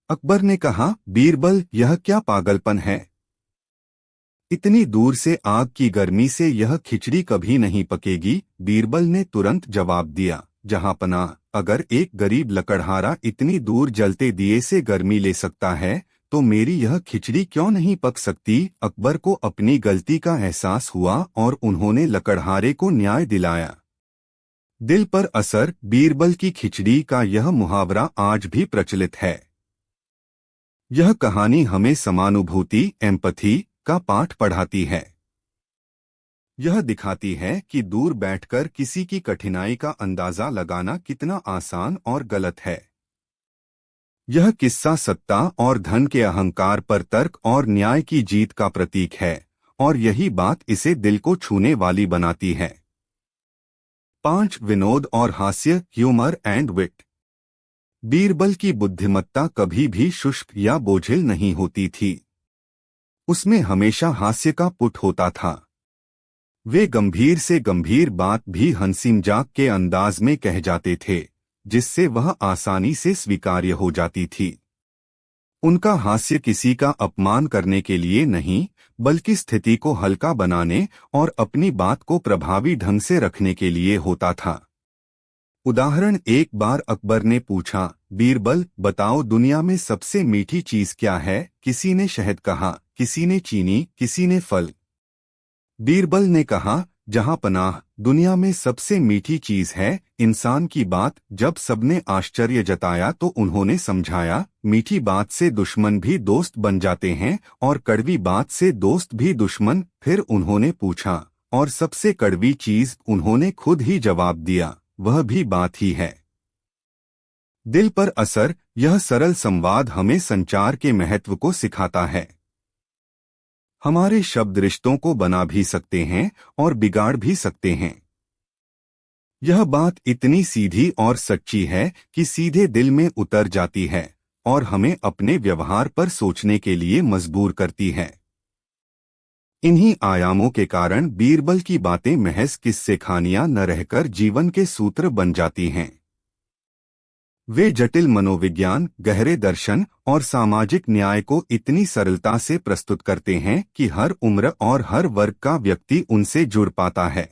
अकबर ने कहा, बीरबल, यह क्या पागलपन है? इतनी दूर से आग की गर्मी से यह खिचड़ी कभी नहीं पकेगी। बीरबल ने तुरंत जवाब दिया, जहांपनाह, अगर एक गरीब लकड़हारा इतनी दूर जलते दिए से गर्मी ले सकता है, तो मेरी यह खिचड़ी क्यों नहीं पक सकती? अकबर को अपनी गलती का एहसास हुआ और उन्होंने लकड़हारे को न्याय दिलाया। दिल पर असर, बीरबल की खिचड़ी का यह मुहावरा आज भी प्रचलित है। यह कहानी हमें समानुभूति, एम्पैथी का पाठ पढ़ाती है। यह दिखाती है कि दूर बैठकर किसी की कठिनाई का अंदाजा लगाना कितना आसान और गलत है। यह किस्सा सत्ता और धन के अहंकार पर तर्क और न्याय की जीत का प्रतीक है, और यही बात इसे दिल को छूने वाली बनाती है। 5. विनोद और हास्य, ह्यूमर एंड विट। बीरबल की बुद्धिमत्ता कभी भी शुष्क या बोझिल नहीं होती थी। उसमें हमेशा हास्य का पुट होता था। वे गंभीर से गंभीर बात भी हंसी मजाक के अंदाज में कह जाते थे, जिससे वह आसानी से स्वीकार्य हो जाती थी। उनका हास्य किसी का अपमान करने के लिए नहीं, बल्कि स्थिति को हल्का बनाने और अपनी बात को प्रभावी ढंग से रखने के लिए होता था। उदाहरण, एक बार अकबर ने पूछा, बीरबल, बताओ दुनिया में सबसे मीठी चीज क्या है? किसी ने शहद कहा, किसी ने चीनी, किसी ने फल। बीरबल ने कहा, जहांपनाह, दुनिया में सबसे मीठी चीज है इंसान की बात। जब सबने आश्चर्य जताया तो उन्होंने समझाया, मीठी बात से दुश्मन भी दोस्त बन जाते हैं और कड़वी बात से दोस्त भी दुश्मन। फिर उन्होंने पूछा, और सबसे कड़वी चीज? उन्होंने खुद ही जवाब दिया, वह भी बात ही है। दिल पर असर, यह सरल संवाद हमें संचार के महत्व को सिखाता है। हमारे शब्द रिश्तों को बना भी सकते हैं और बिगाड़ भी सकते हैं। यह बात इतनी सीधी और सच्ची है कि सीधे दिल में उतर जाती है और हमें अपने व्यवहार पर सोचने के लिए मजबूर करती है। इन्हीं आयामों के कारण बीरबल की बातें महज किस्से कहानियां न रहकर जीवन के सूत्र बन जाती हैं। वे जटिल मनोविज्ञान, गहरे दर्शन और सामाजिक न्याय को इतनी सरलता से प्रस्तुत करते हैं कि हर उम्र और हर वर्ग का व्यक्ति उनसे जुड़ पाता है।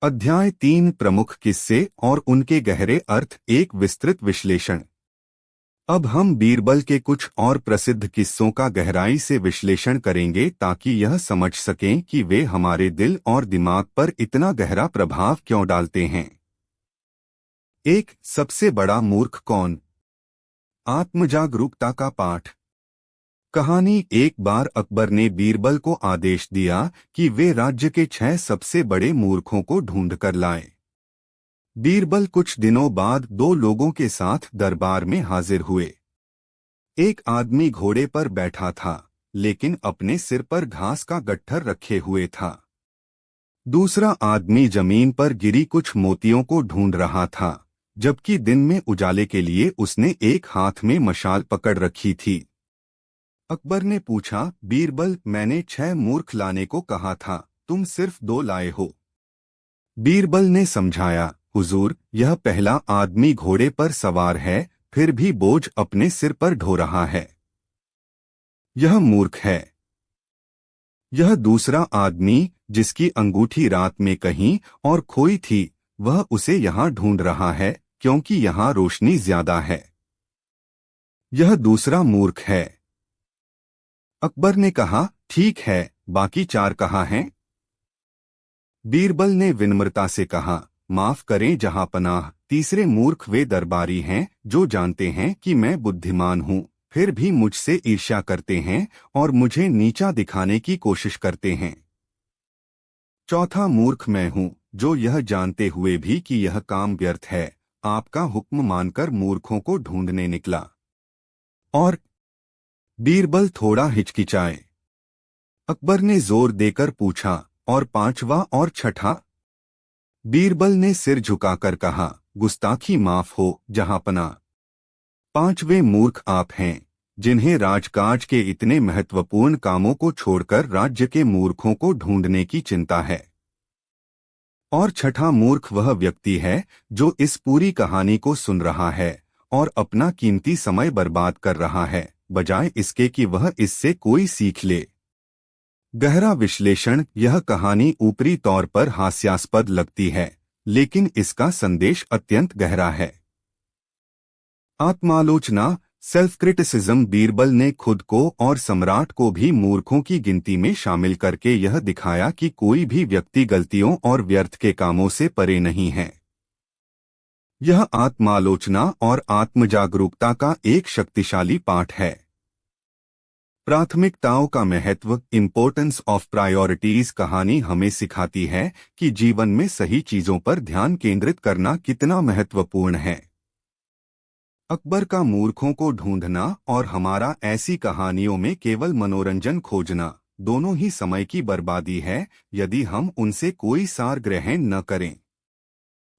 अध्याय 3 प्रमुख किस्से और उनके गहरे अर्थ, एक विस्तृत विश्लेषण। अब हम बीरबल के कुछ और प्रसिद्ध किस्सों का गहराई से विश्लेषण करेंगे ताकि यह समझ सकें कि वे हमारे दिल और दिमाग पर इतना गहरा प्रभाव क्यों डालते हैं। एक, सबसे बड़ा मूर्ख कौन? आत्मजागरूकता का पाठ। कहानी। एक बार अकबर ने बीरबल को आदेश दिया कि वे राज्य के 6 सबसे बड़े मूर्खों को ढूंढ कर लाएं। बीरबल कुछ दिनों बाद 2 लोगों के साथ दरबार में हाजिर हुए। एक आदमी घोड़े पर बैठा था, लेकिन अपने सिर पर घास का गट्ठर रखे हुए था। दूसरा आदमी जमीन पर गिरी कुछ मोतियों को ढूंढ रहा था, जबकि दिन में उजाले के लिए उसने एक हाथ में मशाल पकड़ रखी थी। अकबर ने पूछा, बीरबल, मैंने 6 मूर्ख लाने को कहा था, तुम सिर्फ 2 लाए हो। बीरबल ने समझाया, हुजूर, यह पहला आदमी घोड़े पर सवार है, फिर भी बोझ अपने सिर पर ढो रहा है। यह मूर्ख है। यह दूसरा आदमी, जिसकी अंगूठी रात में कहीं और खोई थी, वह उसे यहाँ ढूंढ रहा है क्योंकि यहाँ रोशनी ज्यादा है। यह दूसरा मूर्ख है। अकबर ने कहा, ठीक है, बाकी 4 कहाँ हैं? बीरबल ने विनम्रता से कहा, माफ करें जहांपनाह, तीसरे मूर्ख वे दरबारी हैं जो जानते हैं कि मैं बुद्धिमान हूँ, फिर भी मुझसे ईर्ष्या करते हैं और मुझे नीचा दिखाने की कोशिश करते हैं। चौथा मूर्ख मैं हूँ, जो यह जानते हुए भी कि यह काम व्यर्थ है, आपका हुक्म मानकर मूर्खों को ढूंढने निकला। और बीरबल थोड़ा हिचकिचाए। अकबर ने जोर देकर पूछा, और 5वां और 6ठा? बीरबल ने सिर झुकाकर कहा, गुस्ताखी माफ हो जहांपना। 5वें मूर्ख आप हैं, जिन्हें राजकाज के इतने महत्वपूर्ण कामों को छोड़कर राज्य के मूर्खों को ढूंढने की चिंता है। और 6ठा मूर्ख वह व्यक्ति है जो इस पूरी कहानी को सुन रहा है और अपना कीमती समय बर्बाद कर रहा है, बजाय इसके कि वह इससे कोई सीख ले। गहरा विश्लेषण। यह कहानी ऊपरी तौर पर हास्यास्पद लगती है, लेकिन इसका संदेश अत्यंत गहरा है। आत्मालोचना, सेल्फ क्रिटिसिज्म। बीरबल ने खुद को और सम्राट को भी मूर्खों की गिनती में शामिल करके यह दिखाया कि कोई भी व्यक्ति गलतियों और व्यर्थ के कामों से परे नहीं है। यह आत्मालोचना और आत्मजागरूकता का एक शक्तिशाली पाठ है। प्राथमिकताओं का महत्व, इम्पोर्टेंस ऑफ प्रायोरिटीज। कहानी हमें सिखाती है कि जीवन में सही चीजों पर ध्यान केंद्रित करना कितना महत्वपूर्ण है। अकबर का मूर्खों को ढूंढना और हमारा ऐसी कहानियों में केवल मनोरंजन खोजना, दोनों ही समय की बर्बादी है यदि हम उनसे कोई सार ग्रहण न करें।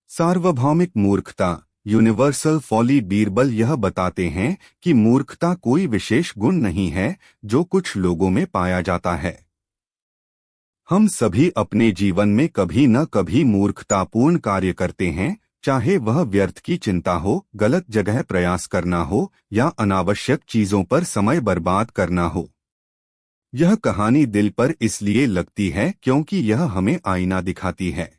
सार्वभौमिक मूर्खता, यूनिवर्सल फॉली। बीरबल यह बताते हैं कि मूर्खता कोई विशेष गुण नहीं है जो कुछ लोगों में पाया जाता है। हम सभी अपने जीवन में कभी न कभी मूर्खतापूर्ण कार्य करते हैं, चाहे वह व्यर्थ की चिंता हो, गलत जगह प्रयास करना हो या अनावश्यक चीजों पर समय बर्बाद करना हो। यह कहानी दिल पर इसलिए लगती है क्योंकि यह हमें आईना दिखाती है।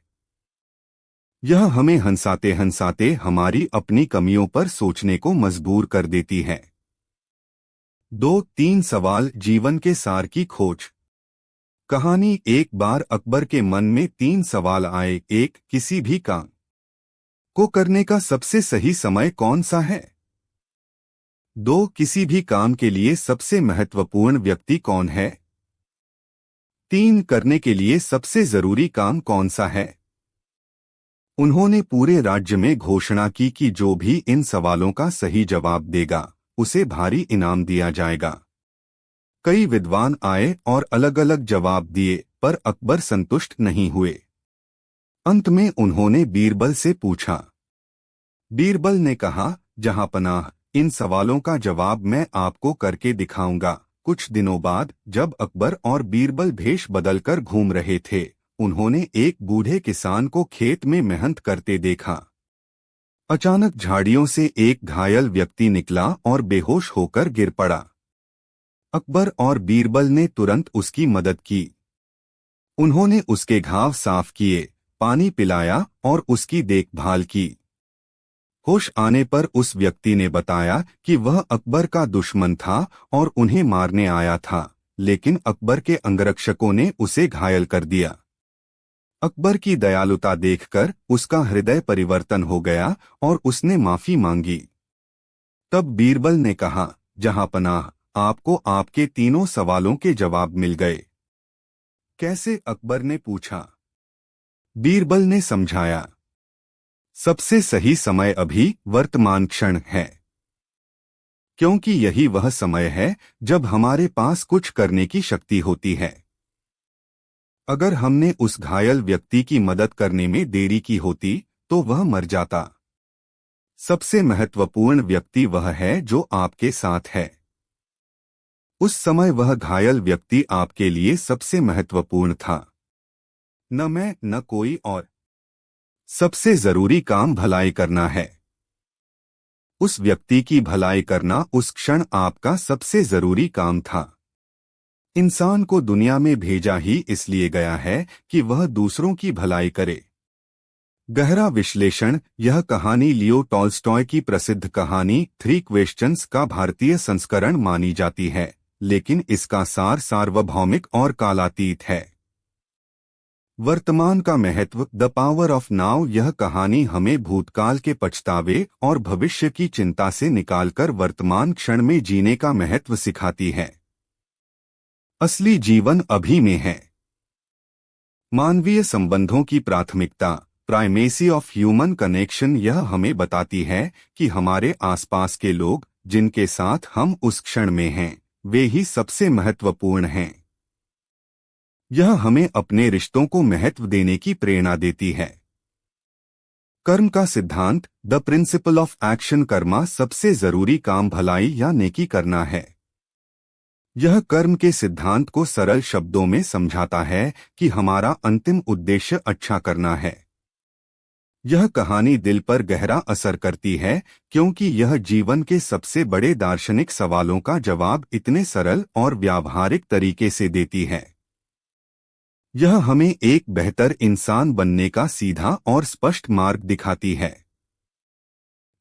यह हमें हंसाते हंसाते हमारी अपनी कमियों पर सोचने को मजबूर कर देती है। 2-3 सवाल, जीवन के सार की खोज। कहानी। एक बार अकबर के मन में 3 सवाल आए। 1, किसी भी काम को करने का सबसे सही समय कौन सा है? 2, किसी भी काम के लिए सबसे महत्वपूर्ण व्यक्ति कौन है? 3, करने के लिए सबसे जरूरी काम कौन सा है? उन्होंने पूरे राज्य में घोषणा की कि जो भी इन सवालों का सही जवाब देगा, उसे भारी इनाम दिया जाएगा। कई विद्वान आए और अलग अलग जवाब दिए, पर अकबर संतुष्ट नहीं हुए। अंत में उन्होंने बीरबल से पूछा। बीरबल ने कहा, जहांपनाह, इन सवालों का जवाब मैं आपको करके दिखाऊंगा, कुछ दिनों बाद जब अकबर और बीरबल भेष बदलकर घूम रहे थे, उन्होंने एक बूढ़े किसान को खेत में मेहनत करते देखा। अचानक झाड़ियों से एक घायल व्यक्ति निकला और बेहोश होकर गिर पड़ा। अकबर और बीरबल ने तुरंत उसकी मदद की। उन्होंने उसके घाव साफ किए, पानी पिलाया और उसकी देखभाल की। होश आने पर उस व्यक्ति ने बताया कि वह अकबर का दुश्मन था और उन्हें मारने आया था, लेकिन अकबर के अंगरक्षकों ने उसे घायल कर दिया। अकबर की दयालुता देखकर उसका हृदय परिवर्तन हो गया और उसने माफी मांगी। तब बीरबल ने कहा, जहांपनाह, आपको आपके तीनों सवालों के जवाब मिल गए। कैसे? अकबर ने पूछा। बीरबल ने समझाया, सबसे सही समय अभी वर्तमान क्षण है, क्योंकि यही वह समय है जब हमारे पास कुछ करने की शक्ति होती है। अगर हमने उस घायल व्यक्ति की मदद करने में देरी की होती तो वह मर जाता। सबसे महत्वपूर्ण व्यक्ति वह है जो आपके साथ है। उस समय वह घायल व्यक्ति आपके लिए सबसे महत्वपूर्ण था, न मैं न कोई और। सबसे जरूरी काम भलाई करना है। उस व्यक्ति की भलाई करना उस क्षण आपका सबसे जरूरी काम था। इंसान को दुनिया में भेजा ही इसलिए गया है कि वह दूसरों की भलाई करे। गहरा विश्लेषण। यह कहानी लियो टॉल्स्टॉय की प्रसिद्ध कहानी 3 क्वेश्चंस का भारतीय संस्करण मानी जाती है, लेकिन इसका सार सार्वभौमिक और कालातीत है। वर्तमान का महत्व, द पावर ऑफ नाउ। यह कहानी हमें भूतकाल के पछतावे और भविष्य की चिंता से निकालकर वर्तमान क्षण में जीने का महत्व सिखाती है। असली जीवन अभी में है। मानवीय संबंधों की प्राथमिकता, प्राइमेसी ऑफ ह्यूमन कनेक्शन। यह हमें बताती है कि हमारे आसपास के लोग जिनके साथ हम उस क्षण में हैं, वे ही सबसे महत्वपूर्ण हैं। यह हमें अपने रिश्तों को महत्व देने की प्रेरणा देती है। कर्म का सिद्धांत, the principle of action. Karma सबसे जरूरी काम भलाई या नेकी करना है। यह कर्म के सिद्धांत को सरल शब्दों में समझाता है कि हमारा अंतिम उद्देश्य अच्छा करना है। यह कहानी दिल पर गहरा असर करती है क्योंकि यह जीवन के सबसे बड़े दार्शनिक सवालों का जवाब इतने सरल और व्यावहारिक तरीके से देती है। यह हमें एक बेहतर इंसान बनने का सीधा और स्पष्ट मार्ग दिखाती है।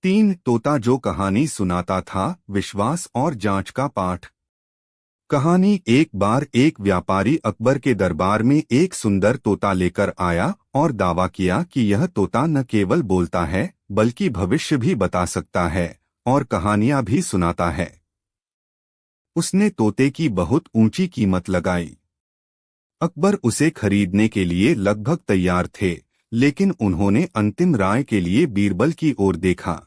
3 तोता जो कहानी सुनाता था, विश्वास और जांच का पाठ। कहानी। एक बार एक व्यापारी अकबर के दरबार में एक सुंदर तोता लेकर आया और दावा किया कि यह तोता न केवल बोलता है बल्कि भविष्य भी बता सकता है और कहानियां भी सुनाता है। उसने तोते की बहुत ऊंची कीमत लगाई। अकबर उसे खरीदने के लिए लगभग तैयार थे, लेकिन उन्होंने अंतिम राय के लिए बीरबल की ओर देखा।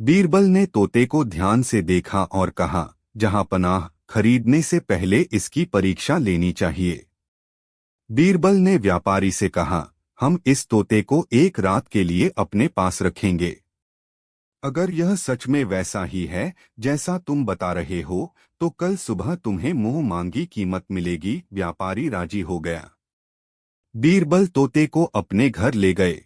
बीरबल ने तोते को ध्यान से देखा और कहा, जहांपनाह, खरीदने से पहले इसकी परीक्षा लेनी चाहिए। बीरबल ने व्यापारी से कहा, हम इस तोते को एक रात के लिए अपने पास रखेंगे। अगर यह सच में वैसा ही है जैसा तुम बता रहे हो, तो कल सुबह तुम्हें मुंह मांगी कीमत मिलेगी। व्यापारी राजी हो गया। बीरबल तोते को अपने घर ले गए।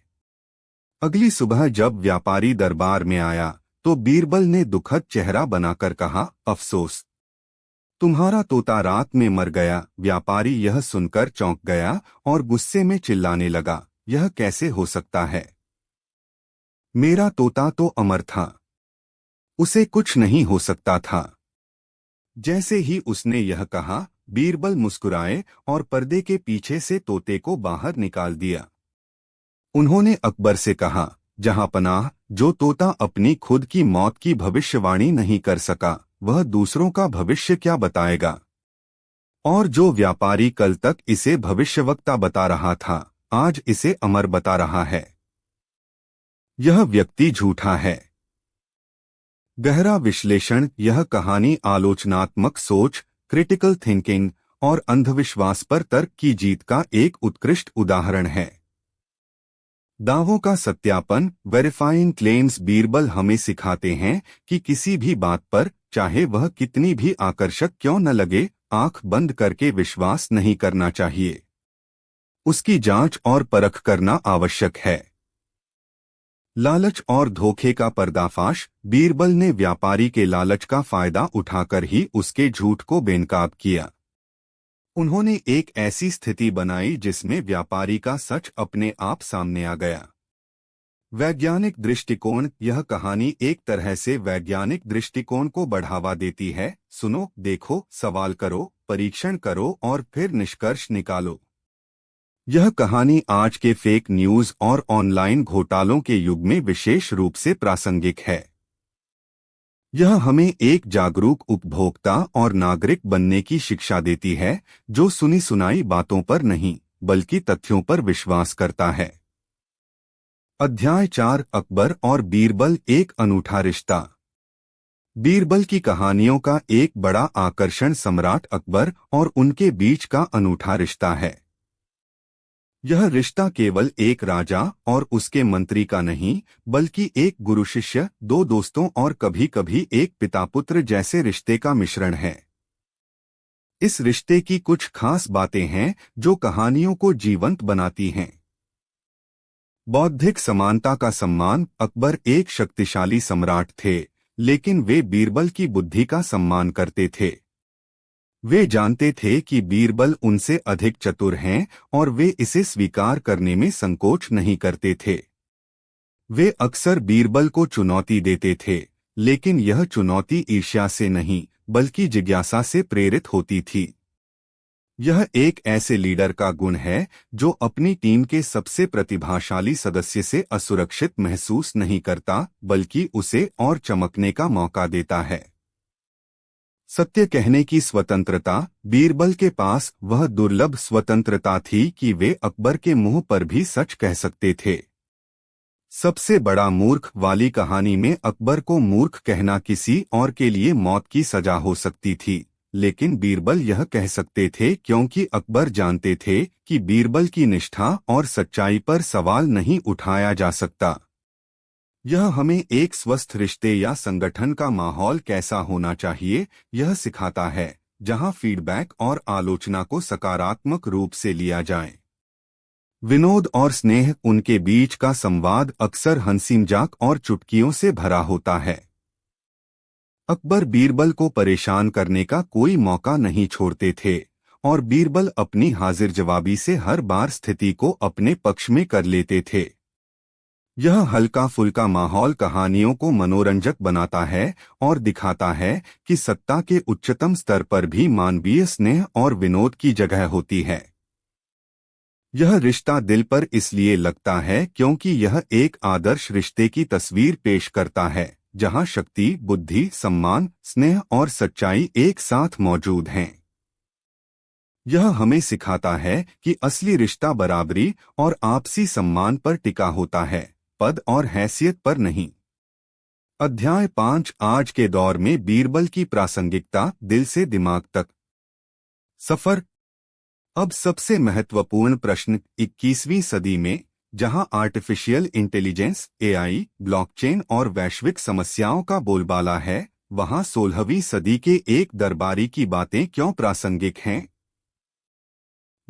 अगली सुबह जब व्यापारी दरबार में आया तो बीरबल ने दुखद चेहरा बनाकर कहा, अफसोस, तुम्हारा तोता रात में मर गया। व्यापारी यह सुनकर चौंक गया और गुस्से में चिल्लाने लगा, यह कैसे हो सकता है? मेरा तोता तो अमर था, उसे कुछ नहीं हो सकता था। जैसे ही उसने यह कहा, बीरबल मुस्कुराए और पर्दे के पीछे से तोते को बाहर निकाल दिया। उन्होंने अकबर से कहा, जहांपनाह, जो तोता अपनी खुद की मौत की भविष्यवाणी नहीं कर सका, वह दूसरों का भविष्य क्या बताएगा? और जो व्यापारी कल तक इसे भविष्यवक्ता बता रहा था, आज इसे अमर बता रहा है। यह व्यक्ति झूठा है। गहरा विश्लेषण। यह कहानी आलोचनात्मक सोच, क्रिटिकल थिंकिंग और अंधविश्वास पर तर्क की जीत का एक उत्कृष्ट उदाहरण है। दावों का सत्यापन, वेरीफाइंग क्लेम्स। बीरबल हमें सिखाते हैं कि किसी भी बात पर, चाहे वह कितनी भी आकर्षक क्यों न लगे, आंख बंद करके विश्वास नहीं करना चाहिए। उसकी जांच और परख करना आवश्यक है। लालच और धोखे का पर्दाफाश। बीरबल ने व्यापारी के लालच का फायदा उठाकर ही उसके झूठ को बेनकाब किया। उन्होंने एक ऐसी स्थिति बनाई जिसमें व्यापारी का सच अपने आप सामने आ गया। वैज्ञानिक दृष्टिकोण। यह कहानी एक तरह से वैज्ञानिक दृष्टिकोण को बढ़ावा देती है। सुनो, देखो, सवाल करो, परीक्षण करो और फिर निष्कर्ष निकालो। यह कहानी आज के फेक न्यूज और ऑनलाइन घोटालों के युग में विशेष रूप से प्रासंगिक है। यह हमें एक जागरूक उपभोक्ता और नागरिक बनने की शिक्षा देती है, जो सुनी सुनाई बातों पर नहीं बल्कि तथ्यों पर विश्वास करता है। अध्याय 4। अकबर और बीरबल, एक अनूठा रिश्ता। बीरबल की कहानियों का एक बड़ा आकर्षण सम्राट अकबर और उनके बीच का अनूठा रिश्ता है। यह रिश्ता केवल एक राजा और उसके मंत्री का नहीं, बल्कि एक गुरु शिष्य, दो दोस्तों और कभी-कभी एक पिता पुत्र जैसे रिश्ते का मिश्रण है। इस रिश्ते की कुछ खास बातें हैं जो कहानियों को जीवंत बनाती हैं। बौद्धिक समानता का सम्मान। अकबर एक शक्तिशाली सम्राट थे, लेकिन वे बीरबल की बुद्धि का सम्मान करते थे। वे जानते थे कि बीरबल उनसे अधिक चतुर हैं और वे इसे स्वीकार करने में संकोच नहीं करते थे। वे अक्सर बीरबल को चुनौती देते थे, लेकिन यह चुनौती ईर्ष्या से नहीं बल्कि जिज्ञासा से प्रेरित होती थी। यह एक ऐसे लीडर का गुण है जो अपनी टीम के सबसे प्रतिभाशाली सदस्य से असुरक्षित महसूस नहीं करता, बल्कि उसे और चमकने का मौका देता है। सत्य कहने की स्वतंत्रता। बीरबल के पास वह दुर्लभ स्वतंत्रता थी कि वे अकबर के मुंह पर भी सच कह सकते थे। सबसे बड़ा मूर्ख वाली कहानी में अकबर को मूर्ख कहना किसी और के लिए मौत की सजा हो सकती थी, लेकिन बीरबल यह कह सकते थे क्योंकि अकबर जानते थे कि बीरबल की निष्ठा और सच्चाई पर सवाल नहीं उठाया जा सकता। यह हमें एक स्वस्थ रिश्ते या संगठन का माहौल कैसा होना चाहिए यह सिखाता है, जहां फीडबैक और आलोचना को सकारात्मक रूप से लिया जाए। विनोद और स्नेह। उनके बीच का संवाद अक्सर हंसी मजाक और चुटकियों से भरा होता है। अकबर बीरबल को परेशान करने का कोई मौका नहीं छोड़ते थे और बीरबल अपनी हाजिर जवाबी से हर बार स्थिति को अपने पक्ष में कर लेते थे। यह हल्का फुल्का माहौल कहानियों को मनोरंजक बनाता है और दिखाता है कि सत्ता के उच्चतम स्तर पर भी मानवीय स्नेह और विनोद की जगह होती है। यह रिश्ता दिल पर इसलिए लगता है क्योंकि यह एक आदर्श रिश्ते की तस्वीर पेश करता है, जहां शक्ति, बुद्धि, सम्मान, स्नेह और सच्चाई एक साथ मौजूद हैं। यह हमें सिखाता है कि असली रिश्ता बराबरी और आपसी सम्मान पर टिका होता है, पद और हैसियत पर नहीं। अध्याय 5। आज के दौर में बीरबल की प्रासंगिकता। दिल से दिमाग तक सफर। अब सबसे महत्वपूर्ण प्रश्न। 21वीं सदी में, जहां आर्टिफिशियल इंटेलिजेंस, एआई, ब्लॉकचेन और वैश्विक समस्याओं का बोलबाला है, वहां 16वीं सदी के एक दरबारी की बातें क्यों प्रासंगिक हैं?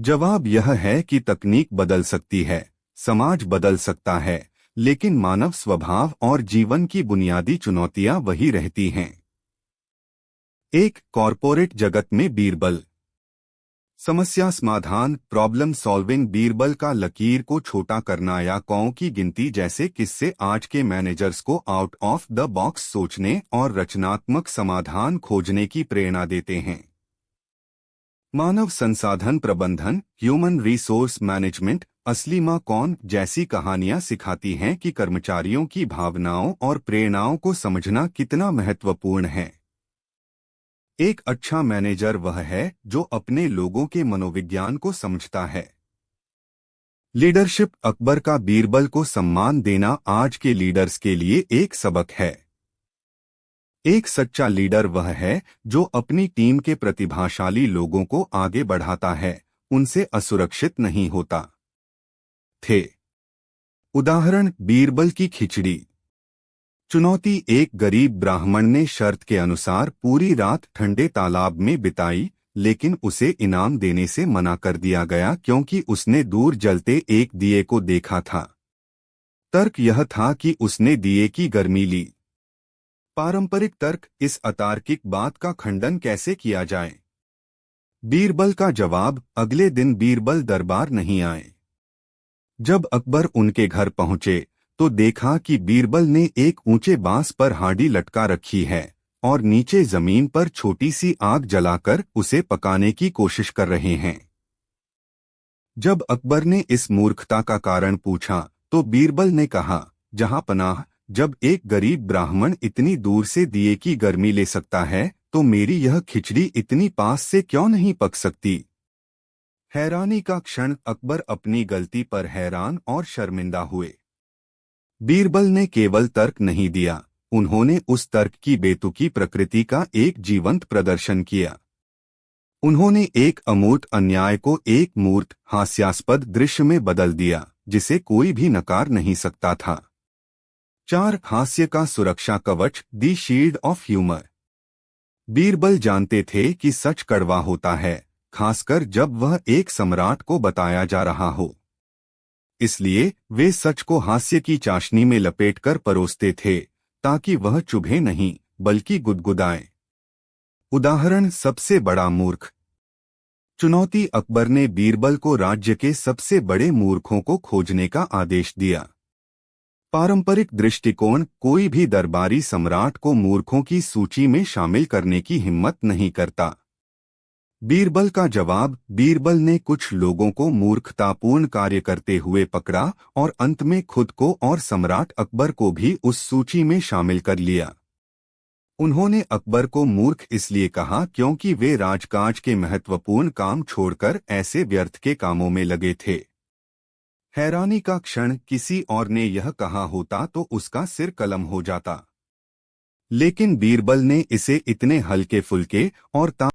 जवाब यह है कि तकनीक बदल सकती है, समाज बदल सकता है, लेकिन मानव स्वभाव और जीवन की बुनियादी चुनौतियां वही रहती हैं। एक कॉरपोरेट जगत में बीरबल। समस्या समाधान। Problem solving. बीरबल का लकीर को छोटा करना या कौओं की गिनती जैसे किस्से आज के मैनेजर्स को आउट ऑफ द बॉक्स सोचने और रचनात्मक समाधान खोजने की प्रेरणा देते हैं। मानव संसाधन प्रबंधन। Human resource management. असली माँ कौन जैसी कहानियां सिखाती हैं कि कर्मचारियों की भावनाओं और प्रेरणाओं को समझना कितना महत्वपूर्ण है। एक अच्छा मैनेजर वह है जो अपने लोगों के मनोविज्ञान को समझता है। लीडरशिप। अकबर का बीरबल को सम्मान देना आज के लीडर्स के लिए एक सबक है। एक सच्चा लीडर वह है जो अपनी टीम के प्रतिभाशाली लोगों को आगे बढ़ाता है, उनसे असुरक्षित नहीं होता। थे। उदाहरण, बीरबल की खिचड़ी। चुनौती। एक गरीब ब्राह्मण ने शर्त के अनुसार पूरी रात ठंडे तालाब में बिताई, लेकिन उसे इनाम देने से मना कर दिया गया क्योंकि उसने दूर जलते एक दिए को देखा था। तर्क यह था कि उसने दिए की गर्मी ली। पारंपरिक तर्क। इस अतार्किक बात का खंडन कैसे किया जाए? बीरबल का जवाब। अगले दिन बीरबल दरबार नहीं आए। जब अकबर उनके घर पहुंचे तो देखा कि बीरबल ने एक ऊंचे बांस पर हांडी लटका रखी है और नीचे जमीन पर छोटी सी आग जलाकर उसे पकाने की कोशिश कर रहे हैं। जब अकबर ने इस मूर्खता का कारण पूछा तो बीरबल ने कहा, जहां पनाह, जब एक गरीब ब्राह्मण इतनी दूर से दिए की गर्मी ले सकता है तो मेरी यह खिचड़ी इतनी पास से क्यों नहीं पक सकती? हैरानी का क्षण। अकबर अपनी गलती पर हैरान और शर्मिंदा हुए। बीरबल ने केवल तर्क नहीं दिया, उन्होंने उस तर्क की बेतुकी प्रकृति का एक जीवंत प्रदर्शन किया। उन्होंने एक अमूर्त अन्याय को एक मूर्त हास्यास्पद दृश्य में बदल दिया जिसे कोई भी नकार नहीं सकता था। 4. हास्य का सुरक्षा कवच, दी शील्ड ऑफ ह्यूमर। बीरबल जानते थे कि सच कड़वा होता है, खासकर जब वह एक सम्राट को बताया जा रहा हो। इसलिए वे सच को हास्य की चाशनी में लपेटकर परोसते थे ताकि वह चुभे नहीं बल्कि गुदगुदाए। उदाहरण। सबसे बड़ा मूर्ख। चुनौती। अकबर ने बीरबल को राज्य के सबसे बड़े मूर्खों को खोजने का आदेश दिया। पारंपरिक दृष्टिकोण। कोई भी दरबारी सम्राट को मूर्खों की सूची में शामिल करने की हिम्मत नहीं करता। बीरबल का जवाब। बीरबल ने कुछ लोगों को मूर्खतापूर्ण कार्य करते हुए पकड़ा और अंत में खुद को और सम्राट अकबर को भी उस सूची में शामिल कर लिया। उन्होंने अकबर को मूर्ख इसलिए कहा क्योंकि वे राजकाज के महत्वपूर्ण काम छोड़कर ऐसे व्यर्थ के कामों में लगे थे। हैरानी का क्षण। किसी और ने यह कहा होता तो उसका सिर कलम हो जाता, लेकिन बीरबल ने इसे इतने हल्के फुल्के और